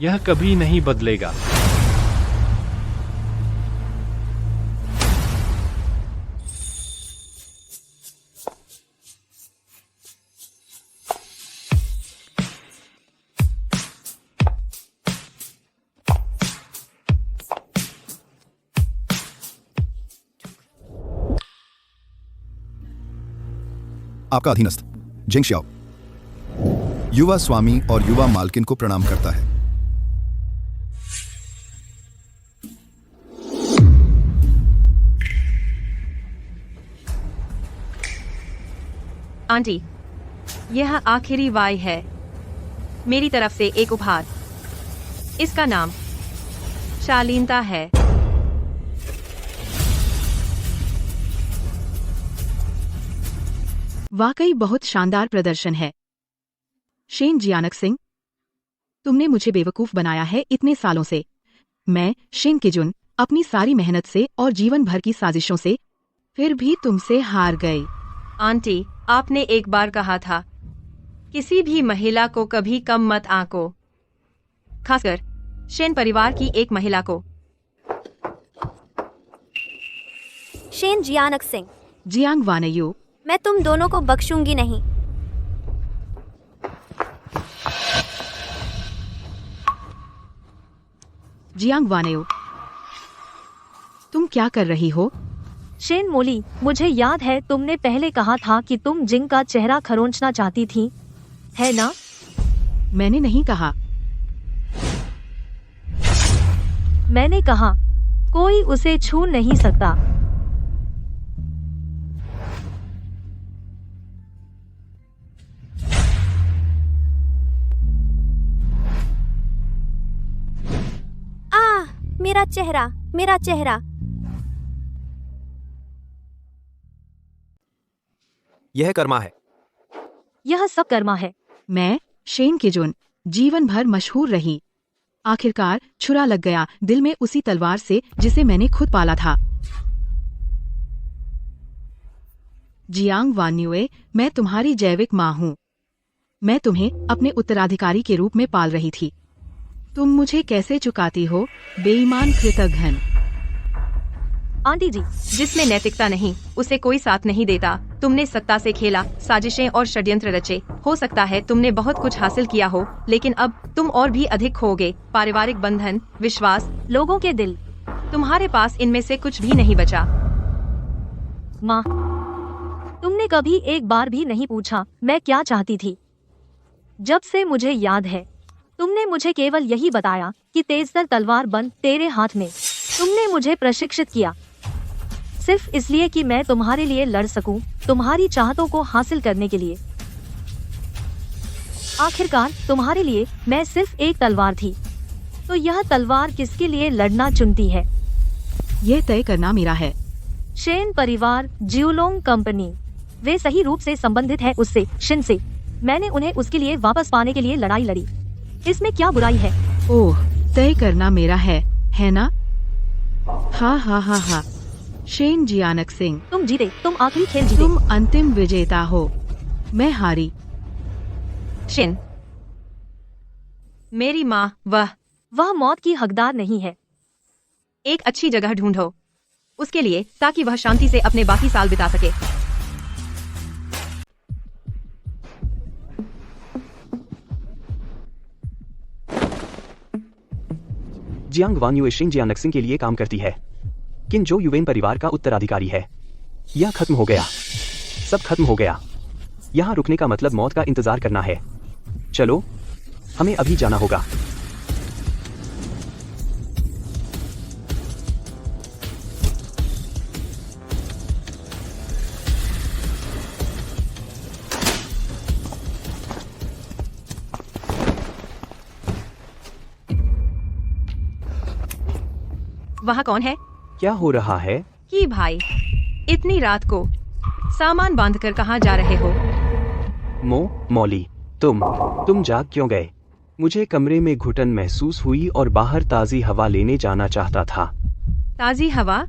यह कभी नहीं बदलेगा। आपका अधीनस्थ जिंग शाओ युवा स्वामी और युवा मालकिन को प्रणाम करता है। आंटी, यह आखिरी वाई है मेरी तरफ से एक उपहार। इसका नाम शालीनता है। वाकई बहुत शानदार प्रदर्शन है शेन जियानक सिंह। तुमने मुझे बेवकूफ बनाया है इतने सालों से। मैं शेन किजुन अपनी सारी मेहनत से और जीवन भर की साजिशों से फिर भी तुमसे हार गई। आंटी, आपने एक बार कहा था किसी भी महिला को कभी कम मत आंको, खासकर शेन परिवार की एक महिला को। शेन जियानक सिंह, जियांग वानयू, मैं तुम दोनों को बख्शूंगी नहीं। जियांग वानयू, तुम क्या कर रही हो? शेन मोली, मुझे याद है तुमने पहले कहा था कि तुम जिंग का चेहरा खरोंचना चाहती थी, है ना? मैंने नहीं कहा। मैंने कहा कोई उसे छू नहीं सकता। मेरा चेहरा। यह कर्मा है। यह सब कर्मा है। मैं शेन किजुन जीवन भर मशहूर रही। आखिरकार छुरा लग गया दिल में उसी तलवार से जिसे मैंने खुद पाला था। जियांग वान्युए, मैं तुम्हारी जैविक माँ हूँ। मैं तुम्हें अपने उत्तराधिकारी के रूप में पाल रही थी। तुम मुझे कैसे चुकाती हो, बेईमान कृतघ्न। आंटी जी, जिसमें नैतिकता नहीं उसे कोई साथ नहीं देता। तुमने सत्ता से खेला, साजिशें और षड्यंत्र रचे। हो सकता है तुमने बहुत कुछ हासिल किया हो, लेकिन अब तुम और भी अधिक खोगे। पारिवारिक बंधन, विश्वास, लोगों के दिल। तुम्हारे पास इनमें से कुछ भी नहीं बचा। माँ, तुमने कभी एक बार भी नहीं पूछा मैं क्या चाहती थी। जब से मुझे याद है, तुमने मुझे केवल यही बताया कि तेजतर तलवार बंद तेरे हाथ में। तुमने मुझे प्रशिक्षित किया सिर्फ इसलिए कि मैं तुम्हारे लिए लड़ सकूं, तुम्हारी चाहतों को हासिल करने के लिए। आखिरकार तुम्हारे लिए मैं सिर्फ एक तलवार थी। तो यह तलवार किसके लिए लड़ना चुनती है? यह तय करना मेरा है। शेन परिवार, ज्यूलोंग कंपनी, वे सही रूप से संबंधित है उससे, शिन से। मैंने उन्हें उसके लिए वापस पाने के लिए लड़ाई लड़ी। इसमें क्या बुराई है? ओह, तय करना मेरा है ना? हा हा हा हा। शेन जियानक सिंह, तुम जीते, तुम आखिरी खेल जीते। तुम अंतिम विजेता हो, मैं हारी। शिन, मेरी माँ, वह मौत की हकदार नहीं है। एक अच्छी जगह ढूंढो उसके लिए, ताकि वह शांति से अपने बाकी साल बिता सके। जियांग वान्युए शेन जियानक सिंह के लिए काम करती है। किन जो युवेन परिवार का उत्तराधिकारी है। यह खत्म हो गया, सब खत्म हो गया। यहाँ रुकने का मतलब मौत का इंतजार करना है। चलो, हमें अभी जाना होगा। वहाँ कौन है? क्या हो रहा है? कि भाई, इतनी रात को सामान बांधकर कहाँ जा रहे हो? मौली, तुम जाग क्यों गए? मुझे कमरे में घुटन महसूस हुई और बाहर ताजी हवा लेने जाना चाहता था। ताजी हवा?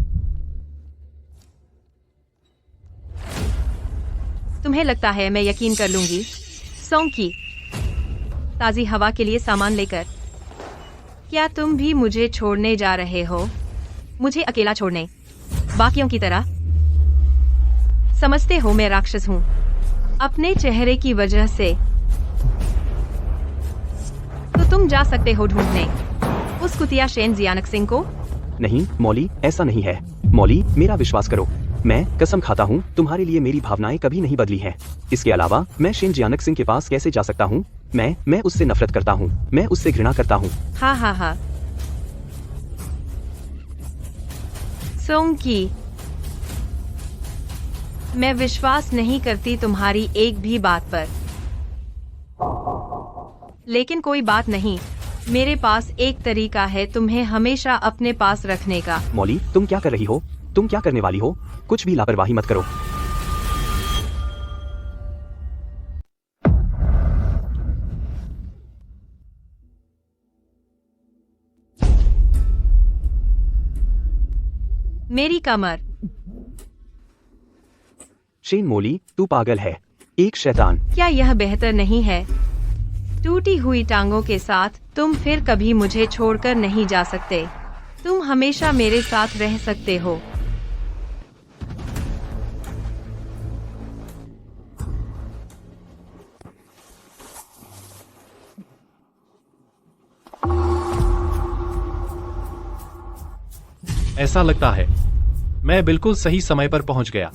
तुम्हें लगता है मैं यकीन कर लूंगी? सोंकी, ताजी हवा के लिए सामान लेकर क्या तुम भी मुझे छोड़ने जा रहे हो? मुझे अकेला छोड़ने, बाकियों की तरह? समझते हो मैं राक्षस हूँ अपने चेहरे की वजह से? तो तुम जा सकते हो ढूंढने उस कुतिया शेन जियानक सिंह को। नहीं मौली, ऐसा नहीं है। मौली, मेरा विश्वास करो। मैं कसम खाता हूँ तुम्हारे लिए मेरी भावनाएं कभी नहीं बदली हैं। इसके अलावा मैं शेन जियानक सिंह के पास कैसे जा सकता हूँ? मैं उससे नफरत करता हूँ, मैं उससे घृणा करता हूँ। हाँ हाँ हाँ। सोंकी, मैं विश्वास नहीं करती तुम्हारी एक भी बात पर। लेकिन कोई बात नहीं, मेरे पास एक तरीका है तुम्हें हमेशा अपने पास रखने का। मौली, तुम क्या कर रही हो? तुम क्या करने वाली हो? कुछ भी लापरवाही मत करो। मेरी कमर। शेन मौली, तू पागल है, एक शैतान। क्या यह बेहतर नहीं है? टूटी हुई टांगों के साथ तुम फिर कभी मुझे छोड़कर नहीं जा सकते। तुम हमेशा मेरे साथ रह सकते हो। ऐसा लगता है मैं बिल्कुल सही समय पर पहुंच गया।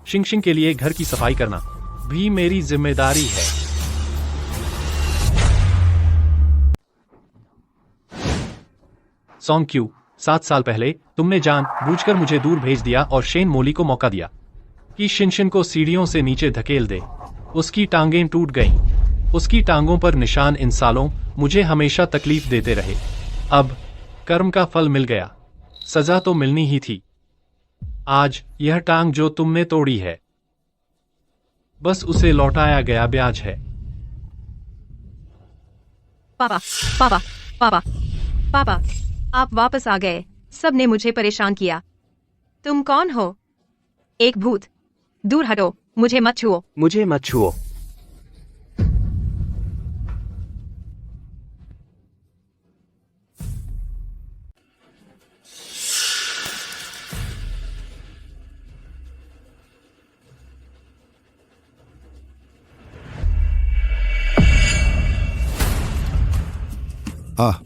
शिंगशिंग के लिए घर की सफाई करना भी मेरी जिम्मेदारी है। सोंक्यू, 7 साल पहले तुमने जानबूझकर मुझे दूर भेज दिया और शेन मोली को मौका दिया कि शिनशिन को सीढ़ियों से नीचे धकेल दे। उसकी टांगें टूट गईं। उसकी टांगों पर निशान इन सालों मुझे हमेशा तकलीफ देते रहे। अब कर्म का फल मिल गया, सजा तो मिलनी ही थी। आज यह टांग जो तुमने तोड़ी है, बस उसे लौटाया गया ब्याज है। पापा पापा पापा पापा, आप वापस आ गए। सबने मुझे परेशान किया। तुम कौन हो? एक भूत। दूर हटो, मुझे मत छुओ। मुझे मत छुओ। आह,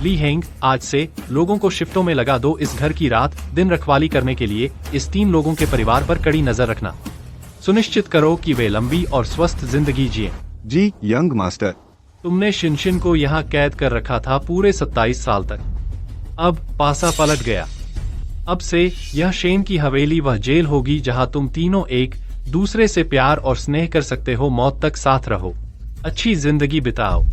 ली हेंग, आज से लोगों को शिफ्टों में लगा दो। इस घर की रात दिन रखवाली करने के लिए इस 3 लोगों के परिवार पर कड़ी नजर रखना। सुनिश्चित करो कि वे लंबी और स्वस्थ जिंदगी जिएं। जी यंग मास्टर। तुमने शिनशिन को यहाँ कैद कर रखा था पूरे 27 साल तक। अब पासा पलट गया। अब से यह शेन की हवेली वह जेल होगी जहाँ तुम तीनों एक दूसरे से प्यार और स्नेह कर सकते हो। मौत तक साथ रहो, अच्छी जिंदगी बिताओ।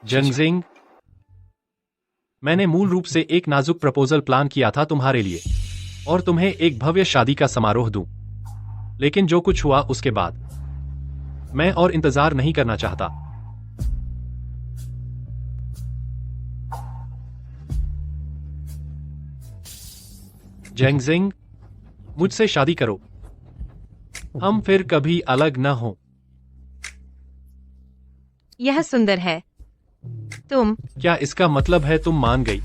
जंगजिंग, मैंने मूल रूप से एक नाजुक प्रपोजल प्लान किया था तुम्हारे लिए और तुम्हें एक भव्य शादी का समारोह दूं। लेकिन जो कुछ हुआ उसके बाद मैं और इंतजार नहीं करना चाहता। जंगजिंग, मुझसे शादी करो। हम फिर कभी अलग न हो। यह सुंदर है। तुम क्या इसका मतलब है तुम मान गई?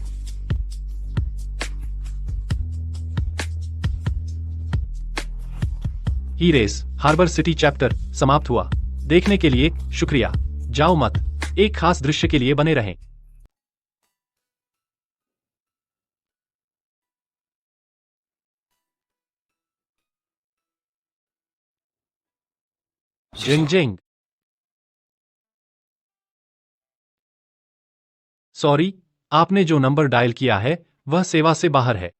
ही रेस हार्बर सिटी चैप्टर समाप्त हुआ। देखने के लिए शुक्रिया। जाओ मत, एक खास दृश्य के लिए बने रहें। जिंग, सॉरी, आपने जो नंबर डायल किया है वह सेवा से बाहर है।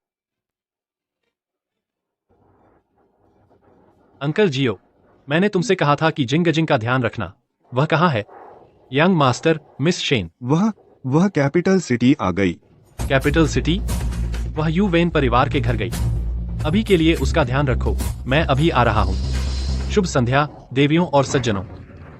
अंकल जियो, मैंने तुमसे कहा था कि जिंग का ध्यान रखना। वह कहाँ है? Young master, Miss Shen. वह कैपिटल सिटी आ गई। Capital city? वह यू वेन परिवार के घर गई। अभी के लिए उसका ध्यान रखो, मैं अभी आ रहा हूँ। शुभ संध्या देवियों और सज्जनों।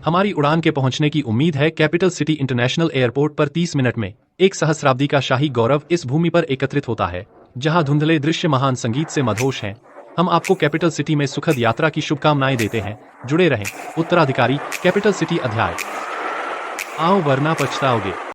हमारी उड़ान के पहुंचने की उम्मीद है। कैपिटल सिटी इंटरनेशनल एयरपोर्ट पर 30 मिनट में एक सहस्राब्दी का शाही गौरव इस भूमि पर एकत्रित होता है, जहां धुंधले दृश्य महान संगीत से मदहोश हैं। हम आपको कैपिटल सिटी में सुखद यात्रा की शुभकामनाएं देते हैं। जुड़े रहें। उत्तराधिकारी कैपिटल सिटी अध्याय। आओ वरना पछताओगे।